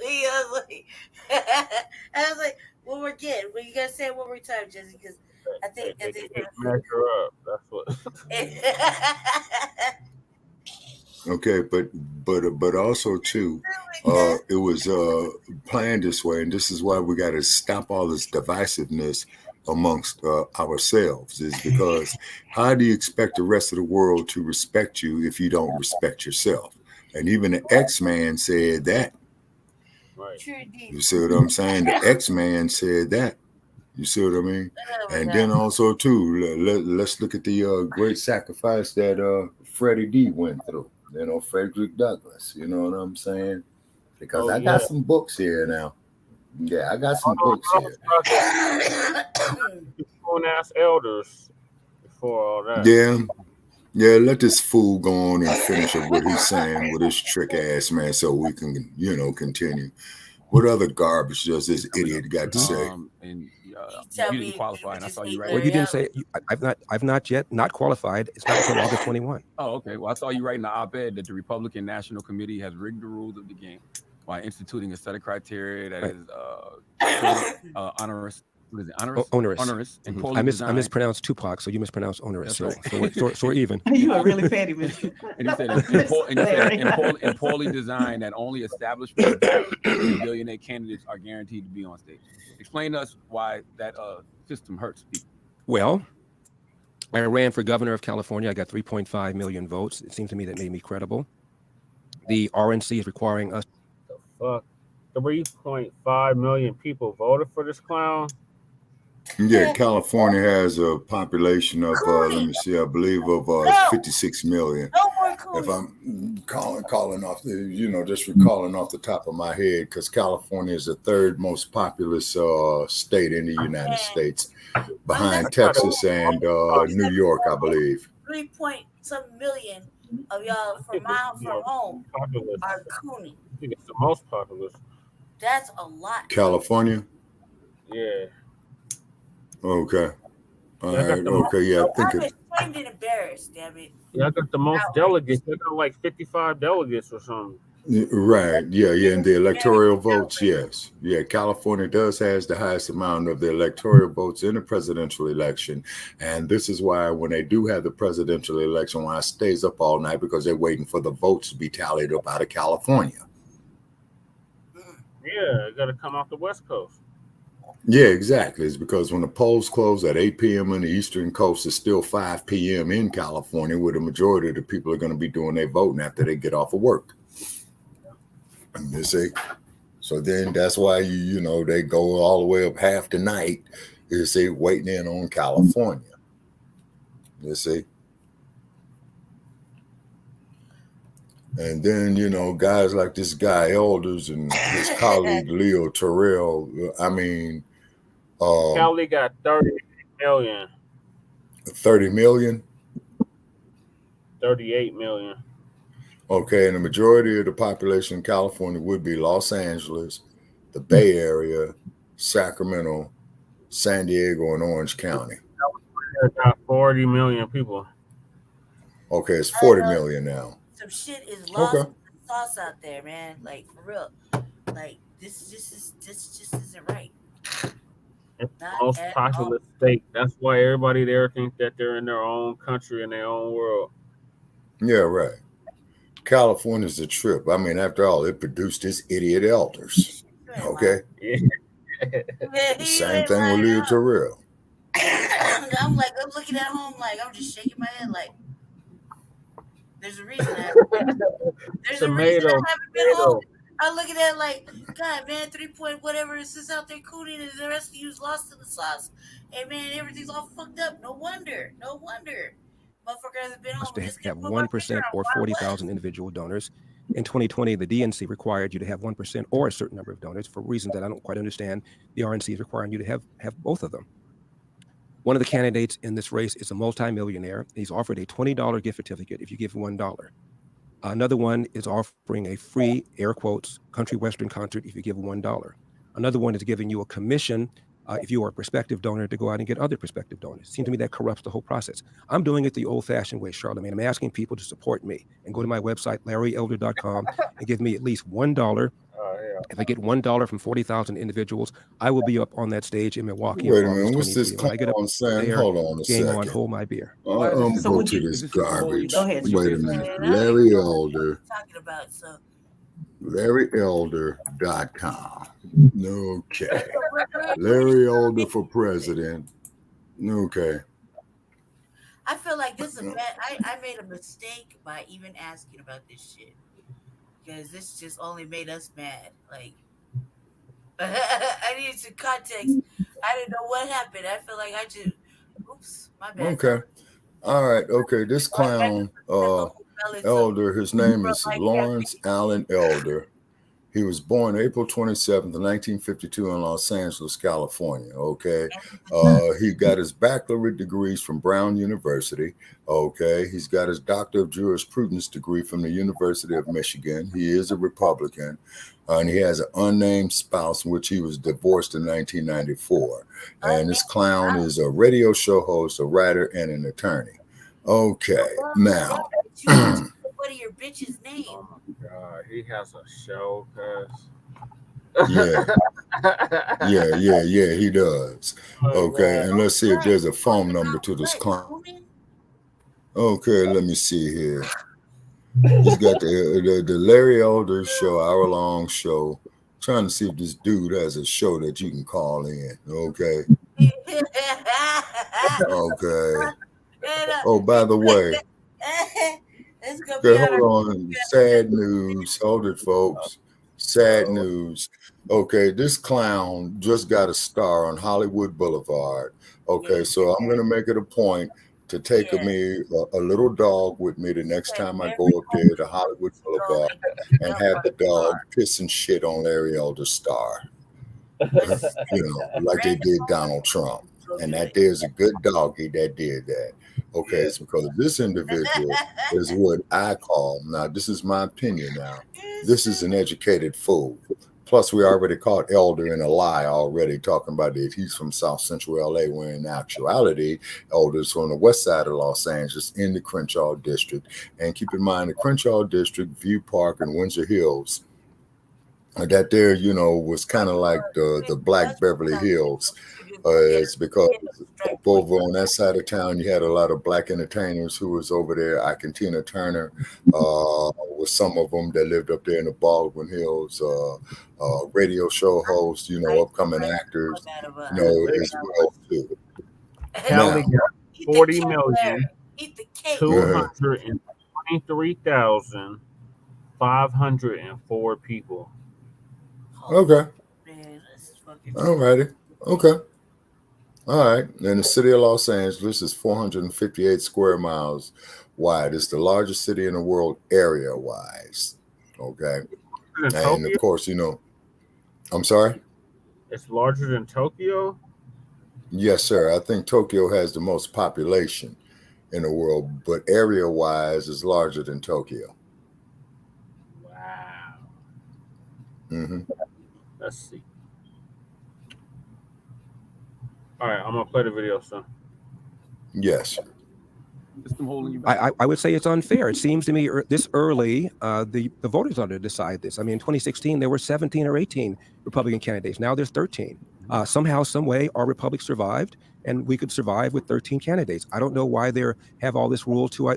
Speaker 10: like, one more again. Well, you gotta say it one more time, Jesse, because I think
Speaker 3: measure up. That's what.
Speaker 8: Okay, but also too, it was planned this way, and this is why we got to stop all this divisiveness amongst ourselves. Is because how do you expect the rest of the world to respect you if you don't respect yourself? And even the X-Man said that.
Speaker 3: Right.
Speaker 8: You see what I'm saying? The X-Man said that. You see what I mean? And then also too, let's look at the great sacrifice that Freddie D went through. You know, Frederick Douglass. You know what I'm saying? Because I got some books here now. Yeah, I got some books here.
Speaker 3: Ass elders before all that.
Speaker 8: Yeah. Let this fool go on and finish up what he's saying with his trick ass, man, so we can, continue. What other garbage does this idiot got to say?
Speaker 14: And you didn't qualify, and I saw you right.
Speaker 12: Well, you didn't say I've not yet qualified. It's not until August 21.
Speaker 14: Oh, okay. Well, I saw you write in the op-ed that the Republican National Committee has rigged the rules of the game by instituting a set of criteria that is onerous what is it? Onerous.
Speaker 12: Onerous.
Speaker 14: And
Speaker 12: Mhm.
Speaker 14: poorly
Speaker 12: I
Speaker 14: designed.
Speaker 12: mispronounced Tupac, so you mispronounced onerous.
Speaker 14: That's
Speaker 12: So we're even.
Speaker 13: You are really petty, man.
Speaker 14: And he said, and poorly designed that only establishment and billionaire candidates are guaranteed to be on stage. Explain to us why that system hurts people.
Speaker 12: Well, I ran for governor of California. I got 3.5 million votes. It seemed to me that made me credible. The RNC is requiring us.
Speaker 3: The fuck? 3.5 million people voted for this clown.
Speaker 8: Yeah, California has a population of let me see, I believe of 56 million. If I'm calling off the, just recalling off the top of my head, because California is the third most populous state in the United States, behind Texas and New York, I believe.
Speaker 10: 3-point-some million of y'all from home are Cooney.
Speaker 3: I think it's the most populous.
Speaker 10: That's a lot.
Speaker 8: California?
Speaker 3: Yeah.
Speaker 8: Okay. All right. Okay. Yeah, I think
Speaker 10: I'm
Speaker 8: it.
Speaker 10: ashamed and embarrassed, damn it.
Speaker 3: Yeah, I got the most delegates. They got like 55 delegates or something.
Speaker 8: Right. Yeah. And the electoral votes, yes. Yeah, California has the highest amount of the electoral votes in the presidential election. And this is why when they do have the presidential election, why it stays up all night, because they're waiting for the votes to be tallied up out of California.
Speaker 3: Yeah, it got to come off the West Coast.
Speaker 8: Yeah, exactly. It's because when the polls close at 8 p.m. on the Eastern Coast, it's still 5 p.m. in California, where the majority of the people are going to be doing their voting after they get off of work. And you see, so then that's why they go all the way up half the night. You see, waiting in on California. You see, and then guys like this guy Elders and his colleague Leo Terrell. I mean.
Speaker 3: Cali got 30 million.
Speaker 8: 30 million?
Speaker 3: 38 million.
Speaker 8: Okay, and the majority of the population in California would be Los Angeles, the Bay Area, Sacramento, San Diego, and Orange County.
Speaker 3: California got 40 million people.
Speaker 8: Okay, it's 40 million now.
Speaker 10: Some shit is lost in the sauce out there, man. Like, for real. Like, this just isn't right.
Speaker 3: It's the most populous state. That's why everybody there thinks that they're in their own country, in their own world.
Speaker 8: Yeah, right. California's a trip. I mean, after all, it produced this idiot Elders. Okay?
Speaker 3: Yeah.
Speaker 8: Same thing with Leo Terrell.
Speaker 10: I'm looking at home, like, I'm just shaking my head, like, there's a reason I haven't been home. I'm looking at it like, God, man, 3-point whatever is this out there cooning, and the rest of you's lost in the sauce. Hey, man, everything's all fucked up. No wonder. Motherfucker hasn't been home.
Speaker 12: To have 1% or 40,000 individual donors. In 2020, the DNC required you to have 1% or a certain number of donors for reasons that I don't quite understand. The RNC is requiring you to have both of them. One of the candidates in this race is a multimillionaire. He's offered a $20 gift certificate if you give $1. Another one is offering a free, air quotes, country western concert if you give $1. Another one is giving you a commission if you are a prospective donor to go out and get other prospective donors. It seems to me that corrupts the whole process. I'm doing it the old-fashioned way, Charlamagne. I'm asking people to support me and go to my website, larryelder.com, and give me at least $1. If I get $1 from 40,000 individuals, I will be up on that stage in Milwaukee.
Speaker 8: Wait a minute, what's this clown saying? Hold on a second.
Speaker 12: On, hold my beer.
Speaker 8: I'm going to go to this garbage.
Speaker 10: Go ahead.
Speaker 8: Wait a minute. Larry Elder.
Speaker 10: Talking about, so.
Speaker 8: LarryElder.com. Okay. Larry Elder for president. Okay.
Speaker 10: I feel like this is a bad. I made a mistake by even asking about this shit. Because this just only made us mad. Like, I needed some context. I didn't know what happened. I feel like I just, oops, my bad.
Speaker 8: Okay. All right. Okay. This clown, Elder, his name is Lawrence Allen Elder. He was born April 27th, 1952 in Los Angeles, California. Okay. He got his baccalaureate degrees from Brown University. Okay. He's got his Doctor of Jurisprudence degree from the University of Michigan. He is a Republican. And he has an unnamed spouse in which he was divorced in 1994. And this clown is a radio show host, a writer, and an attorney. Okay. Now.
Speaker 10: What are your bitch's name?
Speaker 3: Oh my God, he has a show, cuz.
Speaker 8: Yeah. Yeah, he does. Okay, and let's see if there's a phone number to this client. Okay, let me see here. He's got the Larry Elder show, hour-long show. Trying to see if this dude has a show that you can call in. Okay. Okay. Oh, by the way. Okay, hold on. Sad news. Hold it, folks. Sad news. Okay, this clown just got a star on Hollywood Boulevard. Okay, so I'm gonna make it a point to take me a little dog with me the next time I go up there to Hollywood Boulevard and have the dog piss and shit on Larry Elder's star. Like they did Donald Trump. And that there's a good doggy that did that. Okay, it's because this individual is what I call, now this is my opinion now, this is an educated fool. Plus, we already caught Elder in a lie already, talking about that he's from South Central LA, where in actuality, Elder's from the west side of Los Angeles in the Crenshaw District. And keep in mind, the Crenshaw District, View Park, and Windsor Hills, that there, was kind of like the Black Beverly Hills. It's because over on that side of town, you had a lot of Black entertainers who was over there. Tina Turner was some of them that lived up there in the Baldwin Hills. Radio show hosts, upcoming actors, as well too.
Speaker 3: Cali got 40,223,504 people.
Speaker 8: Okay. All righty. Okay. All right. And the city of Los Angeles is 458 square miles wide. It's the largest city in the world area-wise. Okay. And of course, I'm sorry?
Speaker 3: It's larger than Tokyo?
Speaker 8: Yes, sir. I think Tokyo has the most population in the world, but area-wise is larger than Tokyo.
Speaker 3: Wow.
Speaker 8: Mm-hmm.
Speaker 3: Let's see. All right, I'm going to play the video, son.
Speaker 8: Yes.
Speaker 12: I would say it's unfair. It seems to me this early, the voters ought to decide this. I mean, in 2016, there were 17 or 18 Republican candidates. Now there's 13. Somehow, some way, our republic survived, and we could survive with 13 candidates. I don't know why they have all this rule to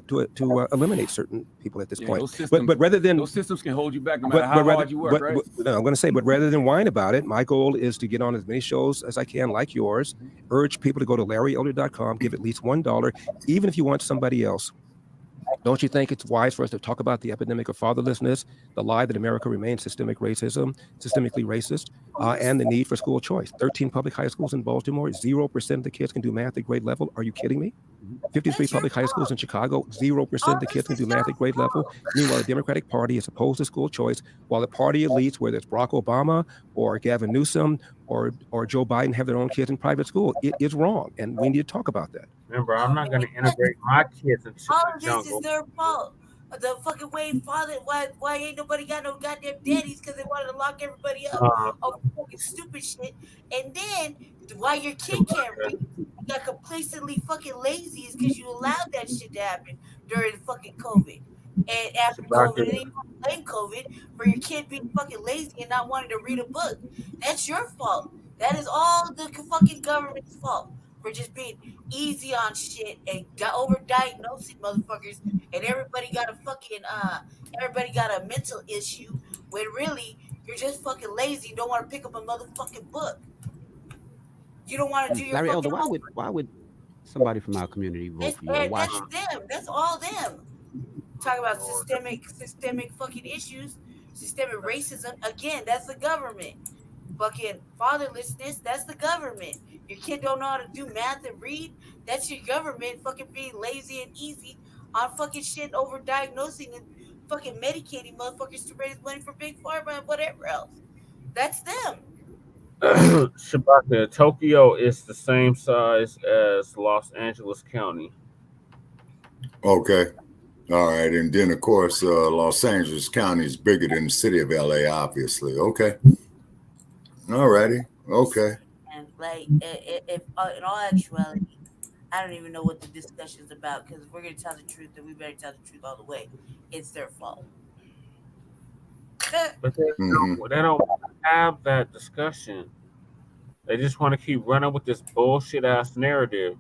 Speaker 12: eliminate certain people at this point. But rather than
Speaker 14: those systems can hold you back no matter how hard you work, right?
Speaker 12: I'm going to say, but rather than whine about it, my goal is to get on as many shows as I can, like yours. Urge people to go to LarryElder.com, give at least $1, even if you want somebody else. Don't you think it's wise for us to talk about the epidemic of fatherlessness, the lie that America remains systemically racist, and the need for school choice? 13 public high schools in Baltimore, 0% of the kids can do math at grade level. Are you kidding me? 53 public high schools in Chicago, 0% of the kids can do math at grade level. Meanwhile, the Democratic Party is opposed to school choice, while the party elites, whether it's Barack Obama or Gavin Newsom or Joe Biden, have their own kids in private school. It is wrong, and we need to talk about that.
Speaker 3: Remember, I'm not going to integrate my kids into
Speaker 10: all
Speaker 3: the
Speaker 10: of
Speaker 3: jungle.
Speaker 10: this is their fault. The fucking way father, why ain't nobody got no goddamn daddies? Because they wanted to lock everybody up over fucking stupid shit. And then why your kid can't read, you got complacently fucking lazy is because you allowed that shit to happen during fucking COVID. And after COVID, and even blame COVID for your kid being fucking lazy and not wanting to read a book. That's your fault. That is all the fucking government's fault for just being easy on shit and got overdiagnosing motherfuckers, and everybody got a mental issue when really you're just fucking lazy. You don't want to pick up a motherfucking book. You don't want to do your
Speaker 11: Larry
Speaker 10: fucking
Speaker 11: Elder, why would somebody from our community vote for you? Or why?
Speaker 10: That's them. That's all them. Talk about systemic fucking issues, systemic racism. Again, that's the government. Fucking fatherlessness, that's the government. Your kid don't know how to do math and read, that's your government fucking being lazy and easy on fucking shit, over diagnosing and fucking medicating motherfuckers to raise money for big pharma and whatever else. That's them.
Speaker 3: Shabaka, Tokyo is the same size as Los Angeles County.
Speaker 8: Okay. All right. And then, of course, Los Angeles County is bigger than the city of LA, obviously. Okay. All righty. Okay.
Speaker 10: And like, if in all actuality, I don't even know what the discussion is about, because if we're going to tell the truth, then we better tell the truth all the way. It's their fault.
Speaker 3: But they don't have that discussion. They just want to keep running with this bullshit ass narrative.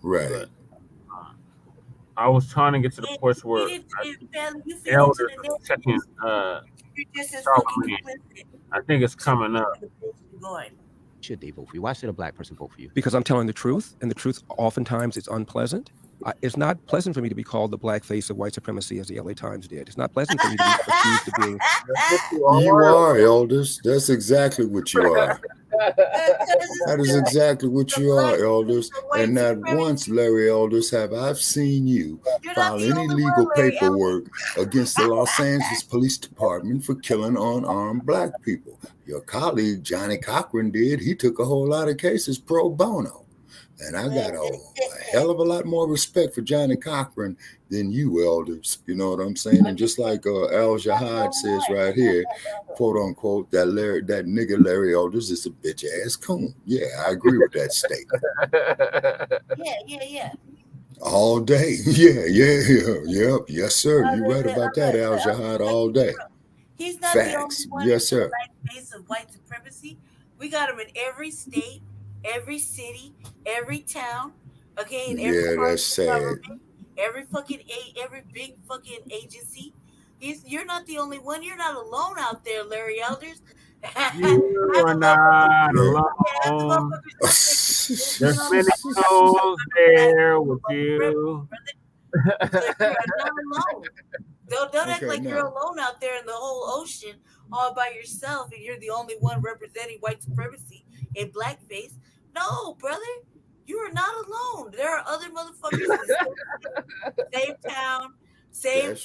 Speaker 8: Right.
Speaker 3: But I was trying to get to the point where
Speaker 10: You feed into
Speaker 3: elders
Speaker 10: the
Speaker 3: are checking
Speaker 10: You're just as fucking
Speaker 3: Charlemagne.
Speaker 10: complicit.
Speaker 3: I think it's coming up.
Speaker 10: Going.
Speaker 11: Should they vote for you? Why should a Black person vote for you?
Speaker 12: Because I'm telling the truth, and the truth oftentimes is unpleasant. It's not pleasant for me to be called the black face of white supremacy, as the LA Times did. It's not pleasant for me to be accused of being.
Speaker 8: You are, elders. That's exactly what you are. That is exactly what you are, elders. And not once, Larry Elders, have I seen you file any legal paperwork against the Los Angeles Police Department for killing unarmed Black people. Your colleague, Johnny Cochran, did. He took a whole lot of cases pro bono. And I got a hell of a lot more respect for Johnny Cochran than you, elders. You know what I'm saying? And just like Al Jihad says right here, quote unquote, that nigga Larry Elders is a bitch ass coon. Yeah, I agree with that statement.
Speaker 10: Yeah.
Speaker 8: All day. Yep. Yes, sir. You're right about that, Al Jihad, all day.
Speaker 10: He's not
Speaker 8: Facts.
Speaker 10: the only one.
Speaker 8: Yes, sir.
Speaker 10: The face of white supremacy. We got him in every state, every city, every town. Okay, in every part
Speaker 8: that's
Speaker 10: of the
Speaker 8: sad.
Speaker 10: government, every big fucking agency. You're not the only one. You're not alone out there, Larry Elders.
Speaker 3: You are not alone. There's many souls there with you.
Speaker 10: You're not alone. Don't act like you're alone out there in the whole ocean all by yourself and you're the only one representing white supremacy in blackface. No, brother, you are not alone. There are other motherfuckers in the same town, same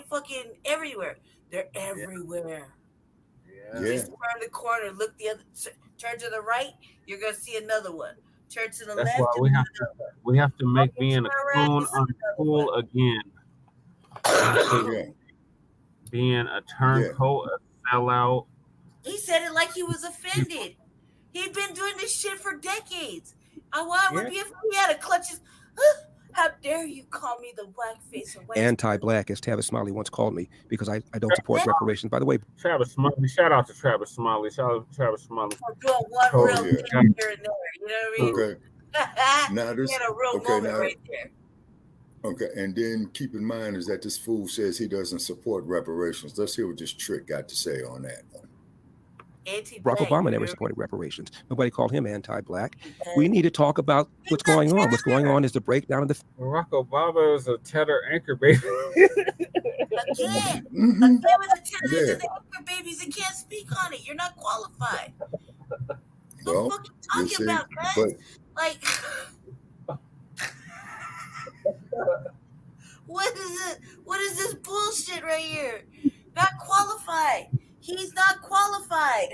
Speaker 10: fucking everywhere. They're everywhere.
Speaker 8: Yeah.
Speaker 10: Just turn the corner, turn to the right, you're gonna see another one. Turn to the left.
Speaker 3: That's why we have to make being a coon uncool again. Being a turncoat, a sellout.
Speaker 10: He said it like he was offended. He'd been doing this shit for decades. Why would he had to clutch his? How dare you call me the blackface of white
Speaker 12: anti-black, as Travis Smiley once called me, because I don't support reparations. By the way,
Speaker 3: Travis Smiley, shout out to Travis Smiley. Shout out to Travis Smiley.
Speaker 10: For doing one real thing here and there. You know what I mean?
Speaker 8: Okay. Now
Speaker 10: this, he had a real moment right there.
Speaker 8: Okay, and then keep in mind is that this fool says he doesn't support reparations. Let's hear what this trick got to say on that one.
Speaker 12: Barack Obama never supported reparations. Nobody called him anti-black. We need to talk about what's going on. What's going on is the breakdown of the.
Speaker 3: Barack Obama is a tether anchor baby.
Speaker 10: Again, with the tether anchor babies that can't speak on it. You're not qualified.
Speaker 8: Well,
Speaker 10: what are you talking about, guys? Like, what is it? What is this bullshit right here? Not qualified. He's not qualified.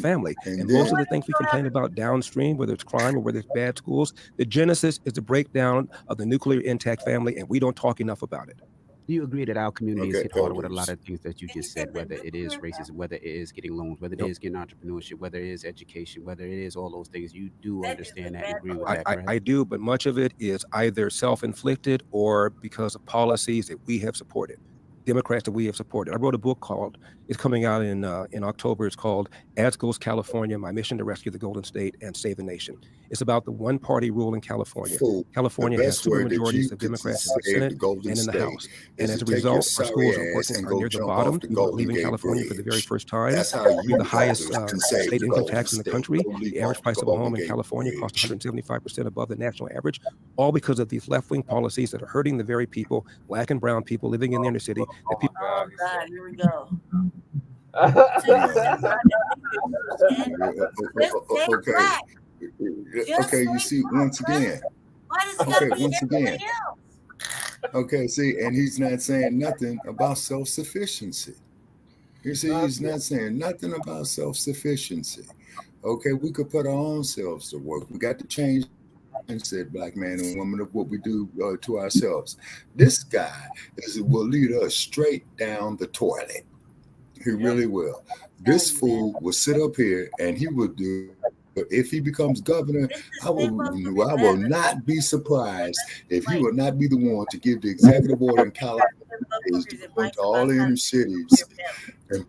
Speaker 12: Family. And most of the things we complain about downstream, whether it's crime or whether it's bad schools, the genesis is the breakdown of the nuclear intact family, and we don't talk enough about it.
Speaker 11: Do you agree that our community is hit harder with a lot of things that you just said, whether it is racism, whether it is getting loans, whether it is getting entrepreneurship, whether it is education, whether it is all those things? You do understand that and agree with that, correct?
Speaker 12: I do, but much of it is either self-inflicted or because of policies that we have supported. Democrats that we have supported. I wrote a book called, it's coming out in October. It's called As Goes California, My Mission to Rescue the Golden State and Save the Nation. It's about the one-party rule in California. California has supermajorities of Democrats in the Senate and in the House. And as a result, our schools are near the bottom. People leaving California for the very first time. We have the highest state income tax in the country. The average price of a home in California costs 175% above the national average, all because of these left-wing policies that are hurting the very people, black and brown people living in the inner city.
Speaker 10: Oh God, here we go.
Speaker 8: Okay, you see, once again. Okay, see, and he's not saying nothing about self-sufficiency. You see, he's not saying nothing about self-sufficiency. Okay, we could put our own selves to work. We got to change said black man and woman of what we do to ourselves. This guy will lead us straight down the toilet. He really will. This fool will sit up here and he will do. If he becomes governor, I will not be surprised if he will not be the one to give the executive order in California is to go into all the inner cities and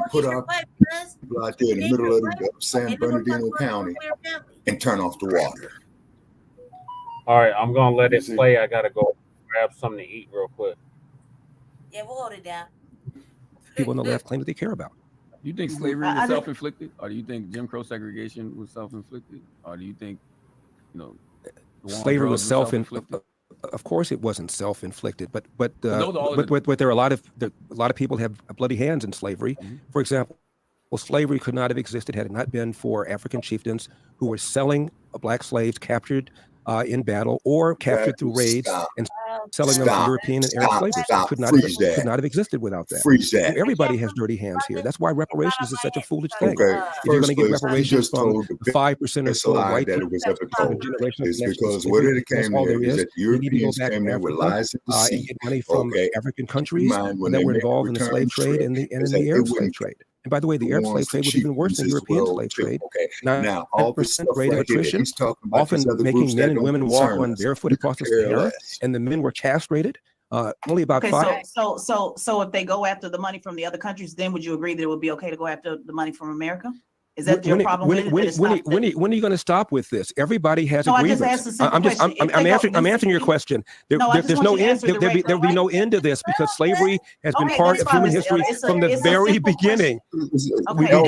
Speaker 8: put our people out there in the middle of San Bernardino County and turn off the water.
Speaker 3: All right, I'm gonna let it play. I gotta go grab something to eat real quick.
Speaker 10: Yeah, we'll hold it down.
Speaker 12: People on the left claim that they care about.
Speaker 14: Do you think slavery was self-inflicted, or do you think Jim Crow segregation was self-inflicted, or do you think,
Speaker 12: slavery was self-inflicted? Of course, it wasn't self-inflicted, but there are a lot of people have bloody hands in slavery. Mm-hmm. For example, slavery could not have existed had it not been for African chieftains who were selling black slaves captured in battle or captured through raids and selling them to European and Arab slavers. Could not have existed without that.
Speaker 8: Freeze that.
Speaker 12: So everybody has dirty hands here. That's why reparations is such a foolish thing. If you're going to get reparations from 5% or so white
Speaker 8: that it was ever told. It's because what it came there is that Europeans came there with lies and deceit.
Speaker 12: And get money from African countries that were involved in the slave trade and the Arab slave trade. And by the way, the Arab slave trade was even worse than the European slave trade.
Speaker 8: Now, all
Speaker 12: 9% rate of attrition, often making men and women walk on barefoot across the Sahara, and the men were castrated. Only about 5.
Speaker 13: So if they go after the money from the other countries, then would you agree that it would be okay to go after the money from America? Is that your problem?
Speaker 12: When are you going to stop with this? Everybody has a grievance. I'm answering your question. There's no end. There'll be no end to this because slavery has been part of human history from the very beginning.
Speaker 8: We are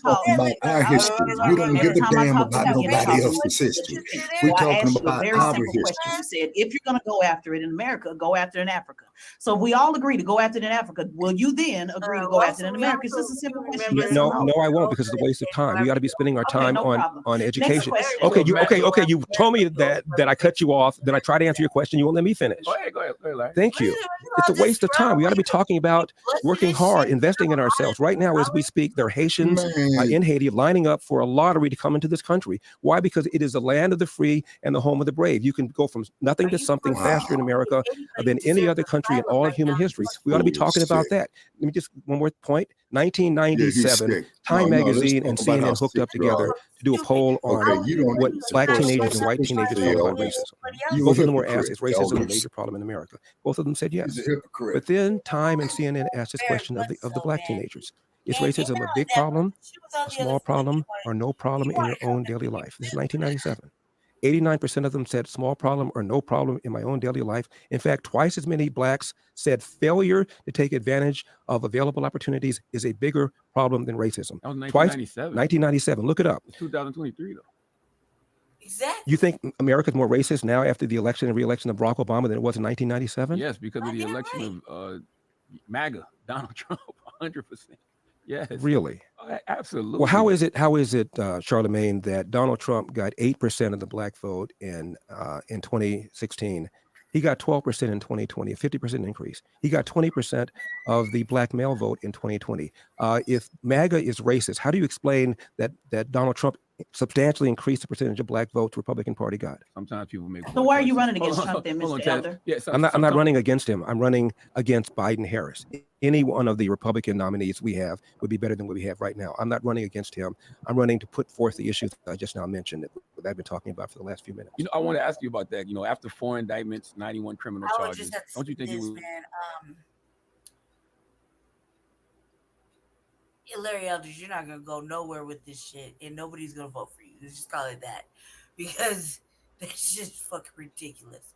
Speaker 8: talking about our history. We don't give a damn about nobody else's history. We're talking about our history.
Speaker 13: You said if you're going to go after it in America, go after it in Africa. So if we all agree to go after it in Africa, will you then agree to go after it in America? It's just a simple question.
Speaker 12: No, I won't, because it's a waste of time. We got to be spending our time on education. Okay, you told me that I cut you off. Then I try to answer your question. You won't let me finish.
Speaker 14: Go ahead, Larry.
Speaker 12: Thank you. It's a waste of time. We got to be talking about working hard, investing in ourselves. Right now, as we speak, there are Haitians in Haiti lining up for a lottery to come into this country. Why? Because it is the land of the free and the home of the brave. You can go from nothing to something faster in America than any other country in all of human history. We ought to be talking about that. Let me just one more point. 1997, Time Magazine and CNN hooked up together to do a poll on what black teenagers and white teenagers felt about racism. Both of them were asked, is racism a major problem in America? Both of them said yes. But then Time and CNN asked this question of the black teenagers. Is racism a big problem, a small problem, or no problem in your own daily life? This is 1997. 89% of them said small problem or no problem in my own daily life. In fact, twice as many blacks said failure to take advantage of available opportunities is a bigger problem than racism.
Speaker 14: That was 1997.
Speaker 12: 1997. Look it up.
Speaker 14: It's 2023 though.
Speaker 10: Exactly.
Speaker 12: You think America's more racist now after the election and re-election of Barack Obama than it was in 1997?
Speaker 14: Yes, because of the election of MAGA, Donald Trump, 100%. Yes.
Speaker 12: Really?
Speaker 14: Absolutely.
Speaker 12: Well, how is it, Charlemagne, that Donald Trump got 8% of the black vote in 2016? He got 12% in 2020, a 50% increase. He got 20% of the black male vote in 2020. If MAGA is racist, how do you explain that Donald Trump substantially increased the percentage of black votes the Republican Party got?
Speaker 14: Sometimes people make.
Speaker 13: So why are you running against Trump then, Mr. Elder?
Speaker 14: Yes,
Speaker 12: I'm not running against him. I'm running against Biden-Harris. Any one of the Republican nominees we have would be better than what we have right now. I'm not running against him. I'm running to put forth the issues that I just now mentioned that I've been talking about for the last few minutes.
Speaker 14: I want to ask you about that. After 4 indictments, 91 criminal charges, don't you think he was?
Speaker 10: Larry Eldridge, you're not gonna go nowhere with this shit, and nobody's gonna vote for you. Let's just call it that, because that's just fucking ridiculous.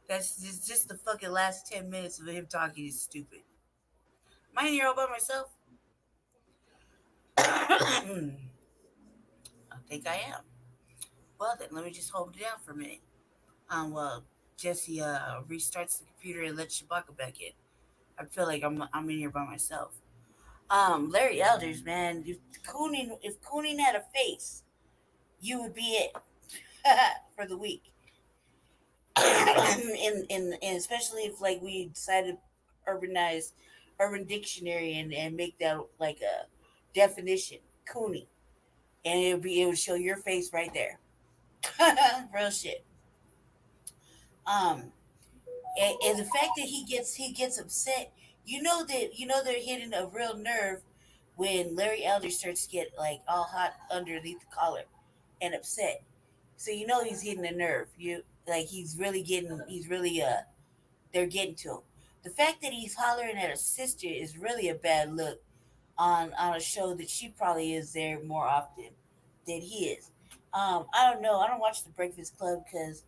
Speaker 10: That's just the fucking last 10 minutes of him talking is stupid. Am I in here all by myself? I think I am. Well, then let me just hold it down for a minute. Well, Jesse restarts the computer and lets Shabaka back in. I feel like I'm in here by myself. Larry Elders, man, if Cooning had a face, you would be it for the week. and especially if we decided to urbanize Urban Dictionary and make that like a definition, Cooning, and it would show your face right there. Real shit. And the fact that he gets upset. You know they're hitting a real nerve when Larry Elder starts to get all hot underneath the collar and upset. So he's hitting a nerve. They're getting to him. The fact that he's hollering at her sister is really a bad look on a show that she probably is there more often than he is. I don't know. I don't watch the Breakfast Club because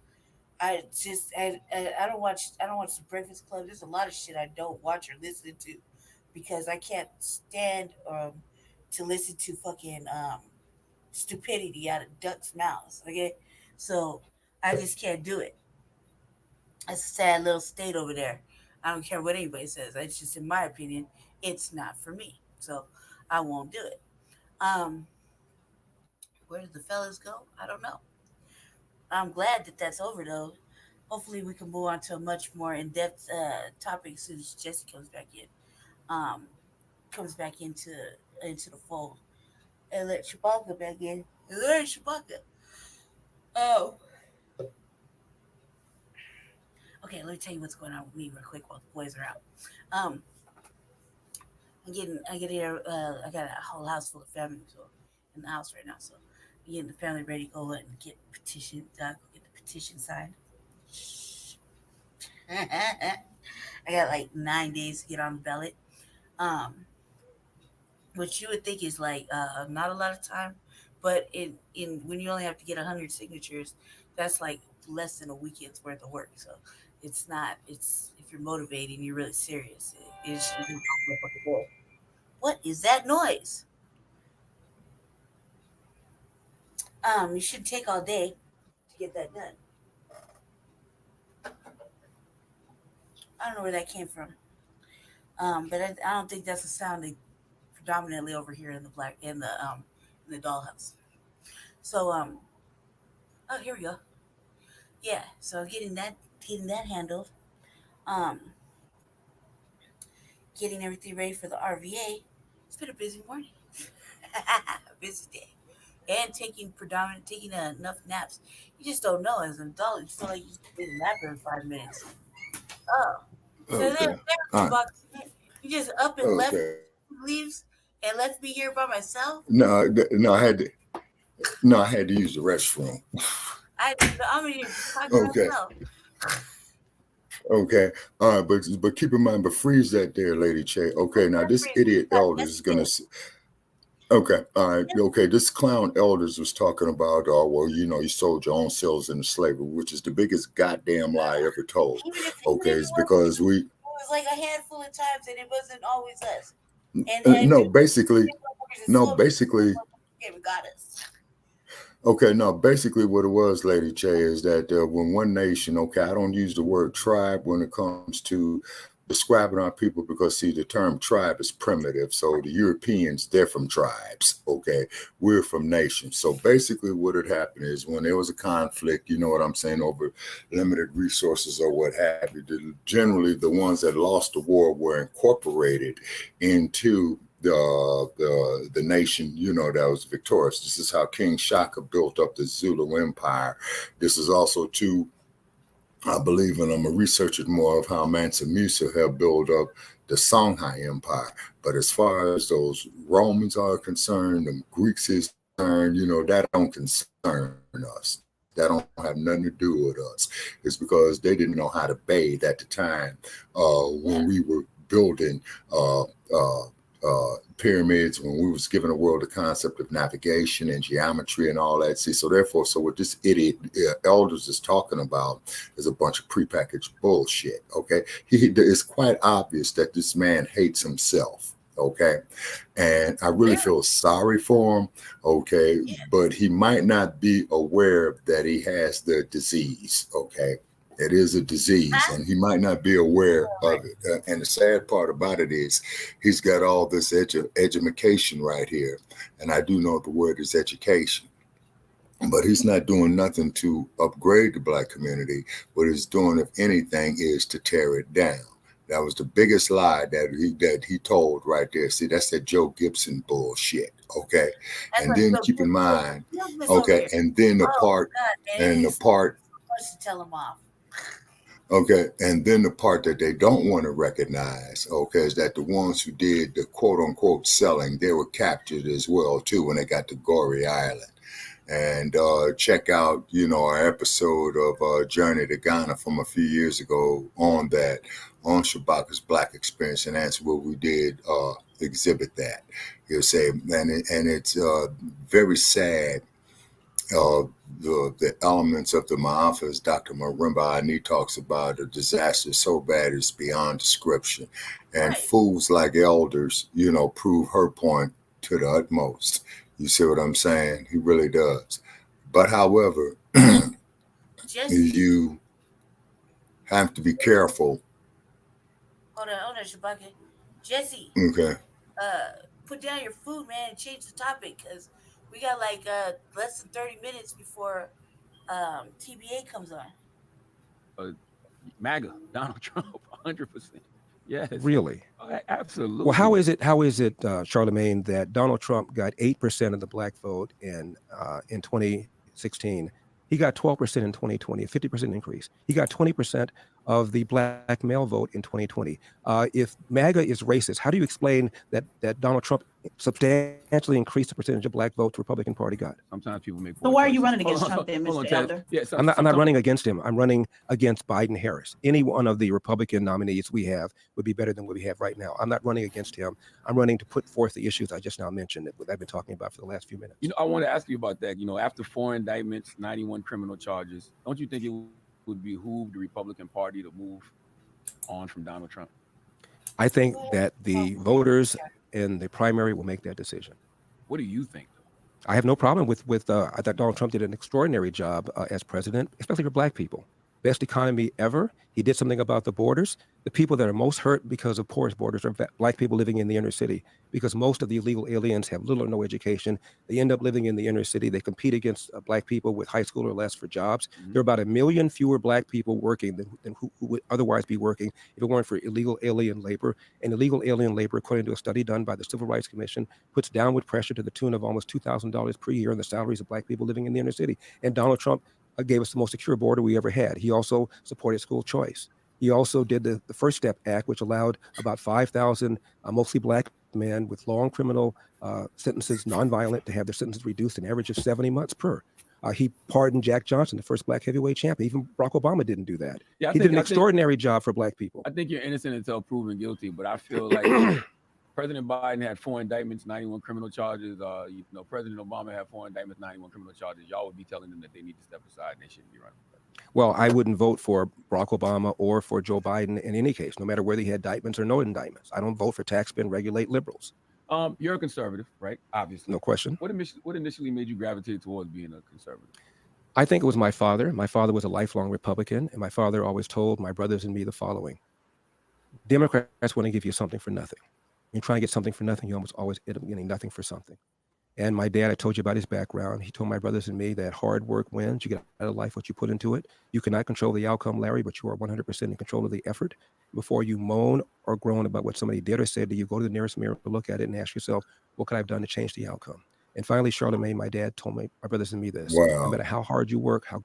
Speaker 10: I don't watch the Breakfast Club. There's a lot of shit I don't watch or listen to because I can't stand to listen to fucking stupidity out of ducks' mouths. Okay, so I just can't do it. It's a sad little state over there. I don't care what anybody says. It's just in my opinion, it's not for me. So I won't do it. Um, where did the fellas go? I don't know. I'm glad that that's over though. Hopefully we can move on to a much more in-depth topic as soon as Jesse comes back in. Um, comes back into the fold and let Chewbacca back in. And there is Chewbacca. Oh, okay. Let me tell you what's going on with me real quick while the boys are out. Um, I get here. I got a whole house full of family in the house right now, so I'm getting the family ready to go and get petition. Go get the petition signed. I got like 9 days to get on the ballot. Um, which you would think is like not a lot of time, but in when you only have to get 100 signatures, that's like less than a weekend's worth of work. So it's not. It's if you're motivated and you're really serious, it's what is that noise? You should take all day to get that done. I don't know where that came from. But I don't think that's a sound that predominantly over here in the black in the dollhouse. So oh here we go. Yeah, so getting that handled. Um, getting everything ready for the RVA. It's been a busy morning, a busy day, and taking enough naps. You just don't know as an adult. You feel like you just did a nap every 5 minutes. Oh, so
Speaker 8: Okay.
Speaker 10: there,
Speaker 8: All right.
Speaker 10: you just up and left,
Speaker 8: Okay.
Speaker 10: leaves, and left me here by myself.
Speaker 8: No, I had to use the restroom.
Speaker 10: I'm here talking to
Speaker 8: Okay.
Speaker 10: myself.
Speaker 8: Okay. All right, but keep in mind, but freeze that there, Lady Che. Okay, now this idiot Elders is gonna. Okay, all right, okay. This clown Elders was talking about, well, you sold your own selves into slavery, which is the biggest goddamn lie ever told. Okay, it's because we.
Speaker 10: It was like a handful of times, and it wasn't always us. And
Speaker 8: No, basically,
Speaker 10: got us.
Speaker 8: Okay, no, basically what it was, Lady Che, is that when one nation, okay, I don't use the word tribe when it comes to describing our people because, see, the term tribe is primitive. So the Europeans, they're from tribes, okay? We're from nations. So basically what had happened is when there was a conflict, you know what I'm saying, over limited resources or what have you, generally the ones that lost the war were incorporated into the nation, that was victorious. This is how King Shaka built up the Zulu Empire. This is also too, I believe, and I'm going to research it more, of how Mansa Musa helped build up the Songhai Empire. But as far as those Romans are concerned, the Greeks is concerned, that don't concern us. That don't have nothing to do with us. It's because they didn't know how to bathe at the time when we were building pyramids, when we was giving the world the concept of navigation and geometry and all that. See, so therefore, what this idiot Elders is talking about is a bunch of prepackaged bullshit. Okay, it's quite obvious that this man hates himself. Okay, and I really feel sorry for him. Okay, but he might not be aware that he has the disease. Okay. It is a disease, and he might not be aware of it. And the sad part about it is he's got all this education right here. And I do know the word is education. But he's not doing nothing to upgrade the Black community. What he's doing, if anything, is to tear it down. That was the biggest lie that he told right there. See, that's that Joe Gibson bullshit. Okay. And then keep in mind, okay, and then the part,
Speaker 10: to tell him off.
Speaker 8: Okay, and then the part that they don't want to recognize, okay, is that the ones who did the quote unquote selling, they were captured as well too when they got to Goree Island. And check out, our episode of Journey to Ghana from a few years ago on that, on Shabaka's Blacc experience, and that's where we did exhibit that. You'll say, and it's very sad. The elements of the Ma'afa, as Dr. Marimba Ani talks about, a disaster so bad it's beyond description. And fools like elders, prove her point to the utmost. You see what I'm saying? He really does. But however, you have to be careful.
Speaker 10: Hold on, Shabaka. Jesse.
Speaker 8: Okay.
Speaker 10: Put down your food, man, and change the topic, because we got like less than 30 minutes before TBA comes on.
Speaker 14: MAGA, Donald Trump, 100%. Yes.
Speaker 12: Really?
Speaker 14: Absolutely.
Speaker 12: Well, how is it, Charlemagne, that Donald Trump got 8% of the black vote in 2016? He got 12% in 2020, a 50% increase. He got 20% of the black male vote in 2020. If MAGA is racist, how do you explain that Donald Trump substantially increased the percentage of black votes the Republican Party got?
Speaker 14: Sometimes people make.
Speaker 13: So why are you running against Trump then, Mr. Elder?
Speaker 12: I'm not running against him. I'm running against Biden Harris. Any one of the Republican nominees we have would be better than what we have right now. I'm not running against him. I'm running to put forth the issues I just now mentioned that I've been talking about for the last few minutes.
Speaker 14: I want to ask you about that. After 4 indictments, 91 criminal charges, don't you think it would behoove the Republican Party to move on from Donald Trump?
Speaker 12: I think that the voters in the primary will make that decision.
Speaker 14: What do you think?
Speaker 12: I have no problem with I thought Donald Trump did an extraordinary job as president, especially for black people. Best economy ever. He did something about the borders. The people that are most hurt because of porous borders are black people living in the inner city, because most of the illegal aliens have little or no education. They end up living in the inner city. They compete against black people with high school or less for jobs. Mm-hmm. There are about 1 million fewer black people working than who would otherwise be working if it weren't for illegal alien labor. And illegal alien labor, according to a study done by the Civil Rights Commission, puts downward pressure to the tune of almost $2,000 per year on the salaries of black people living in the inner city. And Donald Trump gave us the most secure border we ever had. He also supported school choice. He also did the First Step Act, which allowed about 5,000 mostly black men with long criminal sentences, nonviolent, to have their sentences reduced an average of 70 months per. He pardoned Jack Johnson, the first black heavyweight champion. Even Barack Obama didn't do that. Yeah, he did an extraordinary job for black people.
Speaker 14: I think you're innocent until proven guilty, but I feel like President Biden had 4 indictments, 91 criminal charges. President Obama had 4 indictments, 91 criminal charges. Y'all would be telling them that they need to step aside and they shouldn't be running.
Speaker 12: Well, I wouldn't vote for Barack Obama or for Joe Biden in any case, no matter whether he had indictments or no indictments. I don't vote for tax spend, regulate liberals.
Speaker 14: You're a conservative, right? Obviously.
Speaker 12: No question.
Speaker 14: What initially made you gravitate towards being a conservative?
Speaker 12: I think it was my father. My father was a lifelong Republican, and my father always told my brothers and me the following: Democrats want to give you something for nothing. When you try and get something for nothing, you almost always end up getting nothing for something. And my dad, I told you about his background. He told my brothers and me that hard work wins. You get out of life what you put into it. You cannot control the outcome, Larry, but you are 100% in control of the effort. Before you moan or groan about what somebody did or said to you, go to the nearest mirror, look at it, and ask yourself, what could I have done to change the outcome? And finally, Charlemagne, my dad told my brothers and me this: no matter how hard you work, how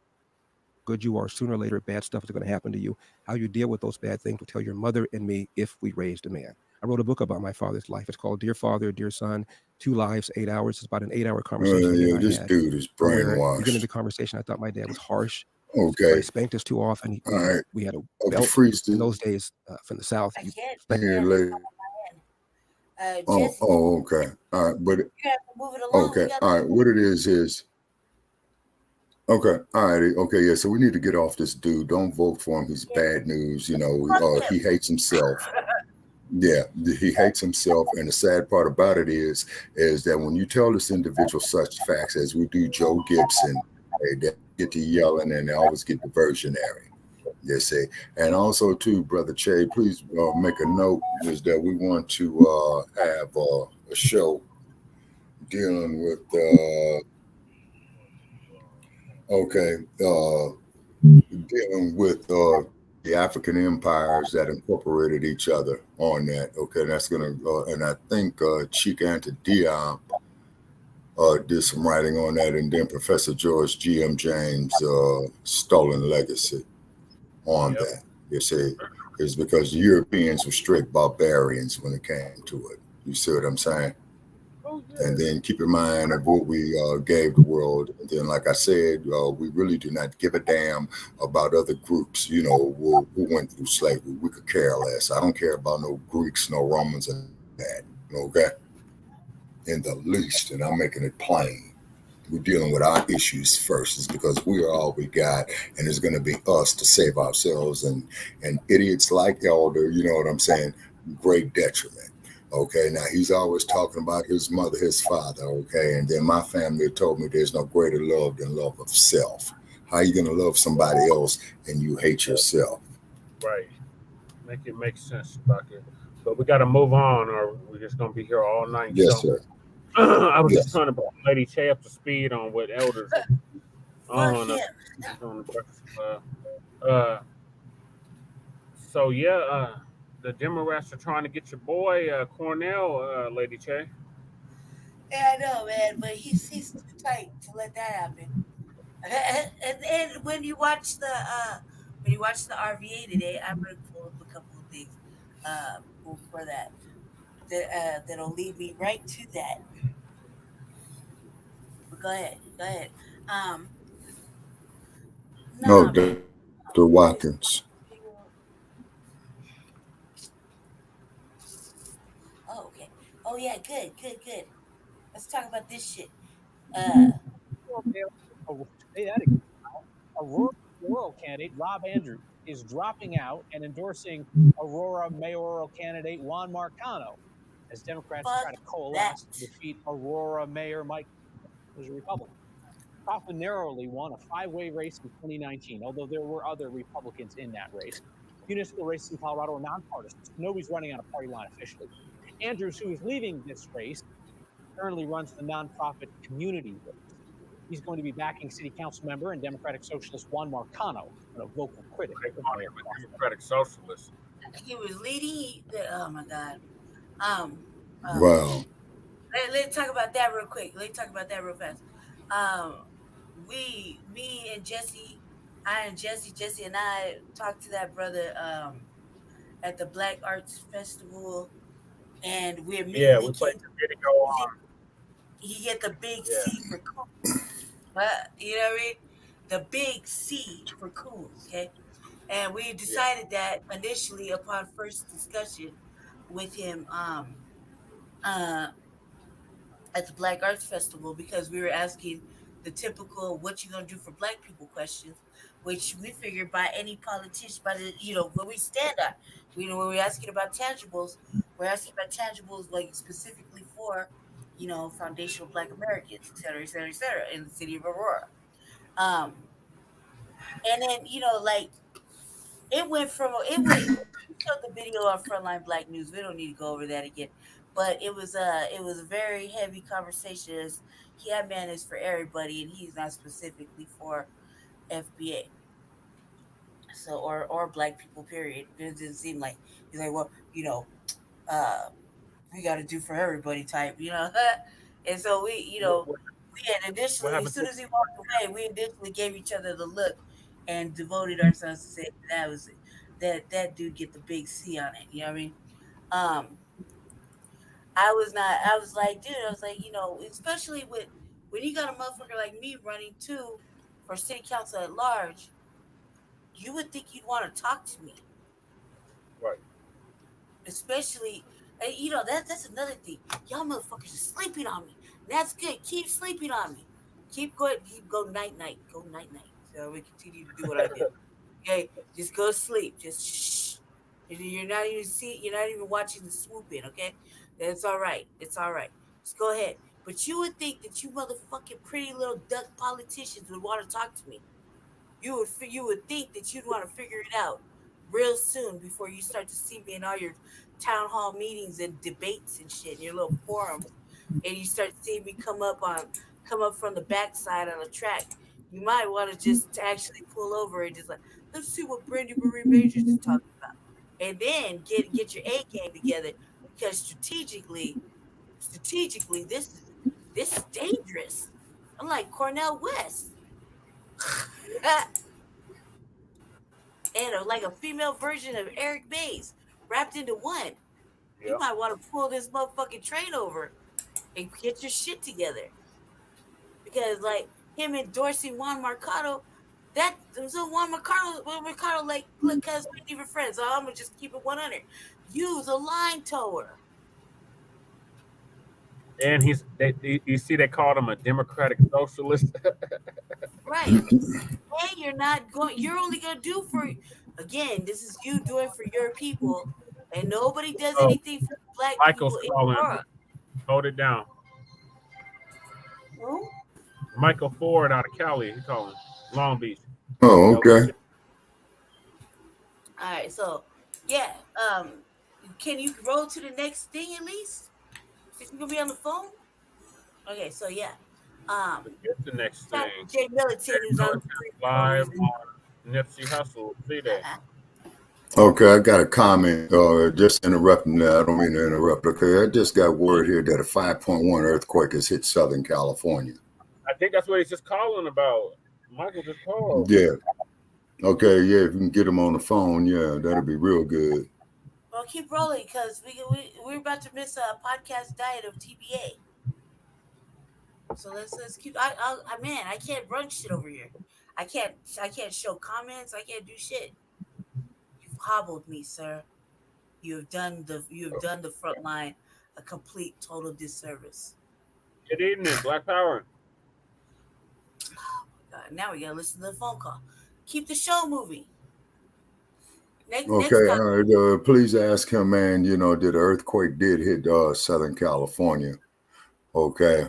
Speaker 12: good you are, sooner or later, bad stuff is going to happen to you. How you deal with those bad things will tell your mother and me if we raised a man. I wrote a book about my father's life. It's called Dear Father, Dear Son, 2 Lives, 8 Hours. It's about an 8-hour conversation.
Speaker 8: This dude is brainwashed.
Speaker 12: Beginning of the conversation, I thought my dad was harsh.
Speaker 8: Okay.
Speaker 12: He spanked us too often. We had a belt in those days from the South.
Speaker 8: Here later. Okay. All right. But okay. All right. What it is. Okay. All right. Okay. Yeah. So we need to get off this dude. Don't vote for him. He's bad news. He hates himself. Yeah, he hates himself. And the sad part about it is that when you tell this individual such facts as we do Joe Gibson, they get to yelling and they always get diversionary. You see. And also too, Brother Che, please make a note is that we want to have a show dealing with dealing with the African empires that incorporated each other on that. Okay, that's gonna and I think Chika Anta Diop did some writing on that, and then Professor George G.M. James Stolen Legacy on that. You see, is because the Europeans were straight barbarians when it came to it. You see what I'm saying? And then keep in mind of what we gave the world. And then, like I said, we really do not give a damn about other groups, who went through slavery. We could care less. I don't care about no Greeks, no Romans, and that. Okay? In the least. And I'm making it plain. We're dealing with our issues first. It's because we are all we got, and it's going to be us to save ourselves. And idiots like Elder, you know what I'm saying? Great detriment. Okay, now he's always talking about his mother, his father. Okay, and then my family told me there's no greater love than love of self. How are you going to love somebody else and you hate yourself?
Speaker 3: Right. Make it make sense, Bucket. But we got to move on, or we're just going to be here all night.
Speaker 8: Yes,
Speaker 3: So
Speaker 8: sir.
Speaker 3: I was just
Speaker 8: Yes.
Speaker 3: trying to bring Lady Che up to speed on what elders on the Breakfast Club. So yeah, the Democrats are trying to get your boy Cornell, Lady Che.
Speaker 10: Yeah, I know, man, but he's too tight to let that happen. And when you watch the RVA today, I'm gonna pull up a couple of things for that'll lead me right to that. But go ahead, go ahead. Um,
Speaker 8: No,
Speaker 10: nah, man.
Speaker 8: Dr. Watkins.
Speaker 10: Oh, okay. Oh yeah, good, good, good. Let's talk about this shit. Uh,
Speaker 15: Say that again. Aurora mayoral candidate Rob Andrews is dropping out and endorsing Aurora mayoral candidate Juan Marcano as Democrats try
Speaker 10: fuck
Speaker 15: to coalesce
Speaker 10: that.
Speaker 15: to defeat Aurora Mayor Mike, who's a Republican. Coffin narrowly won a five-way race in 2019, although there were other Republicans in that race. Municipal races in Colorado are nonpartisan, so nobody's running on a party line officially. Andrews, who is leaving this race, currently runs the nonprofit community race. He's going to be backing city council member and Democratic Socialist Juan Marcano, a vocal critic of Mayor Coffin.
Speaker 3: Democratic Socialist.
Speaker 10: He was leading the. Oh my god. Um.
Speaker 8: Wow.
Speaker 10: Let's talk about that real quick. Let's talk about that real fast. Um. Me and Jesse, Jesse and I talked to that brother at the Black Arts Festival, and we
Speaker 3: Yeah,
Speaker 10: immediately
Speaker 3: we played
Speaker 10: came.
Speaker 3: the video on.
Speaker 10: He get the big
Speaker 3: Yeah.
Speaker 10: C for cool. You know what I mean? The big C for cool. Okay. And we decided that initially upon first discussion with him uh, at the Black Arts Festival, because we were asking the typical "what you gonna do for Black people" questions, which we figured by any politician, by the what we stand on. When we're asking about tangibles, we're asking about tangibles like specifically for foundational Black Americans, et cetera, et cetera, et cetera, in the city of Aurora. Um, and then like we showed the video on Frontline Black News. We don't need to go over that again. But it was a very heavy conversation. As he had man is for everybody, and he's not specifically for FBA. So or Black people. Period. It didn't seem like he's like, well, uh, we got to do for everybody type. And so we had
Speaker 3: What
Speaker 10: initially, as
Speaker 3: happened
Speaker 10: soon
Speaker 3: to?
Speaker 10: as he walked away, we initially gave each other the look and devoted ourselves to say that dude get the big C on it. You know what I mean? Um, I was not. I was like, dude. I was like, especially when you got a motherfucker like me running too for city council at large, you would think you'd want to talk to me,
Speaker 3: Right.
Speaker 10: especially. That's another thing. Y'all motherfuckers are sleeping on me. That's good. Keep sleeping on me. Keep going. Keep go night night. Go night night. So we continue to do what I do. Okay, just go sleep. Just shh. You're not even You're not even watching the swoop in. Okay, that's all right. It's all right. Just go ahead. But you would think that you motherfucking pretty little duck politicians would want to talk to me. You would think that you'd want to figure it out real soon before you start to see me in all your town hall meetings and debates and shit in your little forums, and you start seeing me come up from the backside on the track. You might want to just actually pull over and just like, let's see what Brandy Marie Majors is talking about, and then get your A game together, because strategically this is dangerous. I'm like Cornell West. And like a female version of Eric Mays wrapped into one. You
Speaker 3: Yeah.
Speaker 10: might want to pull this motherfucking train over and get your shit together. Because like him endorsing Juan Mercado, that so Juan Mercado like, look, cuz we ain't even friends. So I'm gonna just keep it 100. You's a line tower.
Speaker 3: And you see, they called him a democratic socialist.
Speaker 10: Right. And you're only gonna do for, again, this is you doing for your people, and nobody does
Speaker 3: Oh,
Speaker 10: anything for the black
Speaker 3: Michael's
Speaker 10: people in
Speaker 3: calling.
Speaker 10: Aurora.
Speaker 3: Hold it down.
Speaker 10: Who?
Speaker 3: Michael Ford out of Cali. He calling Long Beach.
Speaker 8: Oh, okay.
Speaker 10: All right, so yeah, can you roll to the next thing at least? Since you're gonna be on the phone. Okay, so yeah,
Speaker 3: It's the next
Speaker 10: shout out
Speaker 3: thing.
Speaker 10: to Jay Militant who's on the screen for no
Speaker 3: Live
Speaker 10: reason.
Speaker 3: on Nipsey Hussle. See that?
Speaker 8: Okay, I got a comment. Just interrupting that. I don't mean to interrupt. Okay, I just got word here that a 5.1 earthquake has hit Southern California.
Speaker 3: I think that's what he's just calling about. Michael just called.
Speaker 8: Yeah. Okay, yeah, if you can get him on the phone, yeah, that'd be real good.
Speaker 10: Well, keep rolling because we're about to miss a podcast diet of TBA. So let's keep. Man, I can't run shit over here. I can't show comments. I can't do shit. You've hobbled me, sir. You have done the front line a complete total disservice.
Speaker 3: Good evening, Black Power.
Speaker 10: Now we gotta listen to the phone call. Keep the show moving. Next
Speaker 8: All right. Please ask him, man. You know, did the earthquake did hit Southern California? Okay,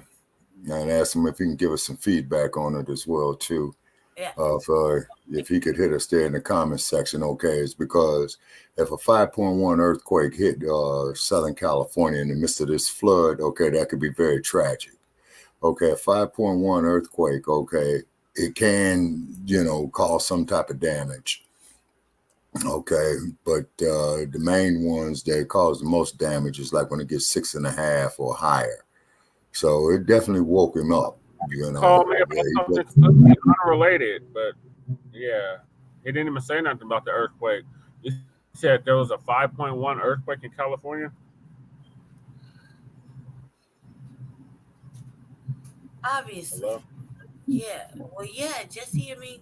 Speaker 8: and ask him if he can give us some feedback on it as well too.
Speaker 10: Yeah.
Speaker 8: If he could hit us there in the comments section, okay, it's because if a 5.1 earthquake hit Southern California in the midst of this flood, okay, that could be very tragic. Okay, a 5.1 earthquake, okay, it can, cause some type of damage. Okay, but the main ones that cause the most damage is like when it gets 6.5 or higher. So it definitely woke him up.
Speaker 3: Call me about it's unrelated, but yeah, he didn't even say nothing about the earthquake. You said there was a 5.1 earthquake in California.
Speaker 10: Obviously.
Speaker 3: Hello?
Speaker 10: Yeah. Well, yeah, Jesse. I mean,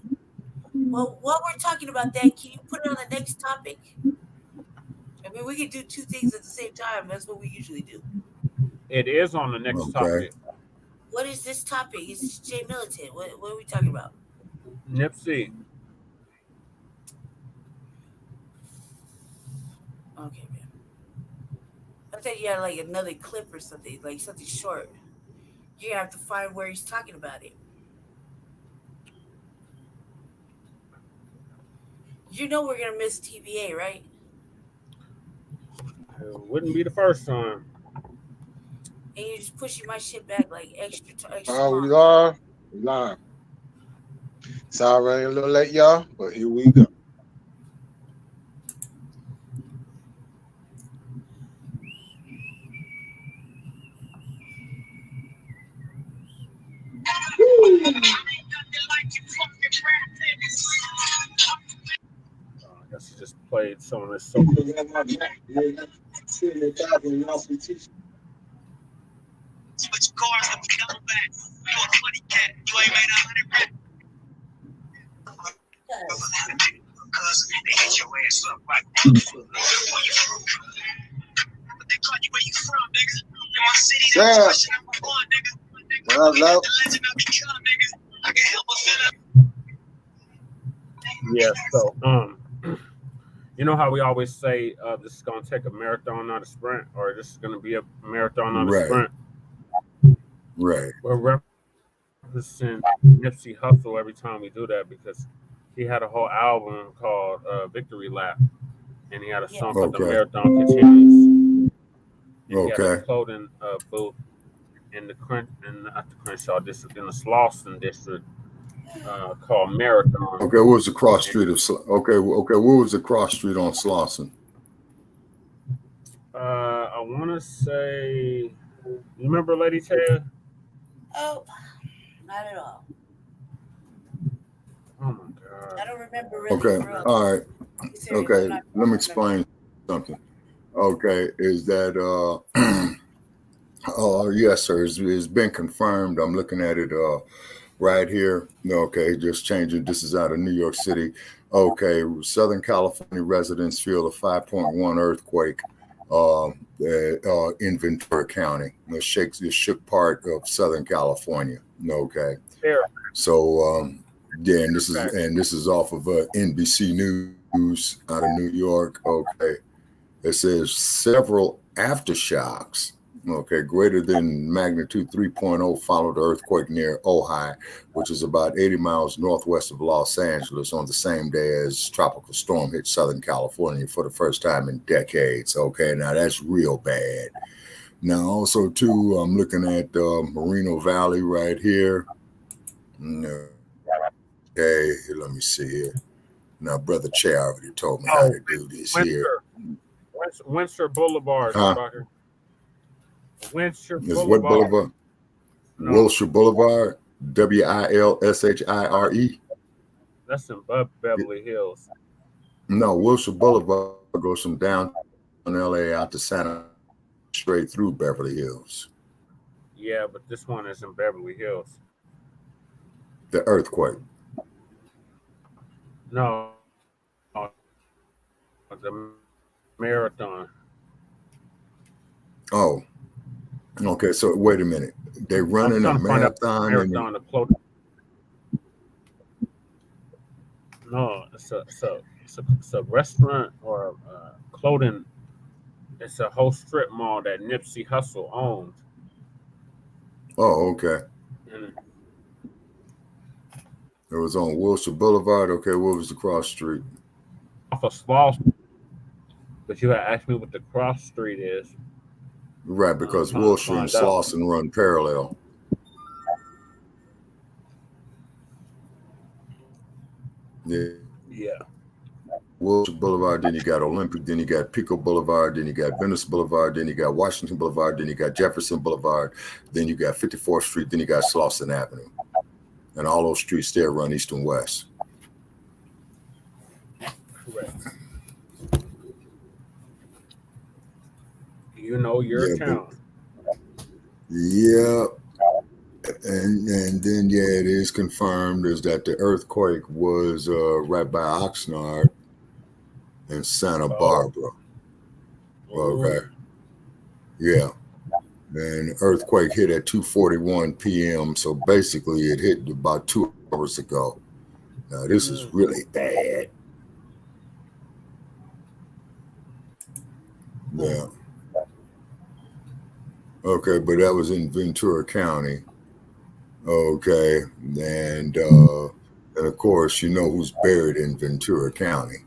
Speaker 10: well, while we're talking about that, can you put it on the next topic? I mean, we can do two things at the same time. That's what we usually do.
Speaker 3: It is on the next topic.
Speaker 10: What is this topic? It's Jay Militant. What are we talking about?
Speaker 3: Nipsey.
Speaker 10: Okay, man. I thought you had like another clip or something, like something short. You have to find where he's talking about it. You know we're gonna miss TBA, right?
Speaker 3: It wouldn't be the first time.
Speaker 10: And you're just pushing my shit back like extra
Speaker 16: We live. We live. It's already a little late, y'all, but here we go.
Speaker 3: I guess he just played some of this
Speaker 16: So
Speaker 17: switch cars up and double back. You a funny cat. You ain't made 100 because they hit your ass up like where you from? But they call you where you from, nigga. In my city, that's question number one, nigga.
Speaker 16: What up, Lo?
Speaker 17: The legend I become, nigga. I can help us fill up.
Speaker 3: Yeah, so you know how we always say this is gonna take a marathon, not a sprint, or this is gonna be a marathon, not a sprint.
Speaker 8: Right.
Speaker 3: We're referencing Nipsey Hussle every time we do that because he had a whole album called Victory Lap, and he had a song called The Marathon Continues. And he had a clothing booth in the not the Crenshaw district, in the Slauson district, called Marathon.
Speaker 8: Okay, what was the cross street of? Okay, what was the cross street on Slauson?
Speaker 3: I want to say, you remember Lady Taya?
Speaker 10: Oh, not at all.
Speaker 3: Oh my God.
Speaker 10: I don't remember really.
Speaker 8: Okay, all right. Okay, let me explain something. Okay, is that Yes, sir. It's been confirmed. I'm looking at it right here. Okay, just changing. This is out of New York City. Okay, Southern California residents feel a 5.1 earthquake in Ventura County. The shook part of Southern California. Okay, so yeah, and this is off of NBC News out of New York. Okay, it says several aftershocks. Okay, greater than magnitude 3.0 followed the earthquake near Ojai, which is about 80 miles northwest of Los Angeles, on the same day as tropical storm hit Southern California for the first time in decades. Okay, now that's real bad. Now, also, too, I'm looking at Moreno Valley right here. Okay, let me see here. Now, Brother Che already told me how to do this here.
Speaker 3: Windsor Boulevard. Windsor
Speaker 8: Is what Boulevard? No. Wilshire Boulevard. Wilshire.
Speaker 3: That's in Beverly Hills.
Speaker 8: No, Wilshire Boulevard goes from downtown LA out to Santa, straight through Beverly Hills.
Speaker 3: Yeah, but this one is in Beverly Hills.
Speaker 8: The earthquake.
Speaker 3: No. The marathon.
Speaker 8: Oh. Okay, so wait a minute. They're running a marathon.
Speaker 3: No, it's a restaurant or a clothing. It's a whole strip mall that Nipsey Hussle owned.
Speaker 8: Oh, okay.
Speaker 3: And
Speaker 8: it was on Wilshire Boulevard. Okay, what was the cross street?
Speaker 3: Off of Slauson. But you had asked me what the cross street is.
Speaker 8: Right, because Wilshire and Slauson run parallel.
Speaker 3: Yeah.
Speaker 8: Wilshire Boulevard, then you got Olympic, then you got Pico Boulevard, then you got Venice Boulevard, then you got Washington Boulevard, then you got Jefferson Boulevard, then you got 54th Street, then you got Slauson Avenue. And all those streets there run east and west.
Speaker 3: Correct. You know your town.
Speaker 8: Yeah. And then, yeah, it is confirmed is that the earthquake was right by Oxnard and Santa Barbara. Okay. Yeah. And earthquake hit at 2:41 p.m. So basically it hit about 2 hours ago. Now this is really bad. Yeah. Okay, but that was in Ventura County. Okay. And of course, you know who's buried in Ventura County.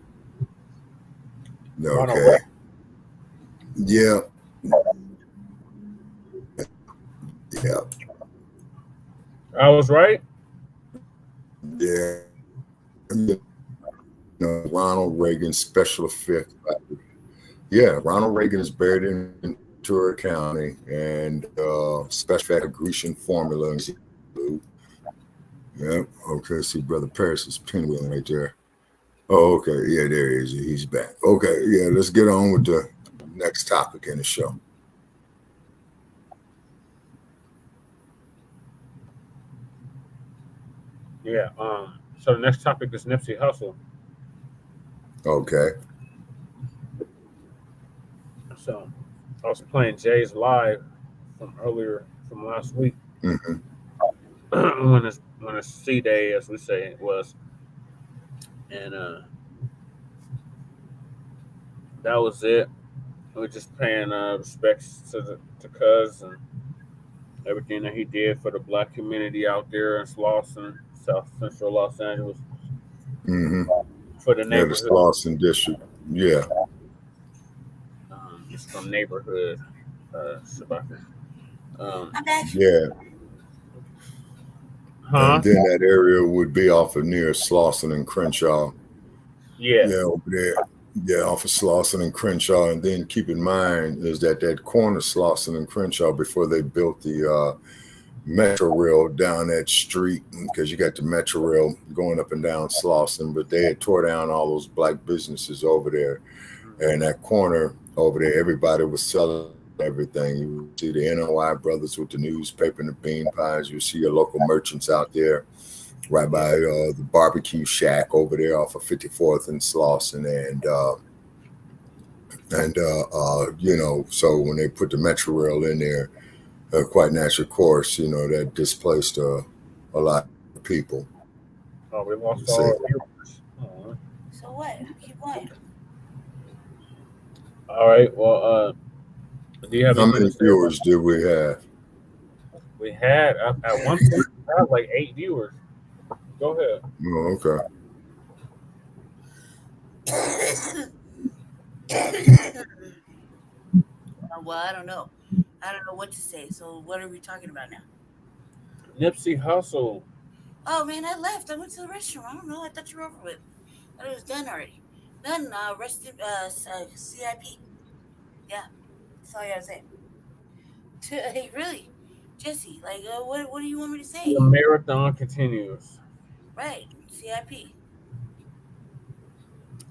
Speaker 8: Okay. Yeah. Yeah.
Speaker 3: I was right.
Speaker 8: Yeah. Ronald Reagan special effect. Yeah, Ronald Reagan is buried in Ventura County, and special effect Grecian formula. Yeah. Okay. See, Brother Paris is pinwheeling right there. Oh, okay. Yeah, there he is. He's back. Okay. Yeah. Let's get on with the next topic in the show.
Speaker 3: Yeah. So the next topic is Nipsey Hussle.
Speaker 8: Okay.
Speaker 3: So I was playing Jay's live from last week.
Speaker 8: Mm-hmm.
Speaker 3: when a C day, as we say, it was, and that was it. We were just paying respects to Cuz and everything that he did for the Black community out there in Slauson, South Central Los Angeles.
Speaker 8: Mm-hmm.
Speaker 3: For the neighborhood.
Speaker 8: Yeah, the Slauson district. Yeah.
Speaker 3: It's from neighborhood.
Speaker 8: Yeah. And then that area would be off of near Slauson and Crenshaw.
Speaker 3: Yeah.
Speaker 8: Yeah, over there. Yeah, off of Slauson and Crenshaw. And then keep in mind is that corner Slauson and Crenshaw, before they built the Metro Rail down that street, because you got the Metro Rail going up and down Slauson, but they had tore down all those Black businesses over there. And that corner over there, everybody was selling everything. You see the NOI brothers with the newspaper and the bean pies. You see your local merchants out there, right by the barbecue shack over there off of 54th and Slauson, and you know, so when they put the Metro Rail in there, quite natural course, you know, that displaced a lot of people.
Speaker 3: Oh, we lost all our viewers. Oh.
Speaker 10: So what? Keep going.
Speaker 3: All right. Well, do you have
Speaker 8: how many viewers did we have?
Speaker 3: We had at one point we had like 8 viewers. Go ahead.
Speaker 8: Oh, okay.
Speaker 10: Well, I don't know. I don't know what to say. So what are we talking about now?
Speaker 3: Nipsey Hussle.
Speaker 10: Oh man, I left. I went to the restroom. I don't know. I thought you were over with. I thought it was done already. Done. Rest in CIP. Yeah, that's all I gotta say. Hey, really, Jesse? Like, what do you want me to say?
Speaker 3: The marathon continues.
Speaker 10: Right, CIP.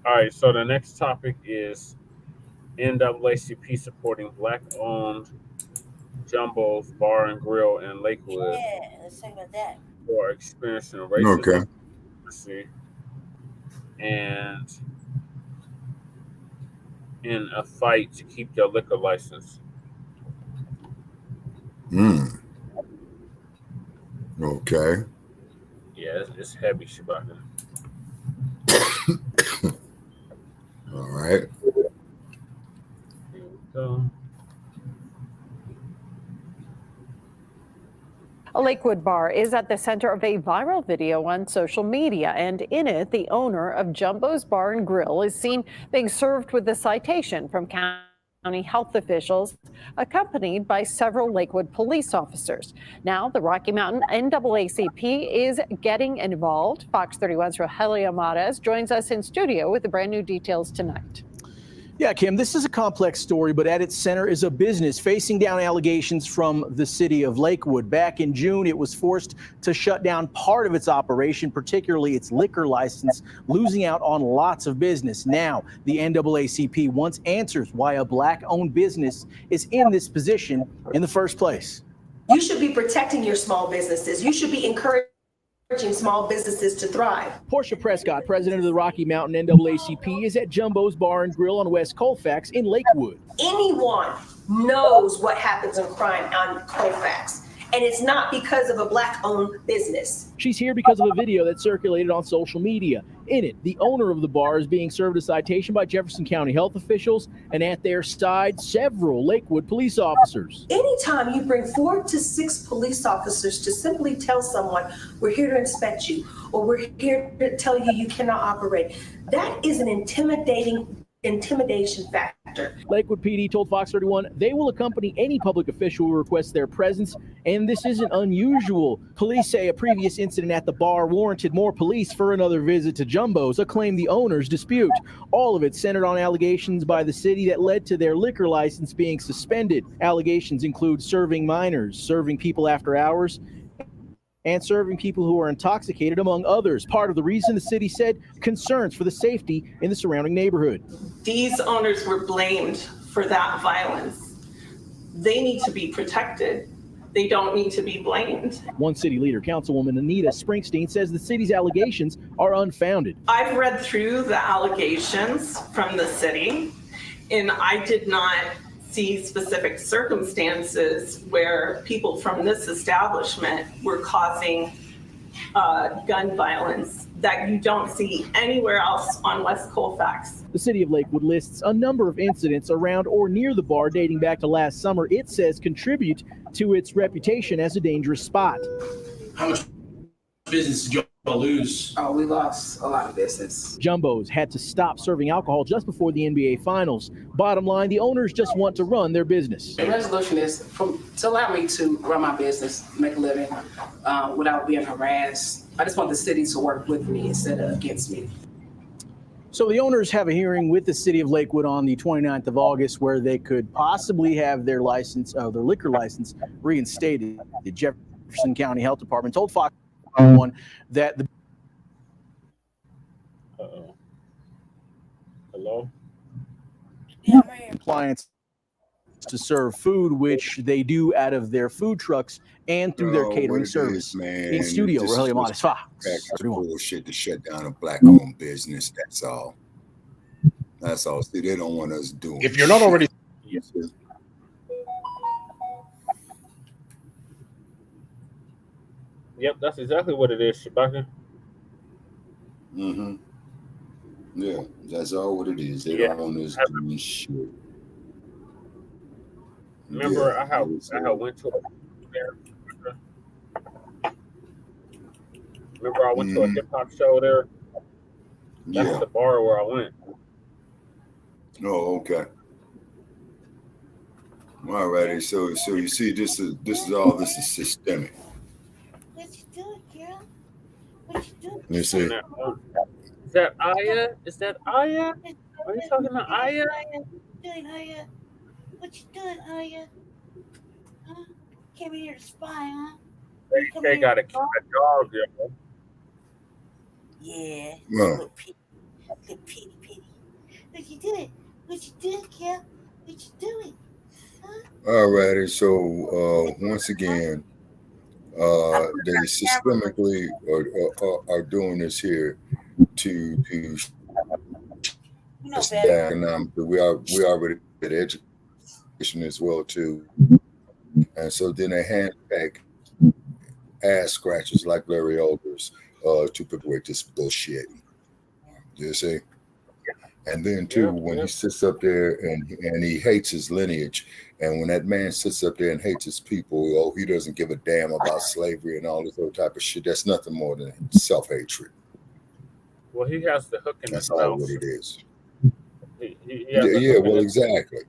Speaker 3: All right. So the next topic is NAACP supporting Black-owned Jumbo's Bar and Grill in Lakewood.
Speaker 10: Yeah, let's talk about that.
Speaker 3: For experiencing racism,
Speaker 8: okay,
Speaker 3: and in a fight to keep their liquor license.
Speaker 8: Okay.
Speaker 3: Yeah, it's heavy shit about that.
Speaker 8: All right.
Speaker 3: Here we go.
Speaker 18: A Lakewood bar is at the center of a viral video on social media, and in it, the owner of Jumbo's Bar and Grill is seen being served with a citation from county health officials, accompanied by several Lakewood police officers. Now, the Rocky Mountain NAACP is getting involved. Fox 31's Rogelio Mares joins us in studio with the brand new details tonight.
Speaker 19: Yeah, Kim, this is a complex story, but at its center is a business facing down allegations from the city of Lakewood. Back in June, it was forced to shut down part of its operation, particularly its liquor license, losing out on lots of business. Now, the NAACP wants answers why a Black-owned business is in this position in the first place.
Speaker 20: You should be protecting your small businesses. You should be encouraging small businesses to thrive.
Speaker 19: Portia Prescott, president of the Rocky Mountain NAACP, is at Jumbo's Bar and Grill on West Colfax in Lakewood.
Speaker 20: Anyone knows what happens in crime on Colfax, and it's not because of a Black-owned business.
Speaker 19: She's here because of a video that circulated on social media. In it, the owner of the bar is being served a citation by Jefferson County health officials, and at their side, several Lakewood police officers.
Speaker 20: Anytime you bring 4 to 6 police officers to simply tell someone, we're here to inspect you, or we're here to tell you you cannot operate, that is an intimidation factor.
Speaker 19: Lakewood PD told Fox 31 they will accompany any public official who requests their presence, and this isn't unusual. Police say a previous incident at the bar warranted more police for another visit to Jumbo's, a claim the owners dispute. All of it centered on allegations by the city that led to their liquor license being suspended. Allegations include serving minors, serving people after hours, and serving people who are intoxicated, among others. Part of the reason, the city said, concerns for the safety in the surrounding neighborhood.
Speaker 21: These owners were blamed for that violence. They need to be protected. They don't need to be blamed.
Speaker 19: One city leader, Councilwoman Anita Springsteen, says the city's allegations are unfounded.
Speaker 21: I've read through the allegations from the city, and I did not see specific circumstances where people from this establishment were causing gun violence that you don't see anywhere else on West Colfax.
Speaker 19: The city of Lakewood lists a number of incidents around or near the bar dating back to last summer it says contribute to its reputation as a dangerous spot.
Speaker 22: How much business did y'all lose?
Speaker 23: Oh, we lost a lot of business.
Speaker 19: Jumbo's had to stop serving alcohol just before the NBA Finals. Bottom line, the owners just want to run their business.
Speaker 23: The resolution is to allow me to run my business, make a living without being harassed. I just want the city to work with me instead of against me.
Speaker 19: So the owners have a hearing with the city of Lakewood on the 29th of August where they could possibly have their license, their liquor license reinstated. The Jefferson County Health Department told Fox 1 that the
Speaker 3: Hello?
Speaker 19: compliance to serve food, which they do out of their food trucks and through their catering service. In studio, Rogelio Matas, Fox 31.
Speaker 8: Bullshit to shut down a black-owned business. That's all. That's all. See, they don't want us doing.
Speaker 22: If you're not already.
Speaker 3: Yep, that's exactly what it is, Shabaka.
Speaker 8: Mm-hmm. Yeah, that's all what it is. They don't want us doing shit.
Speaker 3: Remember, I had went to there. Remember, I went to a hip hop show there. That's the bar where I went.
Speaker 8: Oh, okay. All righty. So you see, this is systemic.
Speaker 10: What you doing, girl? What you doing?
Speaker 8: You see.
Speaker 3: Is that Aya? Is that Aya? Are you talking to Aya?
Speaker 10: What you doing, Aya? What you doing, Aya? Huh? Came here to spy, huh?
Speaker 3: They got a dog, yo.
Speaker 10: Yeah.
Speaker 8: No.
Speaker 10: Little pity. What you doing? What you doing, girl? What you doing?
Speaker 8: All righty. So once again, they systemically are doing this here to economically. We already did education as well too, and so then they handpick ass scratchers like Larry Elders to perpetuate this bullshit. You see. And then too, when he sits up there and he hates his lineage, and when that man sits up there and hates his people, he doesn't give a damn about slavery and all this other type of shit. That's nothing more than self-hatred.
Speaker 3: Well, he has the hook in his mouth.
Speaker 8: That's all what it is.
Speaker 3: Yeah,
Speaker 8: well, exactly.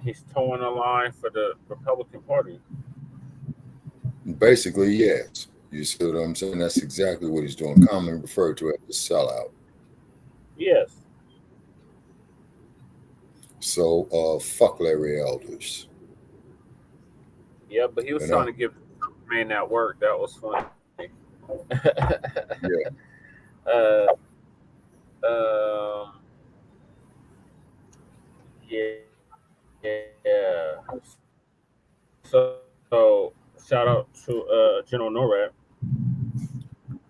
Speaker 3: He's towing the line for the Republican Party.
Speaker 8: Basically, yes. You see what I'm saying? That's exactly what he's doing. Commonly referred to as the sellout.
Speaker 3: Yes.
Speaker 8: So, fuck Larry Elders.
Speaker 3: Yeah, but he was trying to give man that work. That was funny.
Speaker 8: Yeah.
Speaker 3: Yeah. So shout out to General NORAD.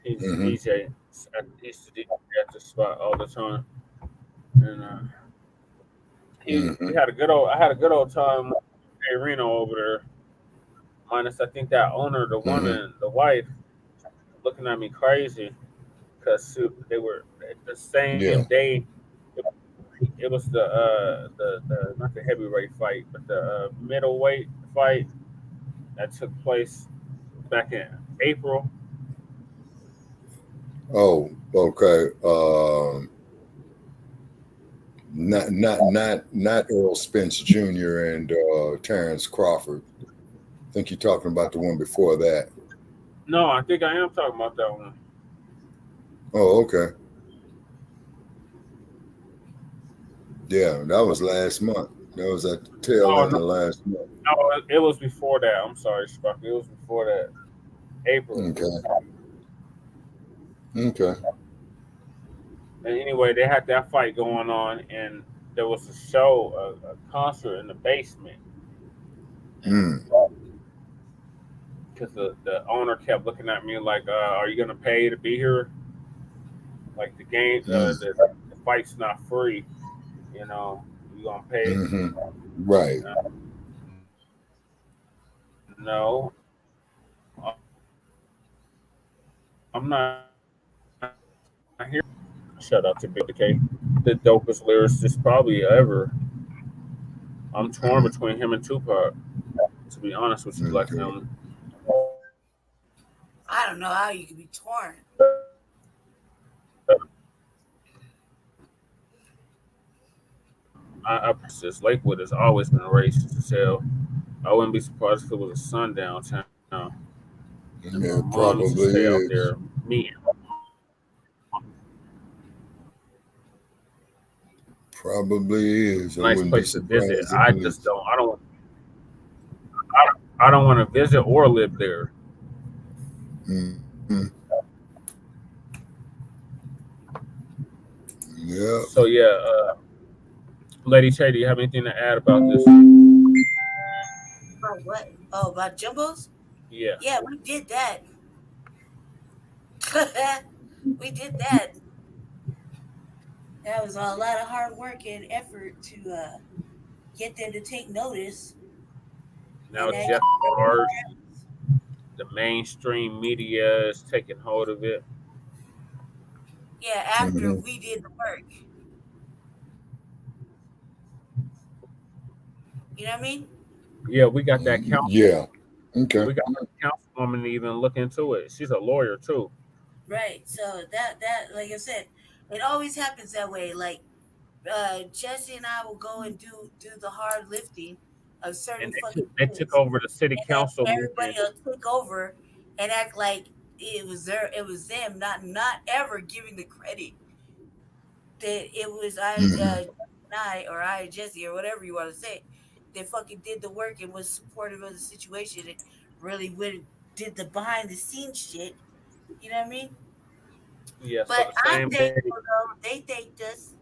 Speaker 3: He's a DJ. He used to DJ at the spot all the time, and he had a good old. I had a good old time with Reno over there. Minus, I think that owner, the woman, the wife, looking at me crazy because they were the same day. It was the not the heavyweight fight, but the middleweight fight that took place back in April.
Speaker 8: Oh, okay. Not Earl Spence Jr. and Terrence Crawford. I think you're talking about the one before that.
Speaker 3: No, I think I am talking about that one.
Speaker 8: Oh, okay. Yeah, that was last month. That was at the tail end of last month.
Speaker 3: No, it was before that. I'm sorry, Sparky. It was before that. April.
Speaker 8: Okay.
Speaker 3: And anyway, they had that fight going on, and there was a show, a concert in the basement. Because the owner kept looking at me like, "Are you gonna pay to be here? Like the game, the fight's not free. You know, you gonna pay?"
Speaker 8: Right.
Speaker 3: No, I'm not here. Shout out to Big K, the dopest lyricist probably ever. I'm torn between him and Tupac, to be honest with you, Black family.
Speaker 10: I don't know how you could be torn.
Speaker 3: I persist. Lakewood has always been racist as hell. I wouldn't be surprised if it was a sundown town.
Speaker 8: Yeah, probably
Speaker 3: stay
Speaker 8: is.
Speaker 3: out there meeting.
Speaker 8: Probably is.
Speaker 3: Nice place to visit. I just don't. I don't want to visit or live there.
Speaker 8: Yeah.
Speaker 3: So yeah, Lady Shay, do you have anything to add about this?
Speaker 10: About what? Oh, about jumbos?
Speaker 3: Yeah.
Speaker 10: Yeah, we did that. We did that. That was a lot of hard work and effort to get them to take notice.
Speaker 3: Now
Speaker 10: And
Speaker 3: Jeff Hard, the mainstream media is taking hold of it.
Speaker 10: yeah, after we did the work. You know what I mean?
Speaker 3: Yeah, we got that council.
Speaker 8: Yeah. Okay.
Speaker 3: We got that councilwoman to even look into it. She's a lawyer too.
Speaker 10: Right. So that like I said, it always happens that way. Like Jesse and I will go and do the hard lifting of certain
Speaker 3: And
Speaker 10: fucking
Speaker 3: they
Speaker 10: things.
Speaker 3: took over the city
Speaker 10: And
Speaker 3: council
Speaker 10: then
Speaker 3: meeting.
Speaker 10: everybody will take over and act like it was them, not ever giving the credit that it was I or I Jesse or whatever you want to say that fucking did the work and was supportive of the situation and really did the behind the scenes shit. You know what I mean?
Speaker 3: Yeah, so
Speaker 10: But
Speaker 3: the
Speaker 10: I'm
Speaker 3: same day.
Speaker 10: thankful though. They thanked us.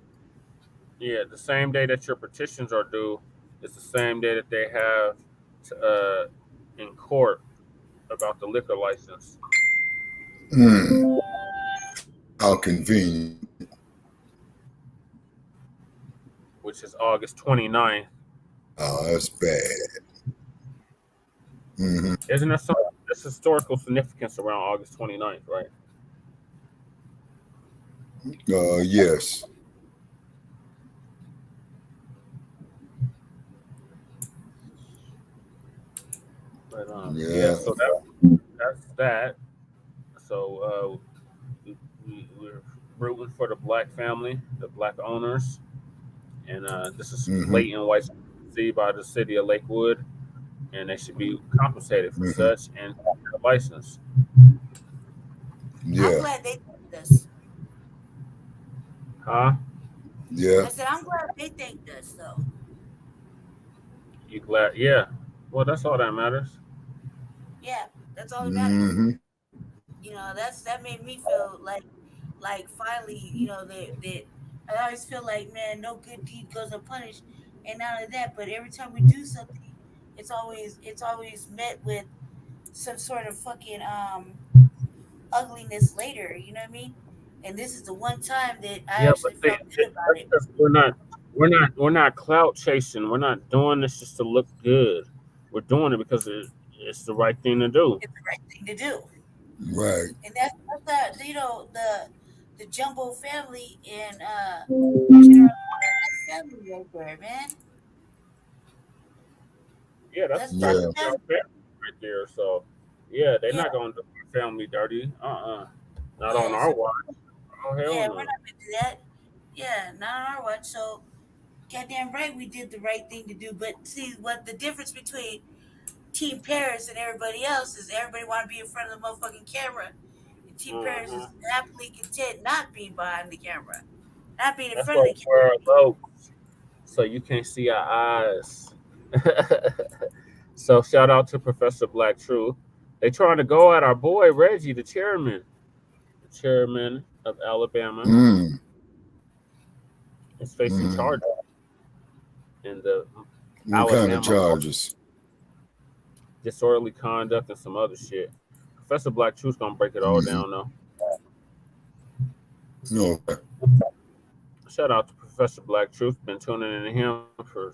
Speaker 3: Yeah, the same day that your petitions are due is the same day that they have in court about the liquor license.
Speaker 8: How convenient.
Speaker 3: Which is August 29th.
Speaker 8: Oh, that's bad.
Speaker 3: Isn't there some historical significance around August 29th, right?
Speaker 8: Yes.
Speaker 3: But yeah, so that's that. So we're rooting for the Blacc family, the Blacc owners, and this is blatant white supremacy by the city of Lakewood, and they should be compensated for such and a license.
Speaker 8: Yeah.
Speaker 10: I'm glad they thanked us.
Speaker 3: Huh?
Speaker 8: Yeah.
Speaker 10: I said I'm glad they thanked us though.
Speaker 3: You glad? Yeah. Well, that's all that matters.
Speaker 10: Yeah, that's all that matters. You know, that made me feel like finally, you know, that I always feel like, man, no good deed goes unpunished, and not only that, but every time we do something, it's always met with some sort of fucking ugliness later. You know what I mean? And this is the one time that I actually felt good about it.
Speaker 3: We're not clout chasing. We're not doing this just to look good. We're doing it because it's the right thing to do.
Speaker 10: It's the right thing to do.
Speaker 8: Right.
Speaker 10: And that's you know, the Jumbo family and General family right there, man.
Speaker 3: Yeah, that's family right there. So yeah, they're not going to do our family dirty. Not on our watch. Oh hell
Speaker 10: yeah,
Speaker 3: no.
Speaker 10: we're not gonna do that. Yeah, not on our watch. So goddamn right we did the right thing to do. But see what the difference between Team Paris and everybody else is everybody wanna be in front of the motherfucking camera. And Team Paris is happily content not being behind the camera. Not being in front of the camera.
Speaker 3: Low, so you can't see our eyes. So shout out to Professor Blacc Truth. They trying to go at our boy Reggie, the chairman of Alabama. Is facing charges in the
Speaker 8: What
Speaker 3: Alabama
Speaker 8: kind of charges?
Speaker 3: Disorderly conduct and some other shit. Professor Blacc Truth's gonna break it all down though.
Speaker 8: No.
Speaker 3: Shout out to Professor Blacc Truth. Been tuning in to him for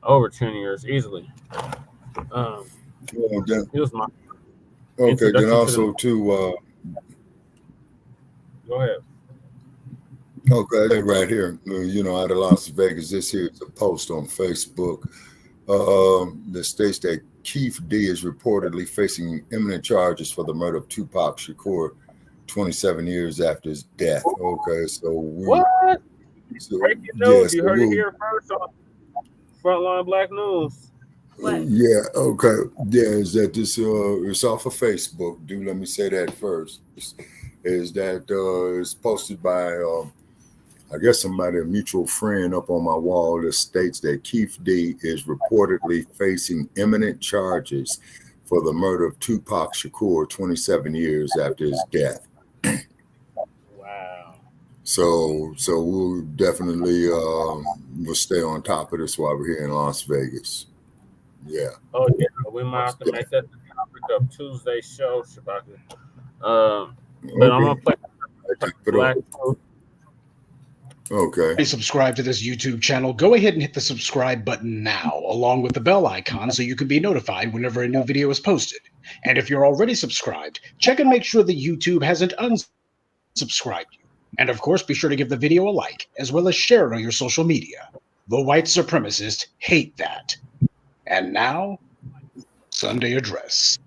Speaker 3: over 10 years easily. He was my
Speaker 8: then also to
Speaker 3: go ahead.
Speaker 8: Okay, right here. You know, out of Las Vegas, this here is a post on Facebook that states that Keith D is reportedly facing imminent charges for the murder of Tupac Shakur 27 years after his death. Okay, so
Speaker 3: what?
Speaker 8: So,
Speaker 3: breaking news. You heard it here first on Frontline Black News.
Speaker 8: Yeah, okay. Yeah, is that this it's off of Facebook. Let me say that first. Is that it's posted by I guess somebody, a mutual friend up on my wall that states that Keith D is reportedly facing imminent charges for the murder of Tupac Shakur 27 years after his death.
Speaker 3: Wow.
Speaker 8: So we'll definitely we'll stay on top of this while we're here in Las Vegas. Yeah.
Speaker 3: Oh yeah, we might have to make that the topic of Tuesday's show, Shabaka. But I'm gonna play Black.
Speaker 8: Okay.
Speaker 1: Subscribe to this YouTube channel. Go ahead and hit the subscribe button now, along with the bell icon, so you can be notified whenever a new video is posted. And if you're already subscribed, check and make sure that YouTube hasn't unsubscribed you. And of course, be sure to give the video a like, as well as share it on your social media. The white supremacists hate that. And now, Sunday address.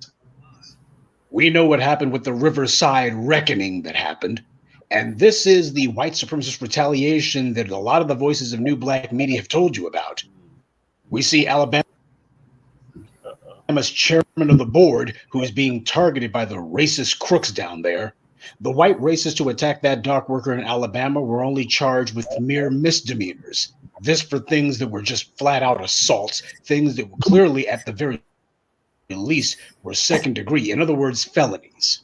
Speaker 1: We know what happened with the Riverside reckoning that happened. And this is the white supremacist retaliation that a lot of the voices of new black media have told you about. We see Alabama's chairman of the board who is being targeted by the racist crooks down there. The white racists who attacked that dock worker in Alabama were only charged with mere misdemeanors. This for things that were just flat out assaults, things that were clearly at the very least were second degree, in other words, felonies.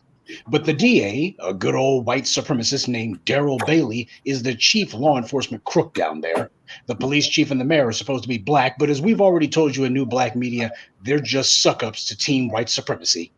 Speaker 1: But the DA, a good old white supremacist named Daryl Bailey, is the chief law enforcement crook down there. The police chief and the mayor are supposed to be black, but as we've already told you in new black media, they're just suck-ups to team white supremacy.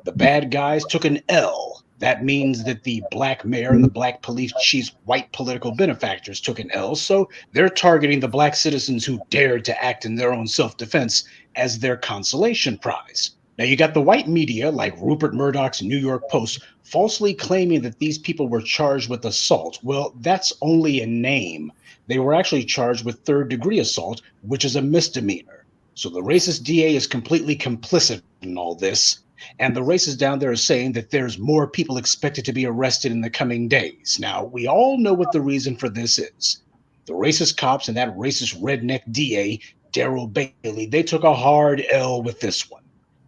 Speaker 1: The bad guys took an L. That means that the black mayor and the black police chief's white political benefactors took an L, so they're targeting the black citizens who dared to act in their own self-defense as their consolation prize. Now, you got the white media, like Rupert Murdoch's New York Post, falsely claiming that these people were charged with assault. Well, that's only a name. They were actually charged with third-degree assault, which is a misdemeanor. So the racist DA is completely complicit in all this. And the racists down there are saying that there's more people expected to be arrested in the coming days. Now, we all know what the reason for this is. The racist cops and that racist redneck DA, Daryl Bailey, they took a hard L with this one.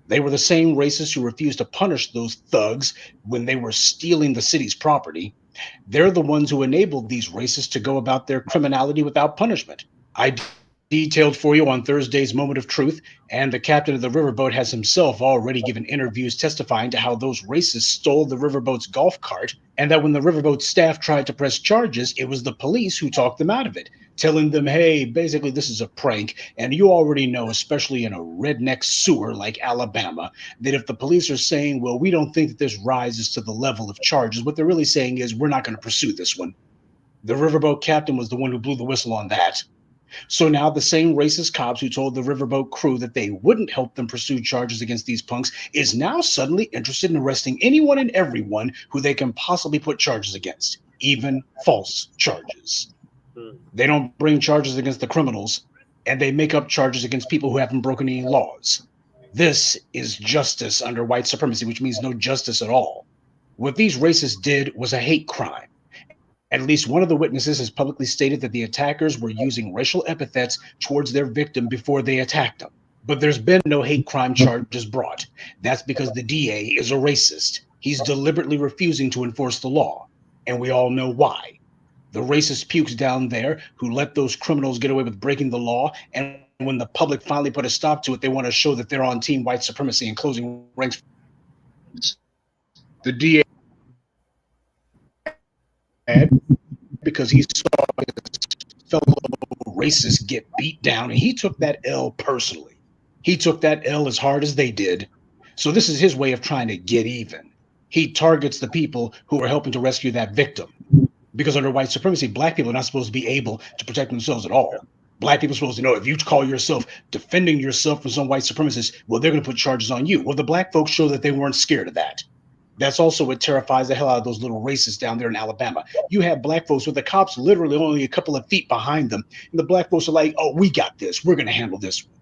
Speaker 1: They were the same racists who refused to punish those thugs when they were stealing the city's property. They're the ones who enabled these racists to go about their criminality without punishment. I detailed for you on Thursday's Moment of Truth, and the captain of the riverboat has himself already given interviews testifying to how those racists stole the riverboat's golf cart, and that when the riverboat staff tried to press charges, it was the police who talked them out of it, telling them, hey, basically this is a prank, and you already know, especially in a redneck sewer like Alabama, that if the police are saying, well, we don't think that this rises to the level of charges, what they're really saying is, we're not going to pursue this one. The riverboat captain was the one who blew the whistle on that. So now the same racist cops who told the riverboat crew that they wouldn't help them pursue charges against these punks is now suddenly interested in arresting anyone and everyone who they can possibly put charges against, even false charges. They don't bring charges against the criminals, and they make up charges against people who haven't broken any laws. This is justice under white supremacy, which means no justice at all. What these racists did was a hate crime. At least one of the witnesses has publicly stated that the attackers were using racial epithets towards their victim before they attacked them. But there's been no hate crime charges brought. That's because the DA is a racist. He's deliberately refusing to enforce the law. And we all know why. The racist pukes down there who let those criminals get away with breaking the law, and when the public finally put a stop to it, they want to show that they're on team white supremacy and closing ranks. The DA because he saw his fellow racists get beat down, and he took that L personally. He took that L as hard as they did. So this is his way of trying to get even. He targets the people who are helping to rescue that victim. Because under white supremacy, black people are not supposed to be able to protect themselves at all. Black people are supposed to know if you call yourself defending yourself from some white supremacists, well, they're going to put charges on you. Well, the black folks show that they weren't scared of that. That's also what terrifies the hell out of those little racists down there in Alabama. You have black folks with the cops literally only a couple of feet behind them. And the black folks are like, oh, we got this. We're going to handle this one.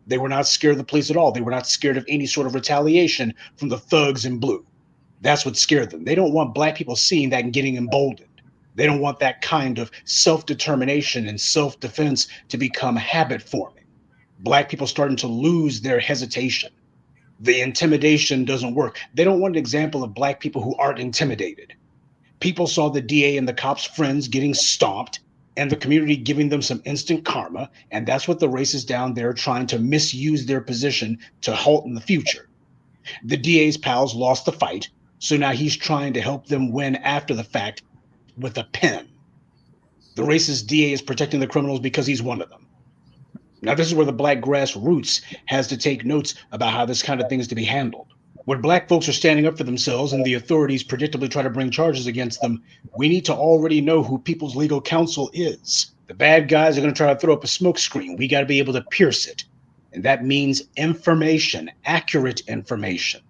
Speaker 1: They were not scared of the police at all. They were not scared of any sort of retaliation from the thugs in blue. That's what scared them. They don't want black people seeing that and getting emboldened. They don't want that kind of self-determination and self-defense to become habit forming. Black people starting to lose their hesitation. The intimidation doesn't work. They don't want an example of black people who aren't intimidated. People saw the DA and the cops' friends getting stomped and the community giving them some instant karma. And that's what the racists down there are trying to misuse their position to halt in the future. The DA's pals lost the fight. So now he's trying to help them win after the fact with a pen. The racist DA is protecting the criminals because he's one of them. Now, this is where the black grassroots has to take notes about how this kind of thing is to be handled. When black folks are standing up for themselves and the authorities predictably try to bring charges against them, we need to already know who people's legal counsel is. The bad guys are going to try to throw up a smoke screen. We got to be able to pierce it. And that means information, accurate information.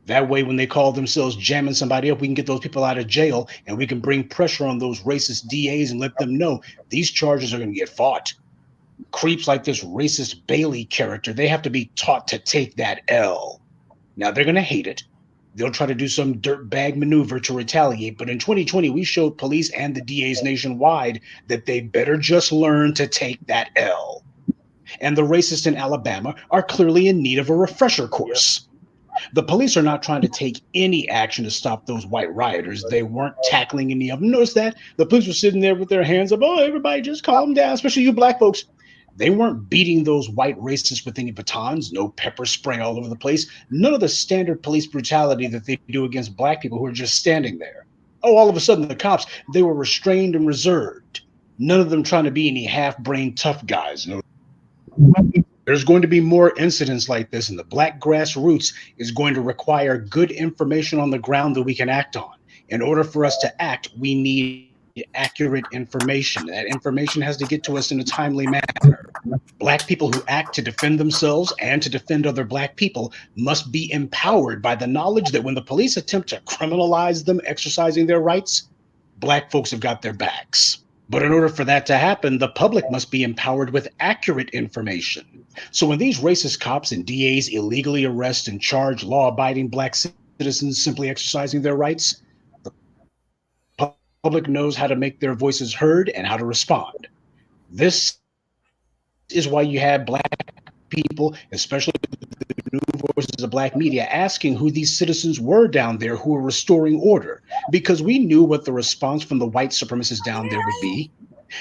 Speaker 1: That way, when they call themselves jamming somebody up, we can get those people out of jail and we can bring pressure on those racist DAs and let them know these charges are going to get fought. Creeps like this racist Bailey character, they have to be taught to take that L. Now, they're going to hate it. They'll try to do some dirtbag maneuver to retaliate, but in 2020, we showed police and the DAs nationwide that they better just learn to take that L. And the racists in Alabama are clearly in need of a refresher course. The police are not trying to take any action to stop those white rioters. They weren't tackling any of them. Notice that? The police were sitting there with their hands up. Oh, everybody just calm down, especially you black folks. They weren't beating those white racists with any batons, no pepper spray all over the place, none of the standard police brutality that they do against black people who are just standing there. Oh, all of a sudden the cops, they were restrained and reserved. None of them trying to be any half-brained tough guys. No. There's going to be more incidents like this, and the black grassroots is going to require good information on the ground that we can act on. In order for us to act, we need accurate information. That information has to get to us in a timely manner. Black people who act to defend themselves and to defend other black people must be empowered by the knowledge that when the police attempt to criminalize them exercising their rights, black folks have got their backs. But in order for that to happen, the public must be empowered with accurate information. So when these racist cops and DAs illegally arrest and charge law-abiding black citizens simply exercising their rights, the public knows how to make their voices heard and how to respond. This is why you have black people, especially the new voices of black media, asking who these citizens were down there who were restoring order, because we knew what the response from the white supremacists down there would be.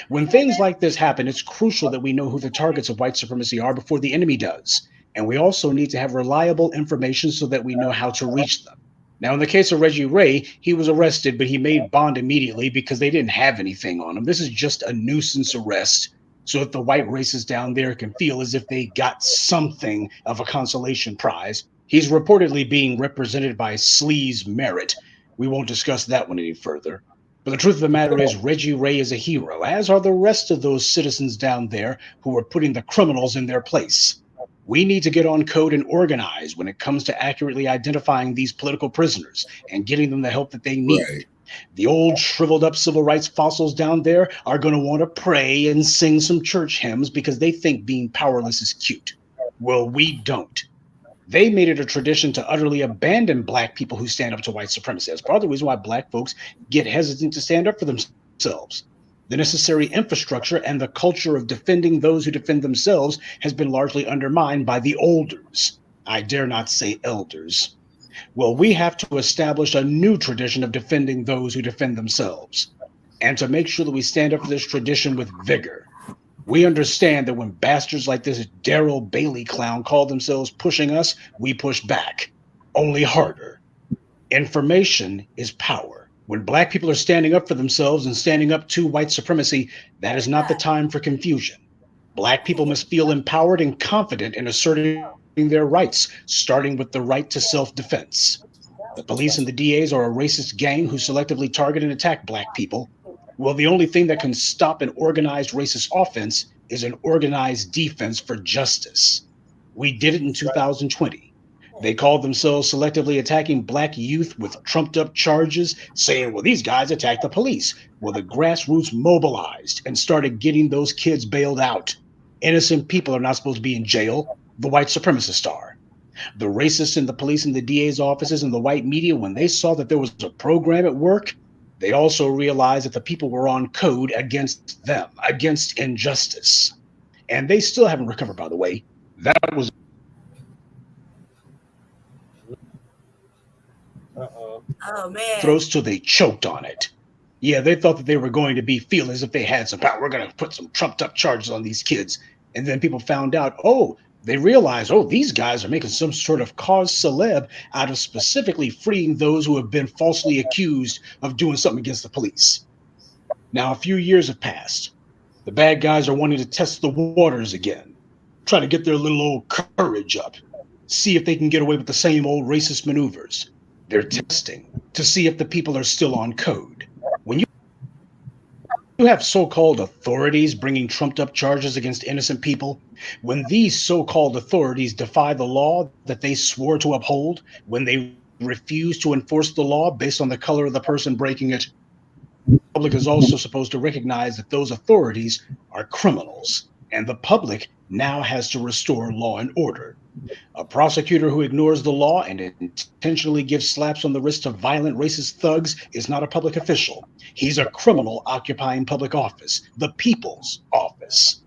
Speaker 1: When things like this happen, it's crucial that we know who the targets of white supremacy are before the enemy does. And we also need to have reliable information so that we know how to reach them. Now, in the case of Reggie Ray, he was arrested, but he made bond immediately because they didn't have anything on him. This is just a nuisance arrest, so that the white racists down there can feel as if they got something of a consolation prize. He's reportedly being represented by Sleaze Merritt. We won't discuss that one any further. But the truth of the matter is Reggie Ray is a hero, as are the rest of those citizens down there who are putting the criminals in their place. We need to get on code and organize when it comes to accurately identifying these political prisoners and getting them the help that they need. Right. The old shriveled up civil rights fossils down there are going to want to pray and sing some church hymns because they think being powerless is cute. Well, we don't. They made it a tradition to utterly abandon black people who stand up to white supremacy. That's part of the reason why black folks get hesitant to stand up for themselves. The necessary infrastructure and the culture of defending those who defend themselves has been largely undermined by the olders. I dare not say elders. Well, we have to establish a new tradition of defending those who defend themselves, and to make sure that we stand up for this tradition with vigor. We understand that when bastards like this Daryl Bailey clown call themselves pushing us, we push back, only harder. Information is power. When black people are standing up for themselves and standing up to white supremacy, that is not the time for confusion. Black people must feel empowered and confident in asserting their rights, starting with the right to self-defense. The police and the DAs are a racist gang who selectively target and attack black people. Well, the only thing that can stop an organized racist offense is an organized defense for justice. We did it in 2020. They called themselves selectively attacking black youth with trumped up charges, saying, well, these guys attacked the police. Well, the grassroots mobilized and started getting those kids bailed out. Innocent people are not supposed to be in jail. The white supremacists are. The racists in the police and the DA's offices and the white media, when they saw that there was a program at work, they also realized that the people were on code against them, against injustice. And they still haven't recovered, by the way. That was
Speaker 10: Oh, man.
Speaker 1: throws till they choked on it. Yeah, they thought that they were going to feel as if they had some power. We're going to put some trumped up charges on these kids. And then people found out, they realized, these guys are making some sort of cause celeb out of specifically freeing those who have been falsely accused of doing something against the police. Now, a few years have passed. The bad guys are wanting to test the waters again, try to get their little old courage up, see if they can get away with the same old racist maneuvers. They're testing to see if the people are still on code. When you have so-called authorities bringing trumped-up charges against innocent people, when these so-called authorities defy the law that they swore to uphold, when they refuse to enforce the law based on the color of the person breaking it, the public is also supposed to recognize that those authorities are criminals, and the public now has to restore law and order. A prosecutor who ignores the law and intentionally gives slaps on the wrist to violent racist thugs is not a public official. He's a criminal occupying public office, the people's office.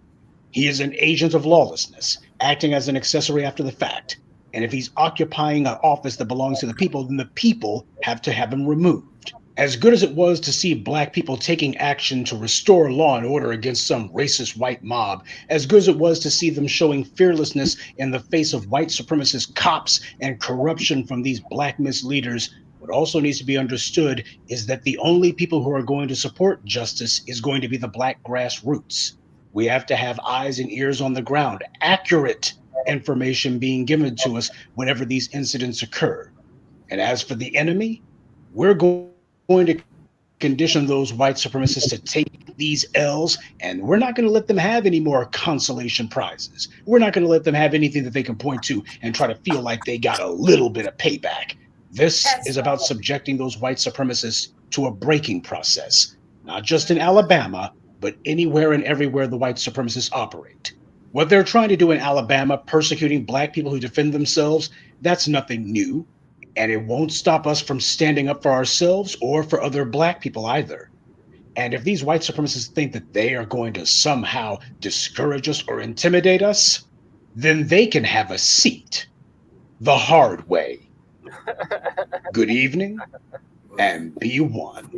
Speaker 1: He is an agent of lawlessness, acting as an accessory after the fact. And if he's occupying an office that belongs to the people, then the people have to have him removed. As good as it was to see Black people taking action to restore law and order against some racist white mob, as good as it was to see them showing fearlessness in the face of white supremacist cops and corruption from these Black misleaders, what also needs to be understood is that the only people who are going to support justice is going to be the Black grassroots. We have to have eyes and ears on the ground, accurate information being given to us whenever these incidents occur. And as for the enemy, we're going to condition those white supremacists to take these L's, and we're not going to let them have any more consolation prizes. We're not going to let them have anything that they can point to and try to feel like they got a little bit of payback. This is about subjecting those white supremacists to a breaking process, not just in Alabama, but anywhere and everywhere the white supremacists operate. What they're trying to do in Alabama, persecuting Black people who defend themselves, that's nothing new. And it won't stop us from standing up for ourselves or for other Black people either. And if these white supremacists think that they are going to somehow discourage us or intimidate us, then they can have a seat the hard way. Good evening and be one.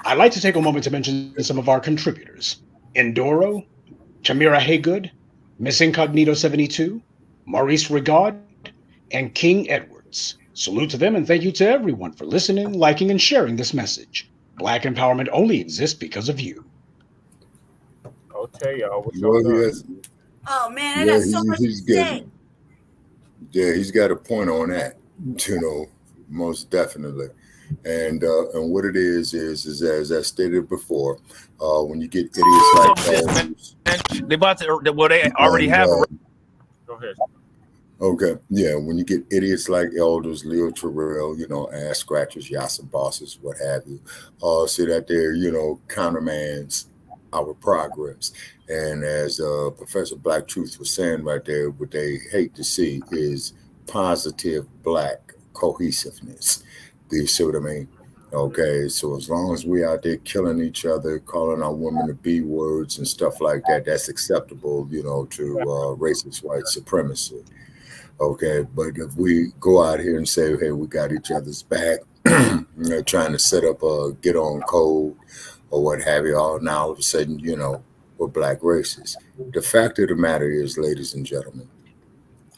Speaker 1: I'd like to take a moment to mention some of our contributors: Endoro, Tamira Haygood, Miss Incognito 72, Maurice Regard, and King Edwards. Salute to them and thank you to everyone for listening, liking, and sharing this message. Black empowerment only exists because of you.
Speaker 3: Okay, y'all. What
Speaker 8: Well,
Speaker 3: y'all
Speaker 8: yes.
Speaker 10: Oh man, I got so much to say.
Speaker 8: Yeah, he's got a point on that, most definitely. And what it is as I stated before, when you get idiots like elders,
Speaker 2: they about to, well, they already have a.
Speaker 3: Go ahead.
Speaker 8: Okay, yeah, when you get idiots like elders, Leo Terrell, ass scratchers, Yasa bosses, what have you, sit out there, countermands our progress. And as Professor Black Truth was saying right there, what they hate to see is positive Black cohesiveness. Do you see what I mean? Okay, so as long as we out there killing each other, calling our women the B words and stuff like that, that's acceptable, to racist white supremacy. Okay, but if we go out here and say, hey, we got each other's back, trying to set up a get on code or what have you, all of a sudden, we're Black racists. The fact of the matter is, ladies and gentlemen,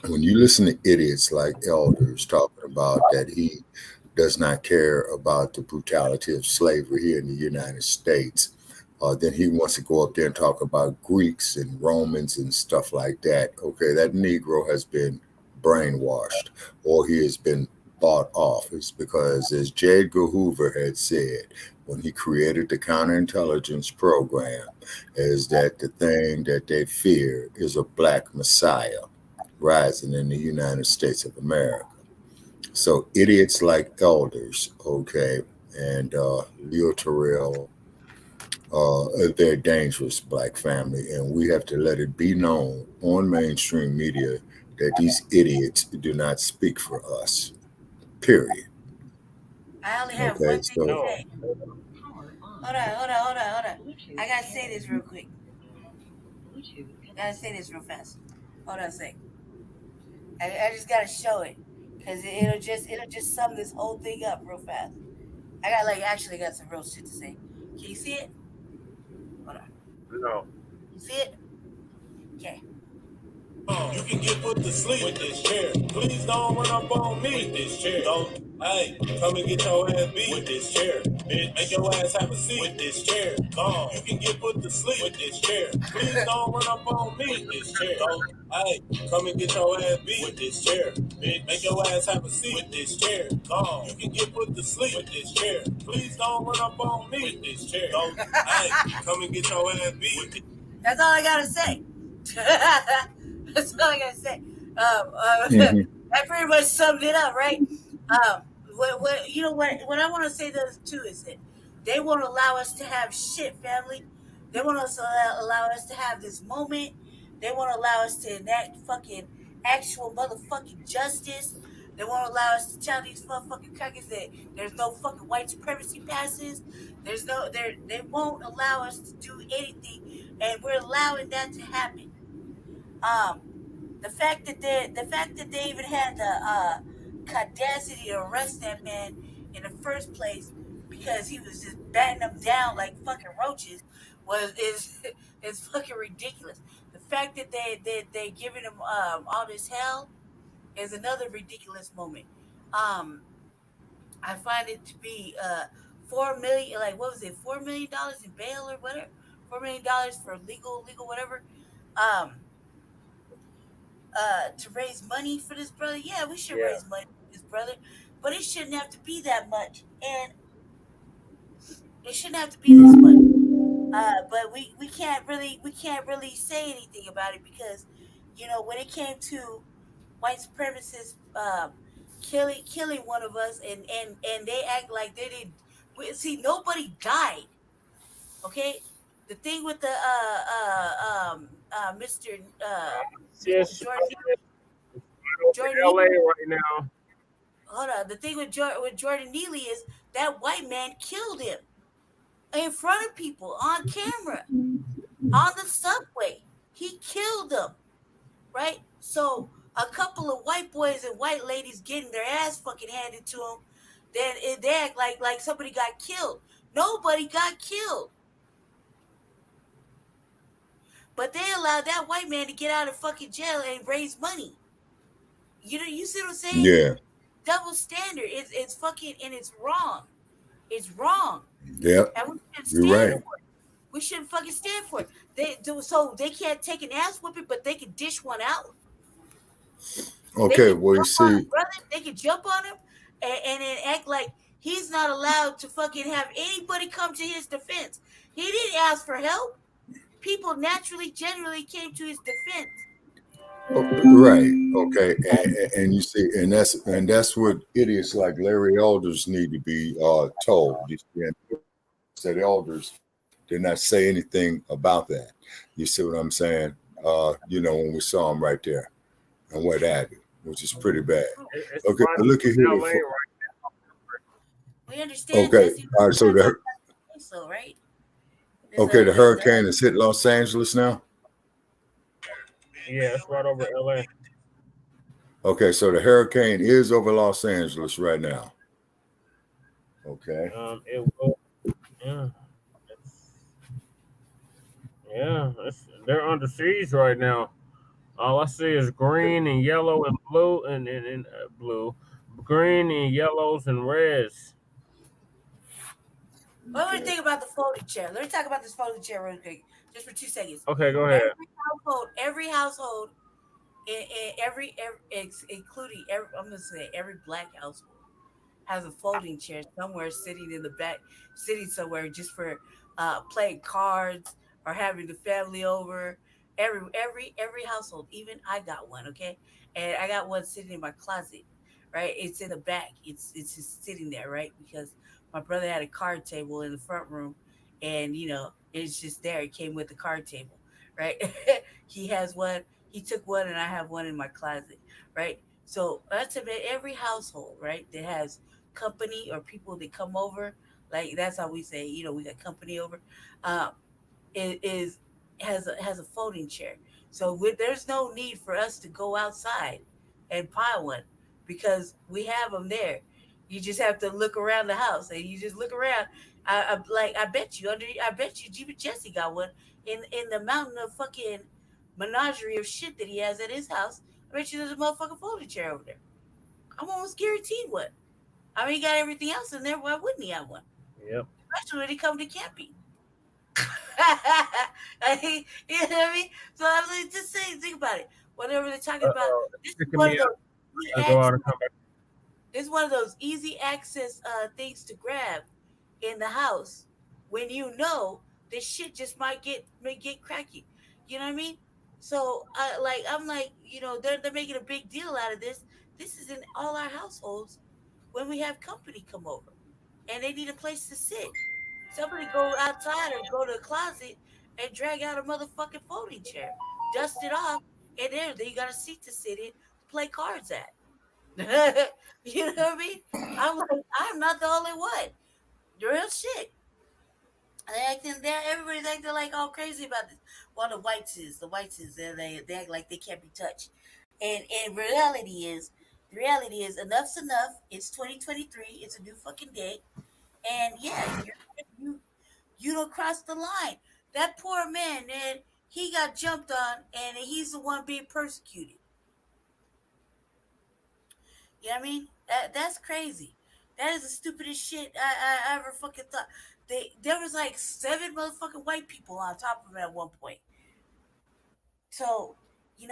Speaker 8: when you listen to idiots like elders talking about that he does not care about the brutality of slavery here in the United States, then he wants to go up there and talk about Greeks and Romans and stuff like that. Okay, that Negro has been brainwashed or he has been bought off. It's because, as J. Edgar Hoover had said when he created the counterintelligence program, is that the thing that they fear is a Black Messiah rising in the United States of America. So idiots like elders, okay, and Leo Terrell, they're dangerous, Black family, and we have to let it be known on mainstream media that these idiots do not speak for us. Period.
Speaker 10: I only have one thing to say. Hold on. I gotta say this real quick. I gotta say this real fast. Hold on a sec. I just gotta show it because it'll just sum this whole thing up real fast. I actually got some real shit to say. Can you see it? Hold on.
Speaker 3: No.
Speaker 10: You see it? Okay.
Speaker 5: You can get put to sleep with this chair. Please don't run up on me with this chair. Don't, hey, come and get your ass beat with this chair. Bitch, make your ass have a seat with this chair. You can get put to sleep with this chair. Please don't run up on me with this chair. Don't, hey, come and get your ass beat with this chair. Bitch, make your ass have a seat with this chair. You can get put to sleep with this chair. Please don't run up on me with this chair. Don't, hey, come and get your ass beat with this.
Speaker 10: That's all I gotta say. That's all I gotta say. That pretty much summed it up, right? What you know what I want to say those too is that they won't allow us to have shit, family. They won't also allow us to have this moment. They won't allow us to enact fucking actual motherfucking justice. They won't allow us to tell these motherfucking crackers that there's no fucking white supremacy passes. They won't allow us to do anything, and we're allowing that to happen. The fact that they even had the audacity to arrest that man in the first place because he was just batting them down like fucking roaches is fucking ridiculous. The fact that they giving him all this hell is another ridiculous moment. I find it to be $4 million, like what was it, $4 million in bail or whatever, $4 million for legal whatever. To raise money for this brother. Yeah, we should raise money for this brother, but it shouldn't have to be that much, and it shouldn't have to be this much. But we can't really say anything about it because, you know, when it came to white supremacists killing one of us, and they act like they didn't. See, nobody died. Okay, the thing with the Mr.
Speaker 3: Yes,
Speaker 10: Jordan
Speaker 3: LA right now.
Speaker 10: Hold on. The thing with Jordan Neely is that white man killed him in front of people on camera on the subway. He killed them, right? So a couple of white boys and white ladies getting their ass fucking handed to them, then they act like somebody got killed. Nobody got killed. But they allowed that white man to get out of fucking jail and raise money. You know, you see what I'm saying?
Speaker 8: Yeah.
Speaker 10: Double standard. It's fucking, and it's wrong. It's wrong.
Speaker 8: Yep.
Speaker 10: And we shouldn't
Speaker 8: You're
Speaker 10: stand
Speaker 8: right.
Speaker 10: for it. We shouldn't fucking stand for it. They do so they can't take an ass whipping, but they can dish one out.
Speaker 8: Okay, well you see,
Speaker 10: Brother, they can jump on him and then act like he's not allowed to fucking have anybody come to his defense. He didn't ask for help. People naturally, generally came to his defense.
Speaker 8: right? Okay, and you see, and that's what idiots like Larry Elders need to be told. You see, and said elders did not say anything about that. You see what I'm saying? You know, when we saw him right there and what have you, which is pretty bad. Okay, look at here.
Speaker 10: We understand.
Speaker 8: Okay, all right. So
Speaker 10: right?
Speaker 8: Okay, the hurricane has hit Los Angeles now.
Speaker 3: Yeah, it's right over LA.
Speaker 8: Okay, so the hurricane is over Los Angeles right now. Okay.
Speaker 3: It will. Yeah, they're under siege right now. All I see is green and yellow and blue and blue, green and yellows and reds.
Speaker 10: What do you think about the folding chair? Let me talk about this folding chair real quick, just for 2 seconds.
Speaker 3: Okay, go ahead.
Speaker 10: Every household, including I'm gonna say every black household, has a folding chair somewhere sitting in the back, sitting somewhere just for playing cards or having the family over. Every household, even I got one, okay, and I got one sitting in my closet, right? It's in the back. It's just sitting there, right? Because my brother had a card table in the front room, and you know it's just there. It came with the card table, right? He has one. He took one, and I have one in my closet, right? So that's about every household, right? That has company or people that come over. Like that's how we say, you know, we got company over. It is has a folding chair. So there's no need for us to go outside and buy one because we have them there. You just have to look around the house and you just look around. I bet you Jimmy Jesse got one in the mountain of fucking menagerie of shit that he has at his house, I bet you there's a motherfucking folding chair over there. I'm almost guaranteed one. I mean, he got everything else in there. Why wouldn't he have one?
Speaker 3: Yep.
Speaker 10: Especially when he come to camping. You know what I mean? So I'm like, just saying, think about it. Whatever they're talking about, this is one of those it's one of those easy access things to grab in the house when you know this shit just may get cracky. You know what I mean? So I'm like, they're making a big deal out of this. This is in all our households when we have company come over and they need a place to sit. Somebody go outside or go to a closet and drag out a motherfucking folding chair, dust it off, and then you got a seat to sit in, play cards at. You know what I mean? I'm like, I'm not the only one. The real shit. Everybody's acting like all crazy about this. Well, the whites is, they act like they can't be touched. And the reality is enough's enough. It's 2023. It's a new fucking day. And yeah, you don't cross the line. That poor man, he got jumped on, and he's the one being persecuted. You know what I mean? That's crazy. That is the stupidest shit I ever fucking thought. There was like 7 motherfucking white people on top of him at one point. So, and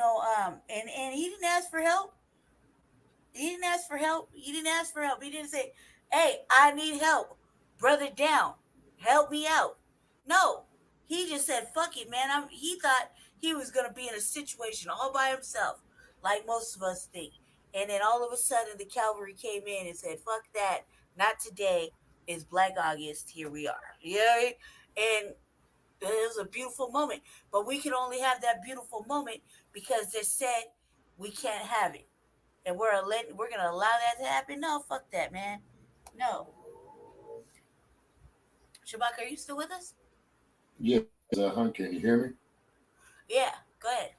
Speaker 10: he didn't ask for help. He didn't ask for help. He didn't say, "Hey, I need help, brother. Down, help me out." No, he just said, "Fuck it, man." He thought he was gonna be in a situation all by himself, like most of us think. And then all of a sudden, the cavalry came in and said, "Fuck that, not today. It's Black August. Here we are." You know what I mean? And it was a beautiful moment, but we can only have that beautiful moment because they said we can't have it, and we're gonna allow that to happen. No, fuck that, man. No. Shabak, are you still with us?
Speaker 8: Yeah, can you hear me?
Speaker 10: Yeah, go ahead.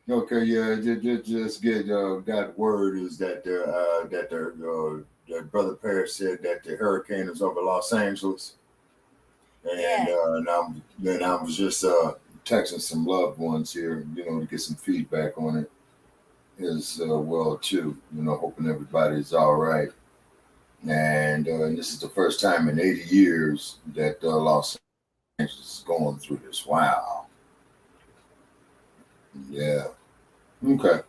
Speaker 8: Okay, yeah, just got word is that that Brother Parrish said that the hurricane is over Los Angeles, and I was just texting some loved ones here, to get some feedback on it as well too. Hoping everybody's all right. And this is the first time in 80 years that Los Angeles is going through this. Wow. Yeah. Okay.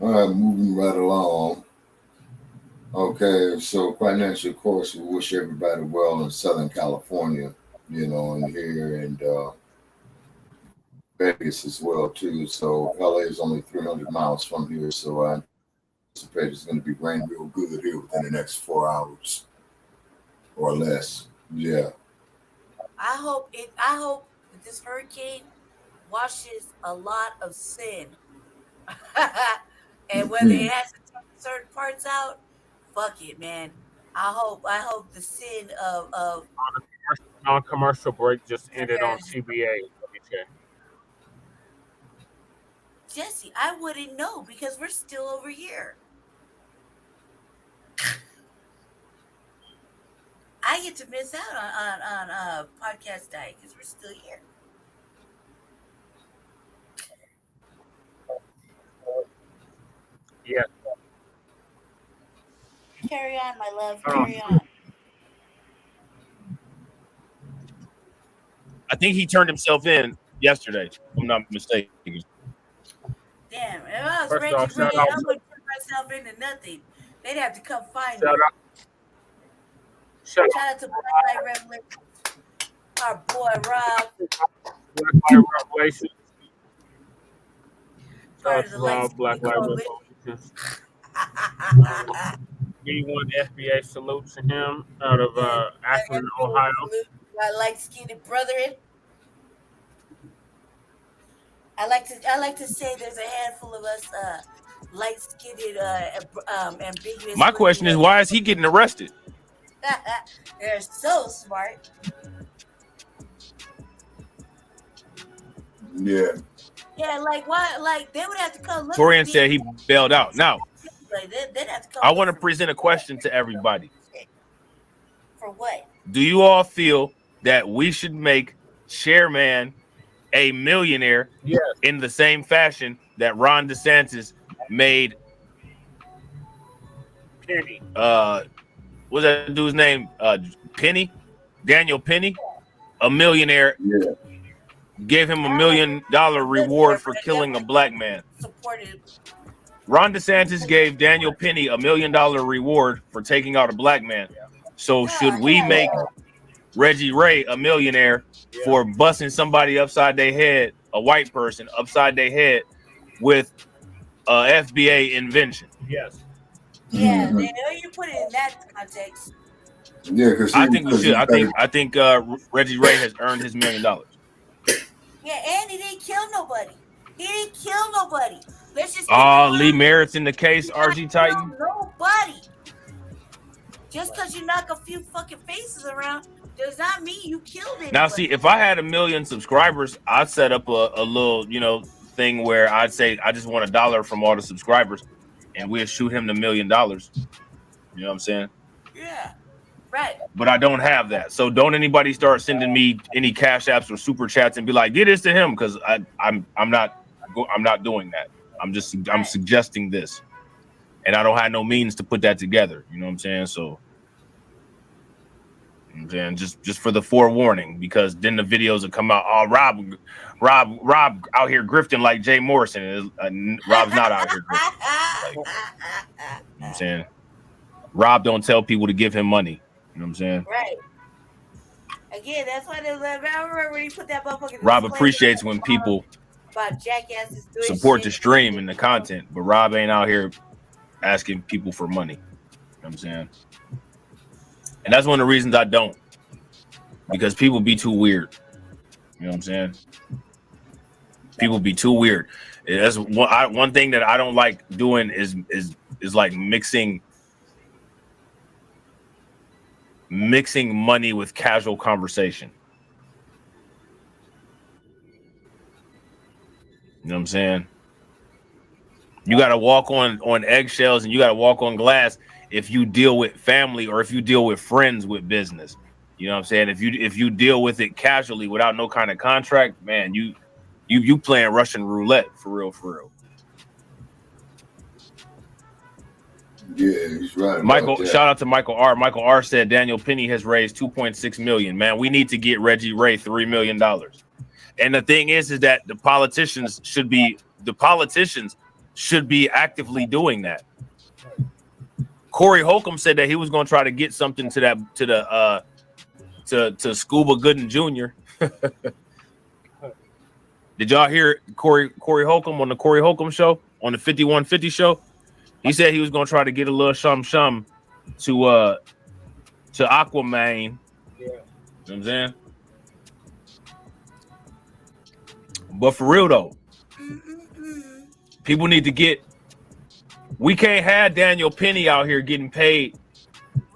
Speaker 8: All right, moving right along. Okay, so financial, of course, we wish everybody well in Southern California, and here and Vegas as well too. So LA is only 300 miles from here, so I anticipate it's going to be raining real good here within the next 4 hours or less. Yeah.
Speaker 10: I hope that this hurricane washes a lot of sin. And whether it has to take certain parts out, fuck it, man. I hope the sin of
Speaker 3: Non-commercial break just ended on CBA.
Speaker 10: Jesse, I wouldn't know because we're still over here. I get to miss out on podcast day because we're still here.
Speaker 3: Yeah.
Speaker 10: Carry on, my love. Carry on.
Speaker 2: I think he turned himself in yesterday, if I'm not mistaken.
Speaker 10: Damn, if I was Reggie Ray, I wouldn't turn myself into nothing. They'd have to come find me. Shout out to Black Light Revelation. Our boy Rob.
Speaker 3: Black Light Revelation.
Speaker 10: Part of the
Speaker 3: Rob, Black Light Revelation. B1 FBA salute to him out of Akron, Ohio.
Speaker 10: My light-skinned brethren. I like to say there's a handful of us light-skinned, ambiguous.
Speaker 2: My question is, why is he getting arrested?
Speaker 10: They're so smart.
Speaker 8: Yeah.
Speaker 10: Yeah, like why? Like they would have to come.
Speaker 2: Torian said he bailed out. Now,
Speaker 10: they'd have to come.
Speaker 2: I want to present a question to everybody.
Speaker 10: For what?
Speaker 2: Do you all feel that we should make Chairman a millionaire in the same fashion that Ron DeSantis made
Speaker 3: Penny.
Speaker 2: What's that dude's name? Penny? Daniel Penny, a millionaire.
Speaker 8: Yeah.
Speaker 2: Gave him $1 million reward for killing a black man. Ron DeSantis gave Daniel Penny $1 million reward for taking out a black man. So should we make Reggie Ray a millionaire for busting somebody upside their head, a white person upside their head with a FBA invention?
Speaker 3: Yes.
Speaker 10: Yeah, they know you put it in that context.
Speaker 8: Yeah, because
Speaker 2: I think we should. I think Reggie Ray has earned his $1 million.
Speaker 10: Yeah, and he didn't kill nobody. He didn't kill nobody. Let's just
Speaker 2: Lee Merritt's in the case, RG Titan.
Speaker 10: Nobody. Just because you knock a few fucking faces around does not mean you killed anybody.
Speaker 2: Now, see, if I had 1 million subscribers, I'd set up a little, thing where I'd say I just want $1 from all the subscribers, and we'll shoot him the $1 million. You know what I'm saying?
Speaker 10: Yeah. Right.
Speaker 2: But I don't have that. So don't anybody start sending me any cash apps or super chats and be like, get this to him, because I'm not doing that. I'm suggesting this. And I don't have no means to put that together. You know what I'm saying? So I'm saying just for the forewarning, because then the videos will come out. Oh, Rob out here grifting like Jay Morrison. Rob's not out here grifting. Like, you know what I'm saying? Rob don't tell people to give him money. You know what I'm saying?
Speaker 10: Right. Again, that's why I remember when he put that motherfucking.
Speaker 2: Rob appreciates when people
Speaker 10: about jackasses doing
Speaker 2: support
Speaker 10: shit.
Speaker 2: the stream and the content, but Rob ain't out here asking people for money. You know what I'm saying? And that's one of the reasons I don't, because people be too weird. You know what I'm saying? People be too weird. That's one thing that I don't like doing is like mixing money with casual conversation. You know what I'm saying? You got to walk on eggshells, and you got to walk on glass if you deal with family or if you deal with friends with business. You know what I'm saying? If you deal with it casually without no kind of contract, man, you playing Russian roulette for real.
Speaker 8: Yeah, he's right.
Speaker 2: Michael, shout out to Michael R. Michael R said Daniel Penny has raised $2.6 million. Man, we need to get Reggie Ray $3 million. And the thing is that the politicians should be actively doing that. Corey Holcomb said that he was going to try to get something to Scuba Gooden Jr. Did y'all hear Corey Holcomb on the Corey Holcomb show, on the 5150 show? He said he was going to try to get a little shum to Aquaman. Yeah. You know what I'm saying? But for real though, people need to get. We can't have Daniel Penny out here getting paid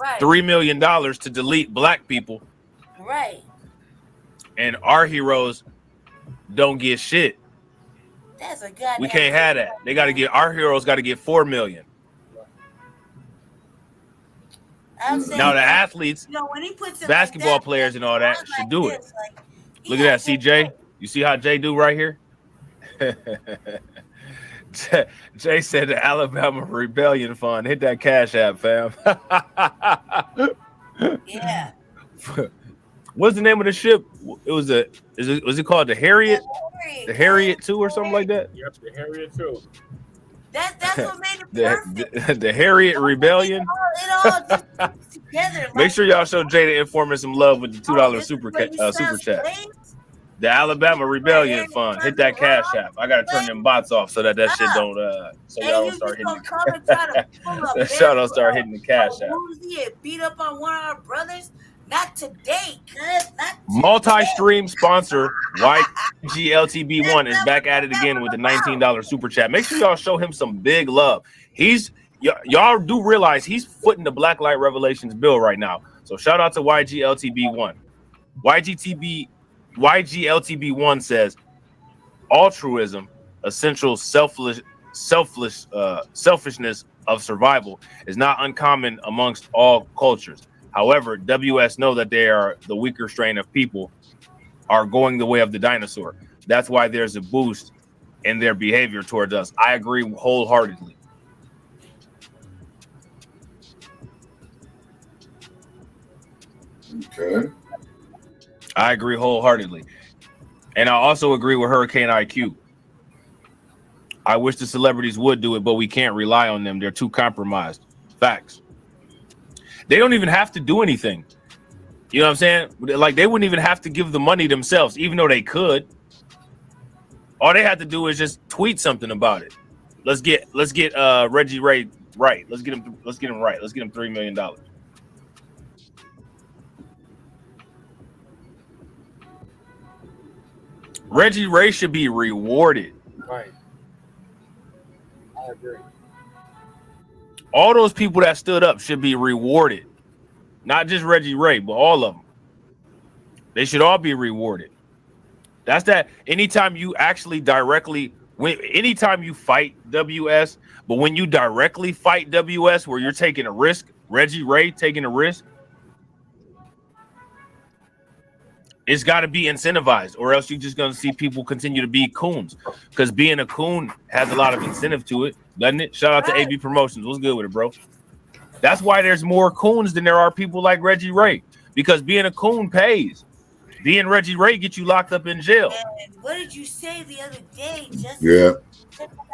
Speaker 2: $3 million to delete black people.
Speaker 10: Right.
Speaker 2: And our heroes don't get shit.
Speaker 10: That's a goddamn.
Speaker 2: We can't have that. They got to get, our heroes got to get $4 million.
Speaker 10: I'm saying,
Speaker 2: now the athletes,
Speaker 10: when he puts it
Speaker 2: basketball
Speaker 10: like that,
Speaker 2: players and all that should do it.
Speaker 10: Like,
Speaker 2: look at that, CJ. You see how Jay do right here? Jay said the Alabama Rebellion Fund. Hit that cash app, fam.
Speaker 10: Yeah.
Speaker 2: What's the name of the ship? It was was it called the Harriet? The Harriet 2 or something like that?
Speaker 3: Yep, the Harriet 2.
Speaker 10: That's what made it perfect.
Speaker 2: The Harriet Rebellion.
Speaker 10: It all just together.
Speaker 2: Make sure y'all show Jay the Informant some love with the $2 super chat. The Alabama Rebellion Fund. Hit that cash app. I gotta turn them bots off so that shit don't so y'all don't start hitting y'all don't start hitting the cash app.
Speaker 10: Beat up on one of our brothers. Not today, cuz.
Speaker 2: Multi-stream sponsor YGLTB1 is back at it again with the $19 super chat. Make sure y'all show him some big love. Y'all do realize he's footing the Black Light Revelations bill right now. So shout out to YGLTB1. YGLTB1 says altruism, essential selfishness of survival, is not uncommon amongst all cultures. However, WS know that they are the weaker strain of people, are going the way of the dinosaur. That's why there's a boost in their behavior towards us. I agree wholeheartedly.
Speaker 8: Okay.
Speaker 2: I agree wholeheartedly. And I also agree with Hurricane IQ. I wish the celebrities would do it, but we can't rely on them. They're too compromised. Facts. They don't even have to do anything. You know what I'm saying? Like, they wouldn't even have to give the money themselves, even though they could. All they have to do is just tweet something about it. Let's get Reggie Ray right. Let's get him right. Let's get him $3 million. Reggie Ray should be rewarded.
Speaker 3: Right. I agree.
Speaker 2: All those people that stood up should be rewarded. Not just Reggie Ray, but all of them. They should all be rewarded. That's that. Anytime you actually anytime you fight WS, but when you directly fight WS where you're taking a risk, Reggie Ray taking a risk, it's got to be incentivized, or else you're just going to see people continue to be coons. Because being a coon has a lot of incentive to it, doesn't it? Shout out to AB Promotions. What's good with it, bro? That's why there's more coons than there are people like Reggie Ray. Because being a coon pays. Being Reggie Ray gets you locked up in jail.
Speaker 10: And what did you say the other day? Just
Speaker 8: Yeah.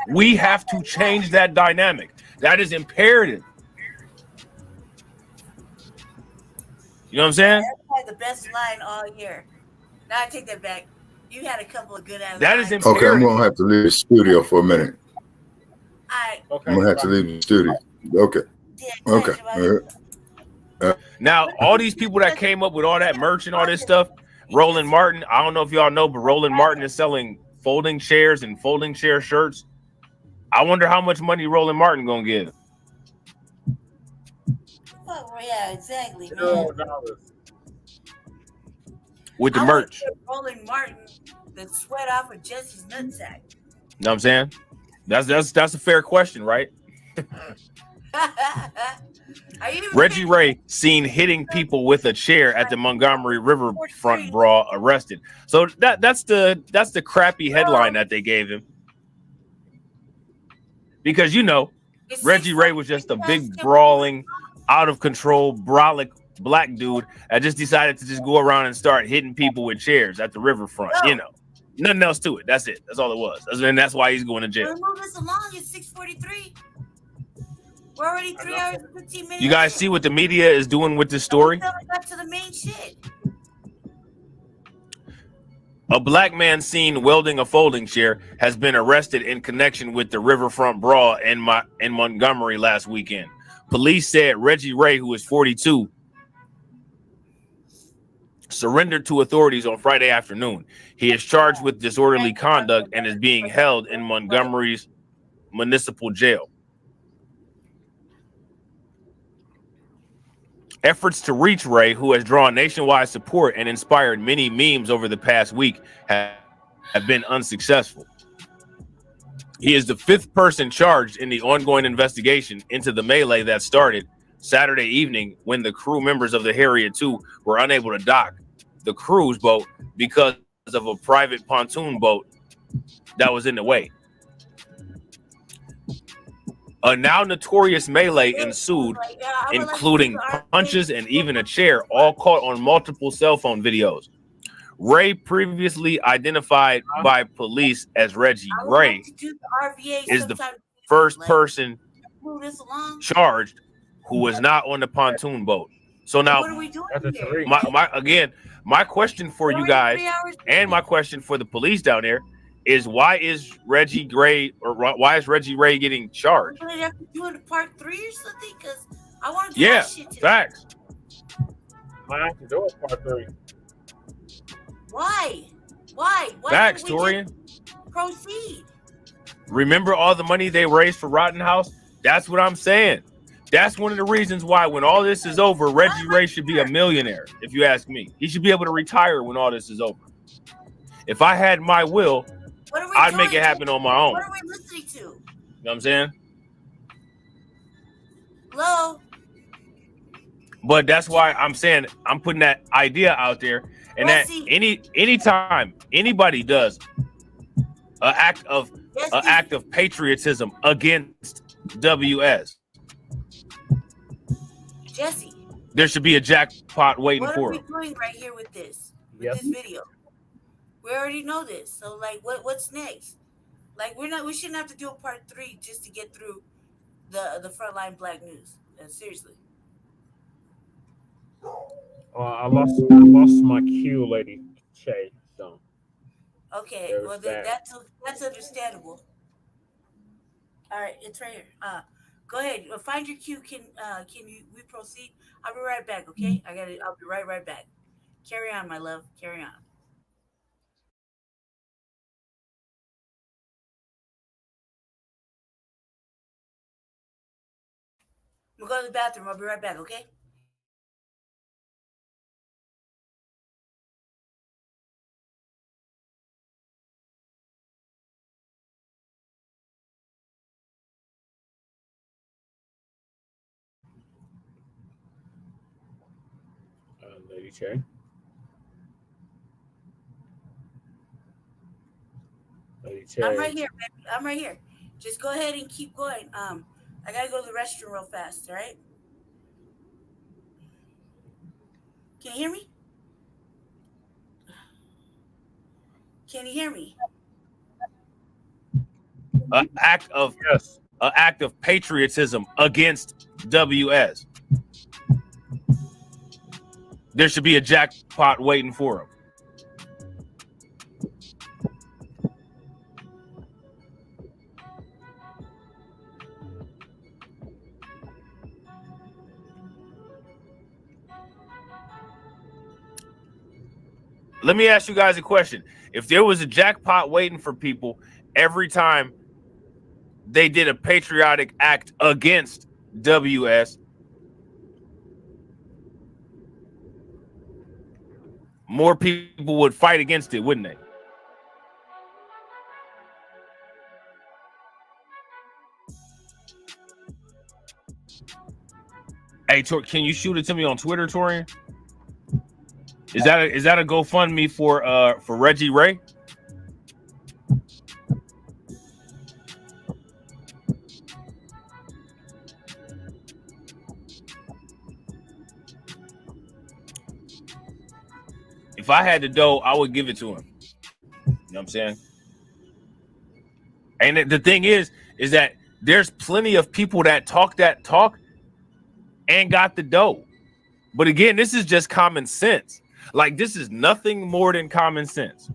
Speaker 2: We have to change that dynamic. That is imperative. You know what I'm saying?
Speaker 10: That's probably the best line all year. Now I take that back. You had a couple of good ass
Speaker 2: That
Speaker 10: lines.
Speaker 2: is imperative.
Speaker 8: Okay, I'm gonna have to leave the studio for a minute.
Speaker 10: Okay.
Speaker 8: I'm gonna have to leave the studio. Okay. Okay.
Speaker 2: Now, all these people that came up with all that merch and all this stuff, Roland Martin, I don't know if y'all know, but Roland Martin is selling folding chairs and folding chair shirts. I wonder how much money Roland Martin gonna give.
Speaker 10: Oh, yeah, exactly, man.
Speaker 2: With the
Speaker 10: I
Speaker 2: merch.
Speaker 10: want to give Roland Martin the sweat off of Jesse's nutsack.
Speaker 2: You know what I'm saying? That's a fair question, right? Reggie Ray seen hitting people with a chair at the Montgomery Riverfront brawl, arrested. So that's the crappy headline that they gave him. Because Reggie Ray was just a big brawling, out of control, brolic black dude that just decided to just go around and start hitting people with chairs at the riverfront. Nothing else to it. That's it. That's all it was. And that's why he's going to jail.
Speaker 10: We'll move this along. It's 6:43. We're already 3 hours and 15 minutes.
Speaker 2: You guys see what the media is doing with this story?
Speaker 10: We got to the main shit.
Speaker 2: A black man seen welding a folding chair has been arrested in connection with the riverfront brawl in Montgomery last weekend. Police said Reggie Ray, who is 42, surrendered to authorities on Friday afternoon. He is charged with disorderly conduct and is being held in Montgomery's municipal jail. Efforts to reach Ray, who has drawn nationwide support and inspired many memes over the past week, have been unsuccessful. He is the fifth person charged in the ongoing investigation into the melee that started Saturday evening when the crew members of the Harriet II were unable to dock the cruise boat because of a private pontoon boat that was in the way. A now notorious melee ensued, including punches and even a chair, all caught on multiple cell phone videos. Ray, previously identified by police as Reggie Ray, is the first person charged who was not on the pontoon boat. So now,
Speaker 10: What are we doing here?
Speaker 2: my question for you guys and my question for the police down there is why is Reggie Ray getting charged?
Speaker 10: We're gonna have to do it in part 3 or something because I want to do
Speaker 2: Yeah,
Speaker 10: that shit today.
Speaker 2: facts.
Speaker 3: I have to do it part 3.
Speaker 10: Why? Why
Speaker 2: Facts,
Speaker 10: can't we
Speaker 2: Torian.
Speaker 10: just proceed?
Speaker 2: Remember all the money they raised for Rotten House? That's what I'm saying. That's one of the reasons why when all this is over, Reggie Ray should be a millionaire, if you ask me. He should be able to retire when all this is over. If I had my will, I'd make it happen on my own.
Speaker 10: What are we listening to?
Speaker 2: You know what I'm saying?
Speaker 10: Hello?
Speaker 2: But that's why I'm saying I'm putting that idea out there, and that anytime anybody does an act of patriotism against WS,
Speaker 10: Jesse,
Speaker 2: there should be a jackpot waiting
Speaker 10: what are
Speaker 2: for
Speaker 10: we
Speaker 2: him.
Speaker 10: doing right here with this video? We already know this. So like, what's next? Like, we shouldn't have to do a part 3 just to get through the frontline Black news. Seriously.
Speaker 3: I lost my cue, Lady Shay. So
Speaker 10: Okay, well then that's understandable. All right, it's right here. Go ahead. Find your cue. Can we proceed? I'll be right back. Okay, I'll be right back. Carry on, my love. Carry on. I'm gonna go to the bathroom. I'll be right back. Okay.
Speaker 3: Lady Shay. Lady Shay.
Speaker 10: I'm right here, baby. I'm right here. Just go ahead and keep going. I gotta go to the restroom real fast. All right. Can you hear me? Can you hear me?
Speaker 2: An act of patriotism against WS. There should be a jackpot waiting for him. Let me ask you guys a question. If there was a jackpot waiting for people every time they did a patriotic act against WS, more people would fight against it, wouldn't they? Hey, can you shoot it to me on Twitter, Torian? Is that a GoFundMe for Reggie Ray? If I had the dough, I would give it to him. You know what I'm saying? And the thing is that there's plenty of people that talk and got the dough. But again, this is just common sense. Like, this is nothing more than common sense.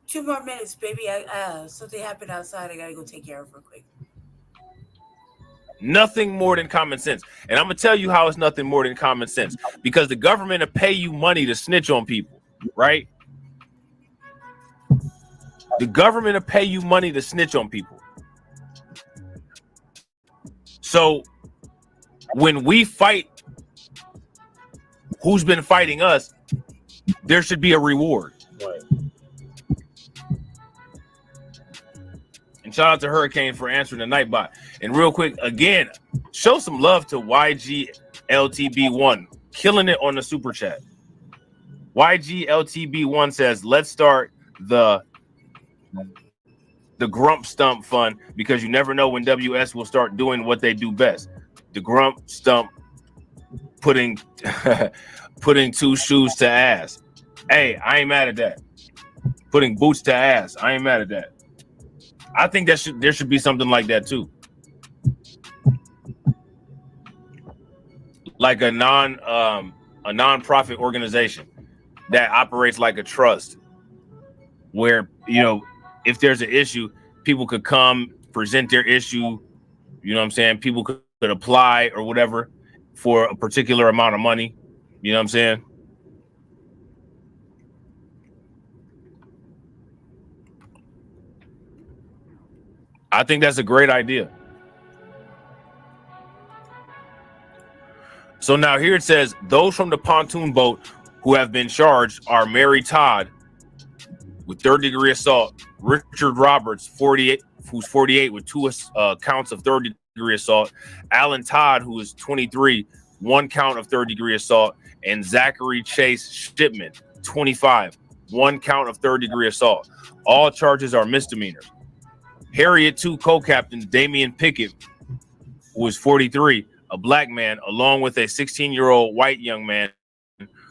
Speaker 10: Two more minutes, baby. Something happened outside. I gotta go take care of real quick.
Speaker 2: Nothing more than common sense. And I'm going to tell you how it's nothing more than common sense. Because the government will pay you money to snitch on people, right? The government will pay you money to snitch on people. So when we fight who's been fighting us, there should be a reward.
Speaker 3: Right.
Speaker 2: And shout out to Hurricane for answering the Nightbot. And real quick, again, show some love to YGLTB1, killing it on the super chat. YGLTB1 says, let's start the Grump Stump Fund, because you never know when WS will start doing what they do best. The Grump Stump, putting two shoes to ass. Hey, I ain't mad at that. Putting boots to ass. I ain't mad at that. I think there should be something like that too. Like a non-profit organization that operates like a trust, where, you know, if there's an issue, people could come present their issue. You know what I'm saying? People could apply or whatever for a particular amount of money. You know what I'm saying? I think that's a great idea. So now here it says those from the pontoon boat who have been charged are Mary Todd with third-degree assault, Richard Roberts, 48, who's 48 with two counts of third-degree assault, Alan Todd, who is 23, one count of third-degree assault, and Zachary Chase Shipman, 25, one count of third-degree assault. All charges are misdemeanors. Harriet 2 co-captain Damian Pickett, who is 43, a black man, along with a 16-year-old white young man,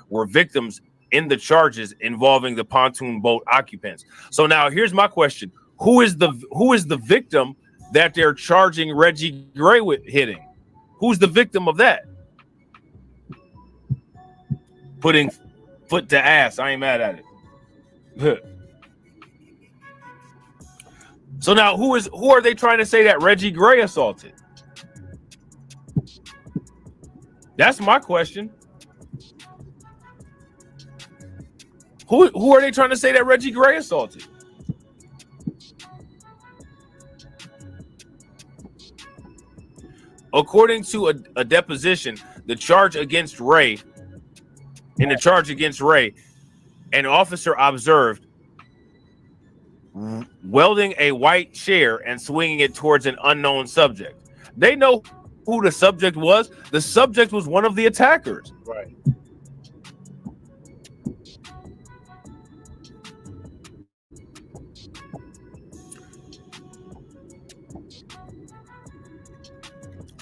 Speaker 2: were victims in the charges involving the pontoon boat occupants. So now here's my question. Who is the victim that they're charging Reggie Gray with hitting? Who's the victim of that? Putting foot to ass. I ain't mad at it. So now who are they trying to say that Reggie Gray assaulted? That's my question. Who are they trying to say that Reggie Gray assaulted? According to a deposition, the charge against Ray, an officer observed welding a white chair and swinging it towards an unknown subject. They know who the subject was. The subject was one of the attackers.
Speaker 1: Right.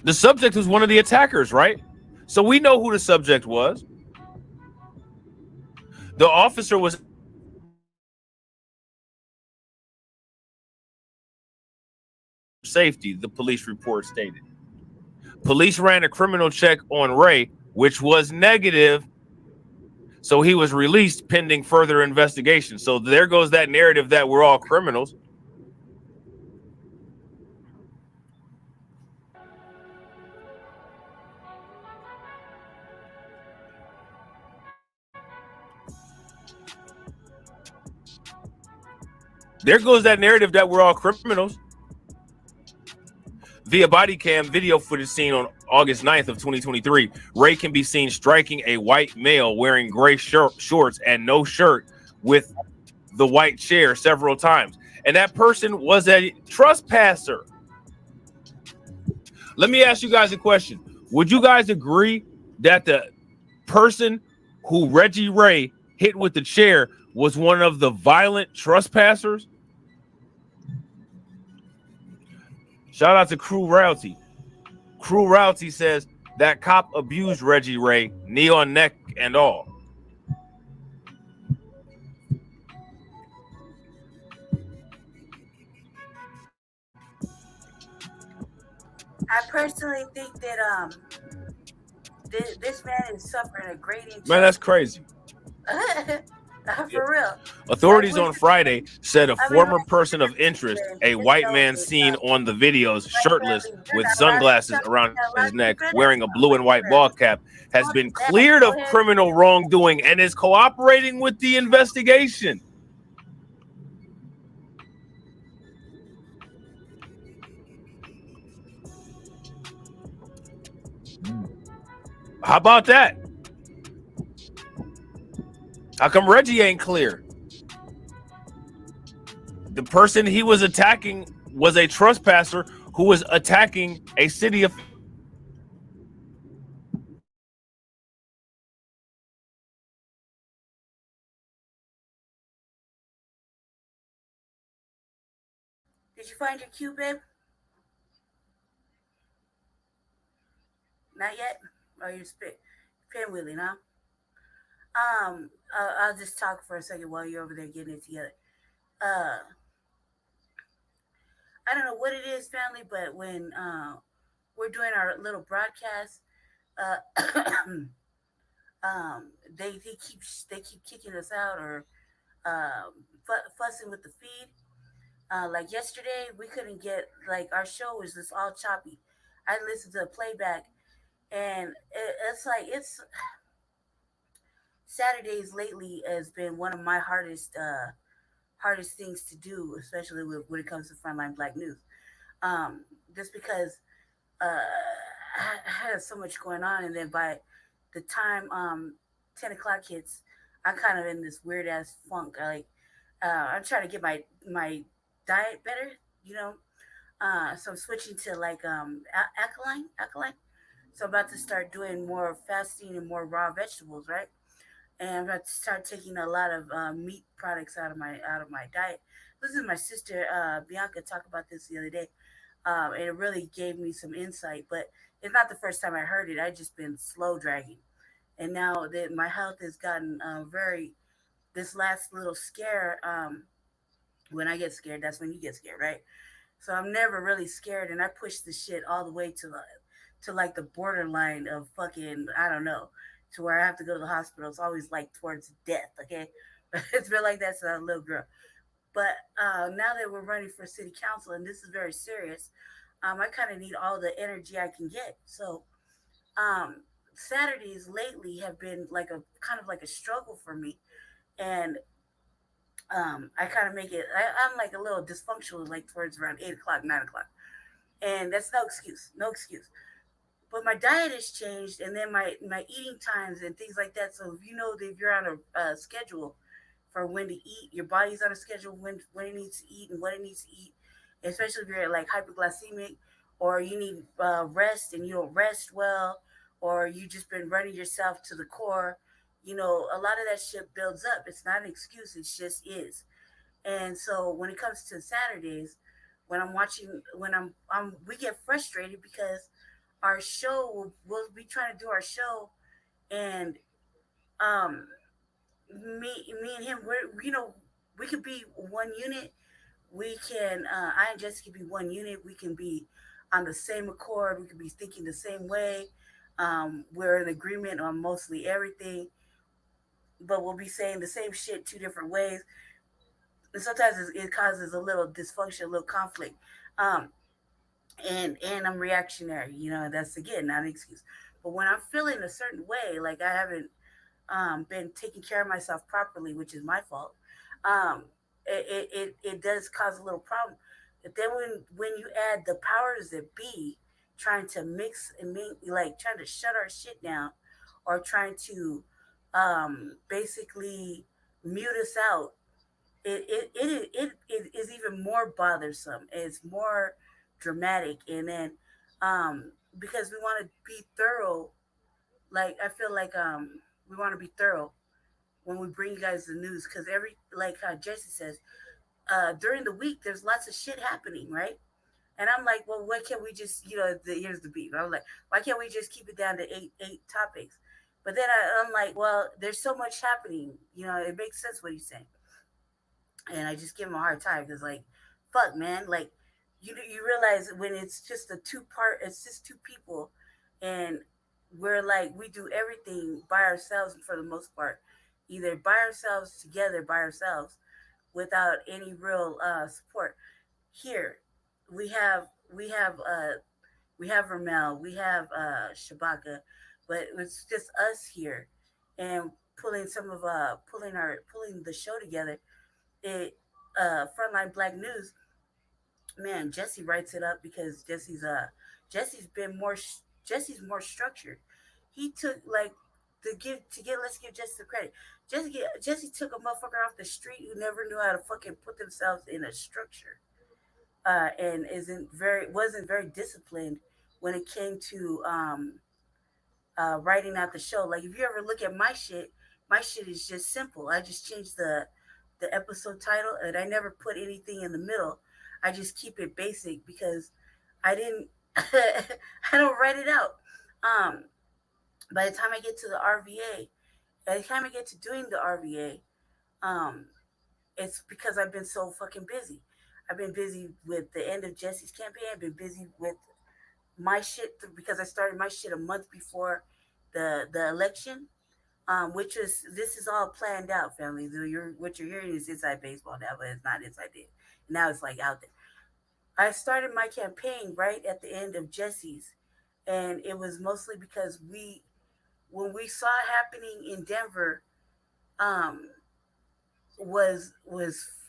Speaker 2: The subject was one of the attackers, right? So we know who the subject was. The officer was safety, the police report stated. Police ran a criminal check on Ray, which was negative. So he was released pending further investigation. So there goes that narrative that we're all criminals. There goes that narrative that we're all criminals. Via body cam video footage seen on August 9th of 2023, Ray can be seen striking a white male wearing gray shorts and no shirt with the white chair several times. And that person was a trespasser. Let me ask you guys a question. Would you guys agree that the person who Reggie Ray hit with the chair was one of the violent trespassers? Shout out to Crew Royalty. Crew Royalty says that cop abused Reggie Ray, knee on neck and all.
Speaker 10: I personally think that this man is suffering a great injustice.
Speaker 2: Man, that's crazy.
Speaker 10: For real.
Speaker 2: Authorities on Friday said a former person of interest, a white man seen on the videos shirtless with sunglasses around his neck, wearing a blue and white ball cap, has been cleared of criminal wrongdoing and is cooperating with the investigation. How about that? How come Reggie ain't clear? The person he was attacking was a trespasser who was attacking a city of.
Speaker 10: Did you find your cue, babe? Not yet? Or you spit pinwheeling, huh? I'll just talk for a second while you're over there getting it together. I don't know what it is, family, but when we're doing our little broadcast, they keep kicking us out or fussing with the feed. Like yesterday, we couldn't get like our show was just all choppy. I listened to the playback, and it's like it's Saturdays lately has been one of my hardest things to do, especially when it comes to frontline Black news. just because I had so much going on, and then by the time 10 o'clock hits, I'm kind of in this weird ass funk. I'm trying to get my diet better, you know. So I'm switching to like alkaline. So I'm about to start doing more fasting and more raw vegetables, right? And I'm about to start taking a lot of meat products out of my diet. Listen to my sister Bianca talk about this the other day, and it really gave me some insight. But it's not the first time I heard it. I just been slow dragging, and now that my health has gotten very this last little scare. When I get scared, that's when you get scared, right? So I'm never really scared, and I push the shit all the way to like the borderline of fucking I don't know, to where I have to go to the hospital. It's always like towards death. Okay, it's been like that since I was a little girl. But now that we're running for city council, and this is very serious, I kind of need all the energy I can get. So um, Saturdays lately have been like a kind of like a struggle for me, and I kind of make it. I'm like a little dysfunctional, like towards around 8 o'clock, 9 o'clock, and that's no excuse, no excuse. But my diet has changed, and then my eating times and things like that. So if you know that if you're on a schedule for when to eat, your body's on a schedule when it needs to eat and what it needs to eat, especially if you're like hyperglycemic or you need rest and you don't rest well, or you just been running yourself to the core. You know, a lot of that shit builds up. It's not an excuse. It just is. And so when it comes to Saturdays, when I'm watching, when we get frustrated because our show we'll be trying to do our show, and um, me and him, we could be one unit. We can, I and Jesse could be one unit. We can be on the same accord. We could be thinking the same way. We're in agreement on mostly everything, but we'll be saying the same shit two different ways. And sometimes it causes a little dysfunction, a little conflict. Um, and I'm reactionary. You know, that's again not an excuse. But when I'm feeling a certain way, like I haven't been taking care of myself properly, which is my fault, um, it does cause a little problem. But then when you add the powers that be trying to mix and make, like trying to shut our shit down, or trying to basically mute us out, it is even more bothersome. It's more dramatic, and then because we want to be thorough, like I feel like we want to be thorough when we bring you guys the news, because every like Jesse says, during the week there's lots of shit happening, right? And I'm like, well, why can't we just, here's the beat. I'm like, why can't we just keep it down to eight topics? But then I'm like, well, there's so much happening. It makes sense what he's saying, and I just give him a hard time because, like, fuck, man, like, you realize when it's just a it's just two people, and we're like we do everything by ourselves for the most part, either by ourselves, together by ourselves, without any real support. Here, we have Ramel, we have Shabaka, but it's just us here, and pulling some of pulling the show together. It Frontline Black News, man, Jesse writes it up because Jesse's been Jesse's more structured. He took like let's give Jesse the credit. Jesse took a motherfucker off the street who never knew how to fucking put themselves in a structure, and wasn't very disciplined when it came to writing out the show. Like if you ever look at my shit is just simple. I just changed the episode title, and I never put anything in the middle. I just keep it basic because I didn't I don't write it out. Um, by the time I get to the RVA, by the time I get to doing the RVA, um, it's because I've been so fucking busy. I've been busy with the end of Jesse's campaign. I've been busy with my shit because I started my shit a month before the election, which is this is all planned out, family. What you're hearing is inside baseball now, but it's not inside it. Now it's like out there. I started my campaign right at the end of Jesse's, and it was mostly because when we saw it happening in Denver, um, was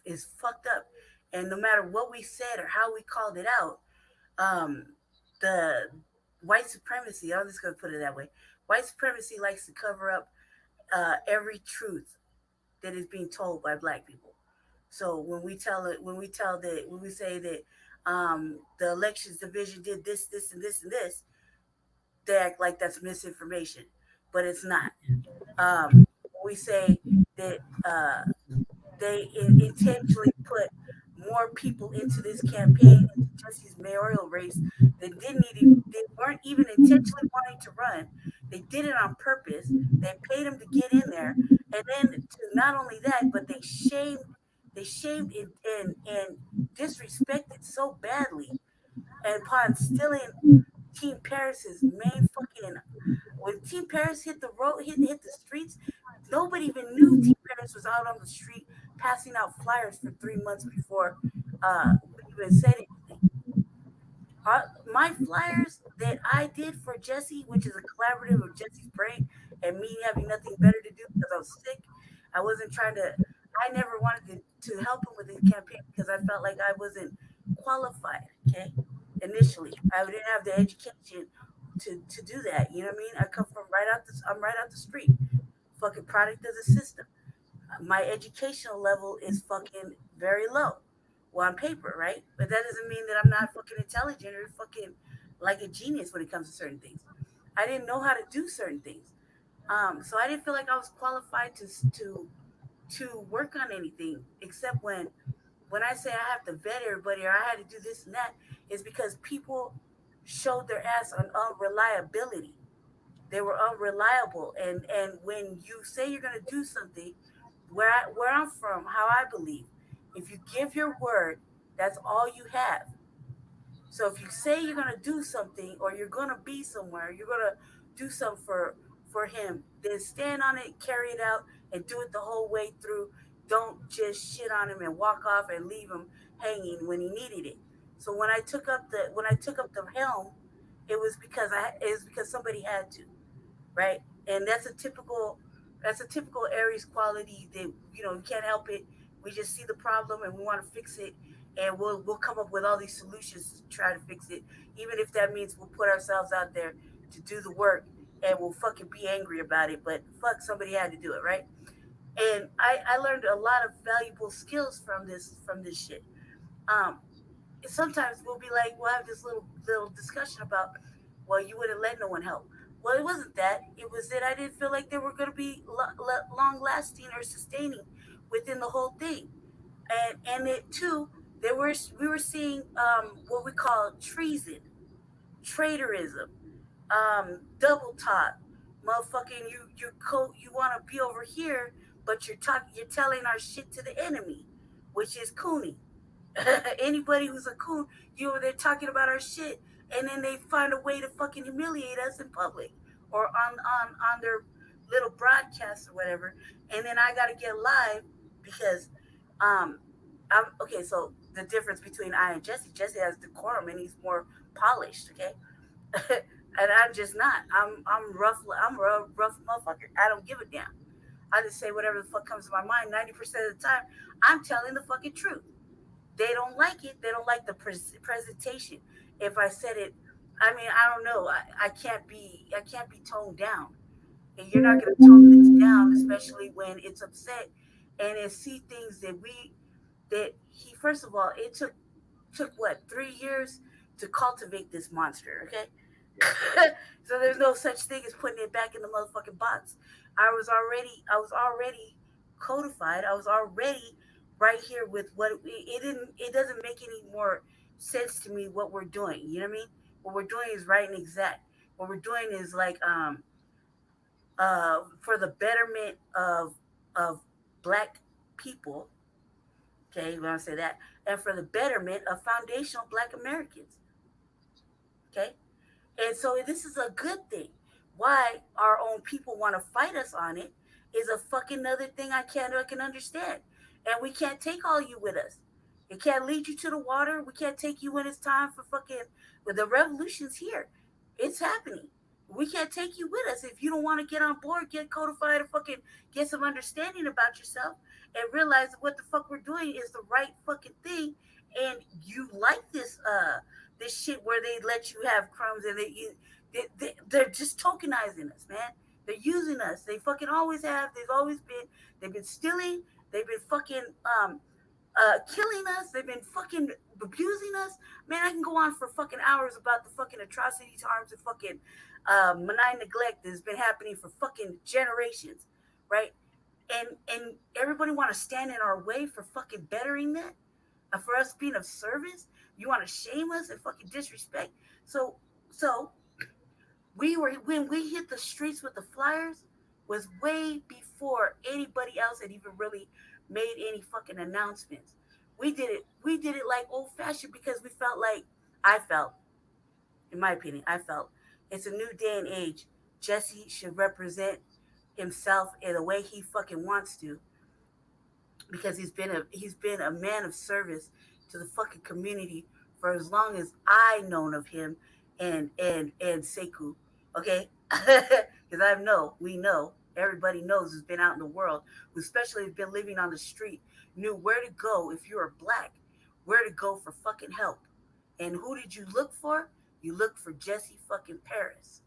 Speaker 10: is fucked up, and no matter what we said or how we called it out, um, the white supremacy. I'm just gonna put it that way. White supremacy likes to cover up every truth that is being told by black people. So when we say that the elections division did this, this, and this, and this, they act like that's misinformation, but it's not. We say that they intentionally put more people into this campaign, into Jesse's mayoral race, that they weren't even intentionally wanting to run. They did it on purpose. They paid them to get in there, and then to not only that, but they shamed and disrespected so badly, and upon stealing Team Paris's main fucking when Team Paris hit the road, hit the streets, nobody even knew Team Paris was out on the street passing out flyers for 3 months before we even said anything. My flyers that I did for Jesse, which is a collaborative of Jesse's brain and me having nothing better to do because I was sick. I wasn't trying to. I never wanted to help him with his campaign because I felt like I wasn't qualified. Okay, initially I didn't have the education to do that. You know what I mean? I come from right out this. I'm right out the street. Fucking product of the system. My educational level is fucking very low. Well, on paper, right? But that doesn't mean that I'm not fucking intelligent or fucking like a genius when it comes to certain things. I didn't know how to do certain things. So I didn't feel like I was qualified to work on anything except when I say I have to vet everybody or I had to do this and that is because people showed their ass on unreliability. They were unreliable, and when you say you're going to do something, where I'm from, how I believe, if you give your word, that's all you have. So if you say you're going to do something or you're going to be somewhere, you're going to do something for him, then stand on it, carry it out, and do it the whole way through. Don't just shit on him and walk off and leave him hanging when he needed it. So when I took up the helm, it was because somebody had to, right? And that's a typical Aries quality that we can't help it. We just see the problem and we want to fix it, and we'll come up with all these solutions to try to fix it, even if that means we'll put ourselves out there to do the work and we'll fucking be angry about it. But fuck, somebody had to do it, right? And I learned a lot of valuable skills from this shit. Um, Sometimes we'll have this little discussion about, well, you wouldn't let no one help. Well, it wasn't that. It was that I didn't feel like they were going to be long lasting or sustaining within the whole thing. And it too, we were seeing what we call treason, traitorism, double talk, motherfucking you want to be over here, but you're telling our shit to the enemy, which is Cooney. Anybody who's a coon, they're talking about our shit, and then they find a way to fucking humiliate us in public or on their little broadcasts or whatever. And then I got to get live because, I'm okay. So the difference between I and Jesse has decorum and he's more polished. Okay, and I'm just not. I'm rough. I'm a rough motherfucker. I don't give a damn. I just say whatever the fuck comes to my mind. 90% of the time, I'm telling the fucking truth. They don't like it. They don't like the presentation. If I said it, I mean, I don't know. I can't be toned down, and you're not going to tone this down, especially when it's upset and it see things that he. First of all, it took what 3 years to cultivate this monster. Okay, so there's no such thing as putting it back in the motherfucking box. I was already codified. I was already right here with it doesn't make any more sense to me what we're doing. You know what I mean? What we're doing is right and exact. What we're doing is like for the betterment of black people. Okay, we want to say that, and for the betterment of foundational black Americans. Okay, and so this is a good thing. Why our own people want to fight us on it is a fucking other thing I can understand. And we can't take all you with us. It can't lead you to the water. We can't take you when it's time for fucking but the revolution's here. It's happening. We can't take you with us. If you don't want to get on board, get codified or fucking get some understanding about yourself and realize that what the fuck we're doing is the right fucking thing. And you like this shit where they let you have crumbs and they're just tokenizing us, man. They're using us. They fucking always have. They've always been. They've been stealing. They've been fucking killing us. They've been fucking abusing us. Man, I can go on for fucking hours about the fucking atrocities, harms, and fucking benign neglect that has been happening for fucking generations, right? And everybody want to stand in our way for fucking bettering that, for us being of service. You want to shame us and fucking disrespect. So when we hit the streets with the flyers was way before anybody else had even really made any fucking announcements. We did it like old fashioned because we felt like I felt, in my opinion, I felt it's a new day and age. Jesse should represent himself in the way he fucking wants to, because he's been a man of service to the fucking community for as long as I known of him and Sekou, okay? Because we know, everybody knows who's been out in the world, who especially has been living on the street, knew where to go if you were black, where to go for fucking help. And who did you look for? You looked for Jesse fucking Paris.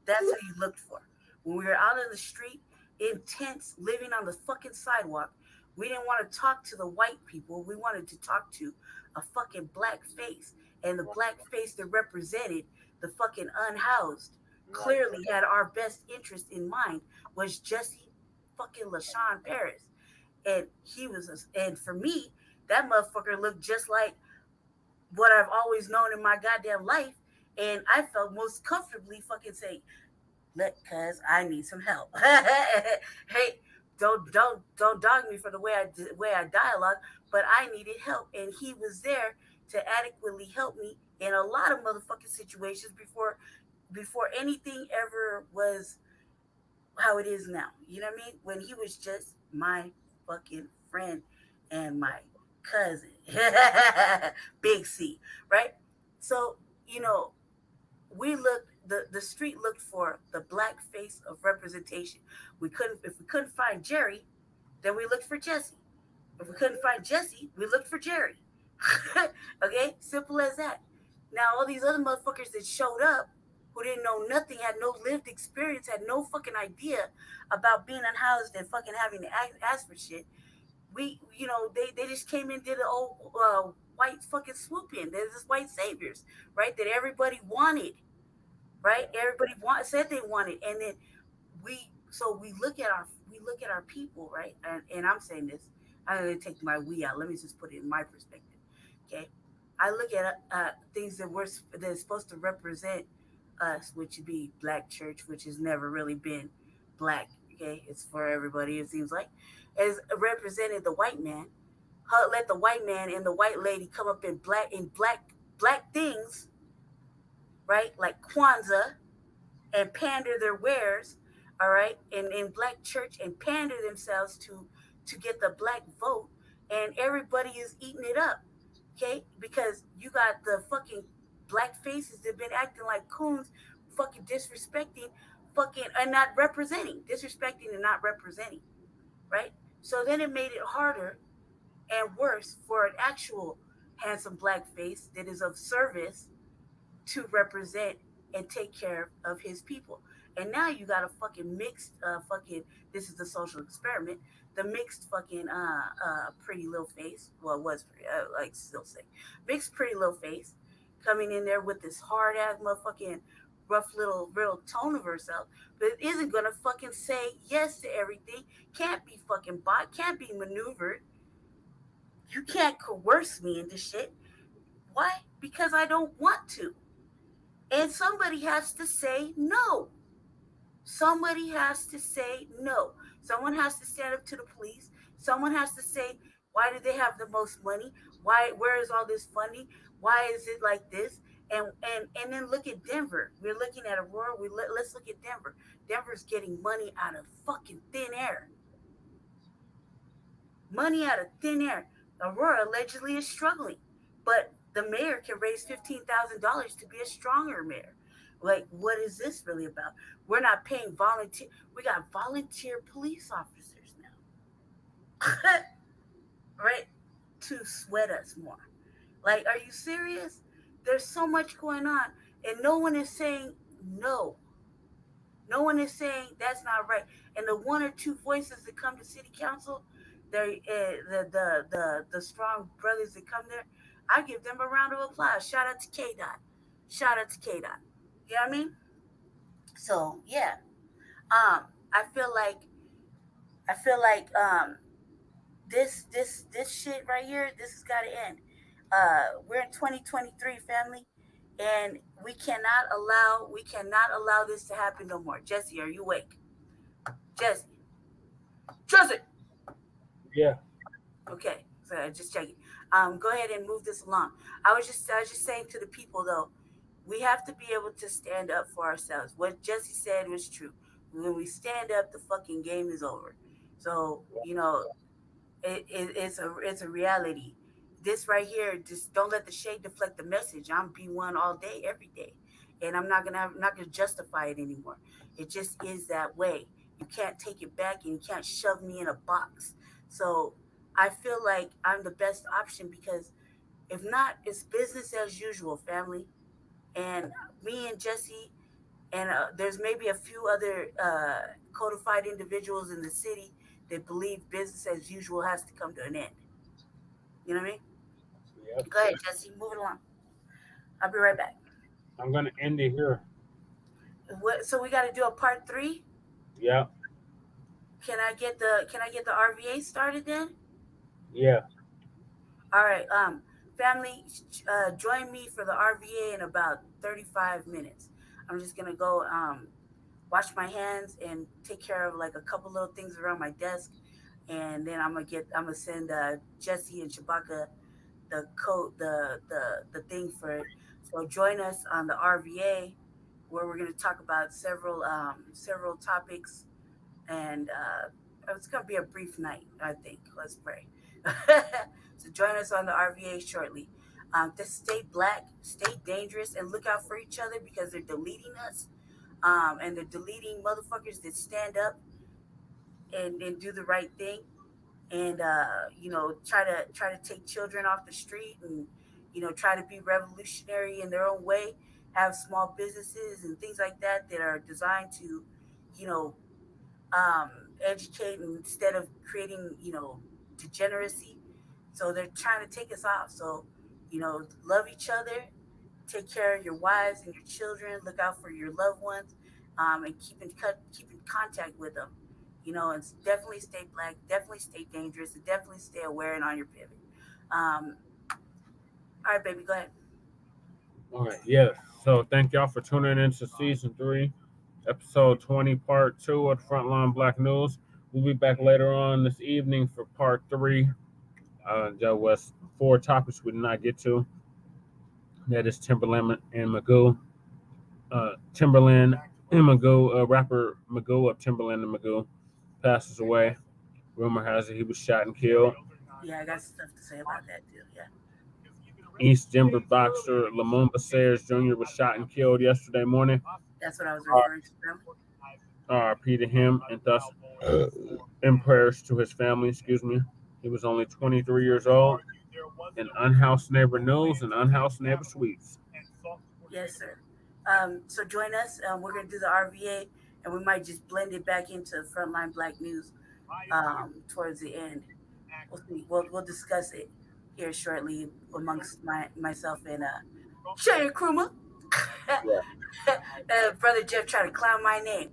Speaker 10: That's who you looked for. When we were out in the street, in tents, living on the fucking sidewalk, we didn't want to talk to the white people. We wanted to talk to a fucking black face. And the black face that represented the fucking unhoused clearly had our best interest in mind, was Jesse fucking LaShawn Paris. And and for me, that motherfucker looked just like what I've always known in my goddamn life. And I felt most comfortably fucking saying, look, cuz I need some help. Hey, don't dog me for the way I dialogue, but I needed help, and he was there to adequately help me in a lot of motherfucking situations before anything ever was how it is now. You know what I mean? When he was just my fucking friend and my cousin, Big C, right? So the street looked for the black face of representation. If we couldn't find Jerry, then we looked for Jesse. If we couldn't find Jesse, we looked for Jerry. Okay, simple as that. Now all these other motherfuckers that showed up, who didn't know nothing, had no lived experience, had no fucking idea about being unhoused and fucking having to ask for shit. They just came in, did an old white fucking swoop in. There's this white saviors, right? That everybody wanted, right? Everybody said they wanted, and then we look at our people, right? And I'm saying this, I'm gonna take my we out. Let me just put it in my perspective, okay? I look at things that's supposed to represent us, which would be Black church, which has never really been black. Okay, it's for everybody. It seems like, as represented the white man. Let the white man and the white lady come up in black things, right? Like Kwanzaa, and pander their wares, all right, in black church, and pander themselves to get the black vote, and everybody is eating it up, okay? Because you got the fucking black faces that have been acting like coons, fucking disrespecting, fucking and not representing, disrespecting and not representing, right? So then it made it harder and worse for an actual handsome black face that is of service to represent and take care of his people. And now you got a fucking mixed this is the social experiment, the mixed fucking pretty little face. Well, it was pretty, like still say mixed pretty little face coming in there with this hard ass motherfucking rough little real tone of herself, but it isn't gonna fucking say yes to everything. Can't be fucking bought, can't be maneuvered. You can't coerce me into shit. Why? Because I don't want to. And somebody has to say no. Somebody has to say no. Someone has to stand up to the police. Someone has to say, why do they have the most money? Where is all this funding? Why is it like this? And then look at Denver. We're looking at Aurora. Let's look at Denver. Denver's getting money out of fucking thin air. Money out of thin air. Aurora allegedly is struggling, but the mayor can raise $15,000 to be a stronger mayor. Like, what is this really about? We're not paying volunteer. We got volunteer police officers now, right? To sweat us more. Like, are you serious? There's so much going on, and no one is saying no. No one is saying that's not right. And the one or two voices that come to city council, they the strong brothers that come there, I give them a round of applause. Shout out to K Dot. Shout out to K Dot. You know what I mean? So yeah, I feel like this shit right here. This has got to end. We're in 2023, family, and we cannot allow this to happen no more. Jesse, are you awake? Jesse. Jesse.
Speaker 3: Yeah.
Speaker 10: Okay, so just checking. Go ahead and move this along. I was just saying to the people though, we have to be able to stand up for ourselves. What Jesse said was true. When we stand up, the fucking game is over. So it's a reality. This right here, just don't let the shade deflect the message. I'm B1 all day, every day, and I'm not gonna justify it anymore. It just is that way. You can't take it back, and you can't shove me in a box. So I feel like I'm the best option because if not, it's business as usual, family. And me and Jesse, and there's maybe a few other codified individuals in the city that believe business as usual has to come to an end. You know what I mean?
Speaker 3: Yep.
Speaker 10: Go ahead, Jesse. Move it along. I'll be right back.
Speaker 3: I'm gonna end it here.
Speaker 10: So we got to do a part 3.
Speaker 3: Yeah.
Speaker 10: Can I get the RVA started then?
Speaker 3: Yeah.
Speaker 10: All right. Family, join me for the RVA in about 35 minutes. I'm just gonna go wash my hands and take care of like a couple little things around my desk, and then I'm gonna send Jesse and Shabaka the code, the thing for it. So join us on the RVA, where we're gonna talk about several topics, and it's gonna be a brief night, I think. Let's pray. So join us on the RVA shortly. Just stay black, stay dangerous, and look out for each other because they're deleting us. And they're deleting motherfuckers that stand up and do the right thing, and try to take children off the street, and try to be revolutionary in their own way, have small businesses and things like that that are designed to you know educate instead of creating degeneracy. So they're trying to take us off. So love each other, take care of your wives and your children, look out for your loved ones, and keep in contact with them. And definitely stay black, definitely stay dangerous, and definitely stay aware and on your pivot. All right, baby, go ahead.
Speaker 3: All right. Yes. So thank y'all for tuning in to season 3, episode 20, part 2 of the Frontline Black News. We'll be back later on this evening for part 3. There was 4 topics we did not get to. That is Timberland and Magoo. Timberland and Magoo, rapper Magoo of Timberland and Magoo, passes away. Rumor has it he was shot and killed.
Speaker 10: Yeah, I got stuff to say about that too. Yeah.
Speaker 3: East Denver boxer Lumumba Sayers Jr. was shot and killed yesterday morning.
Speaker 10: That's what I was referring to.
Speaker 3: RIP to him, and thus in prayers to his family. Excuse me. He was only 23 years old. And Unhoused Neighbor News and Unhoused Neighbor Sweets.
Speaker 10: Yes, sir. So join us. We're going to do the RVA, and we might just blend it back into Frontline Black News towards the end. We'll see. We'll discuss it here shortly amongst myself and Shay Kruma. Brother Jeff tried to clown my name.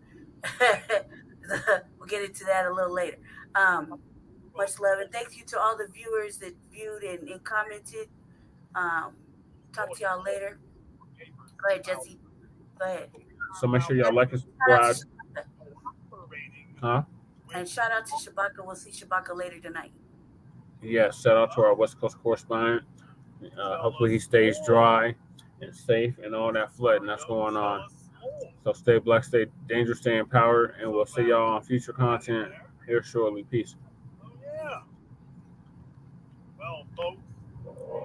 Speaker 10: We'll get into that a little later. Much love, and thank you to all the viewers that viewed and commented. Talk to y'all later. Go ahead, Jesse. Go ahead.
Speaker 3: So make sure y'all like and subscribe. Huh?
Speaker 10: And shout out to Shabaka. We'll see Shabaka later tonight.
Speaker 3: Yeah, shout out to our West Coast correspondent. Hopefully he stays dry and safe and all that flooding that's going on. So stay black, stay dangerous, stay empowered, and we'll see y'all on future content here shortly. Peace.
Speaker 5: Well, folks.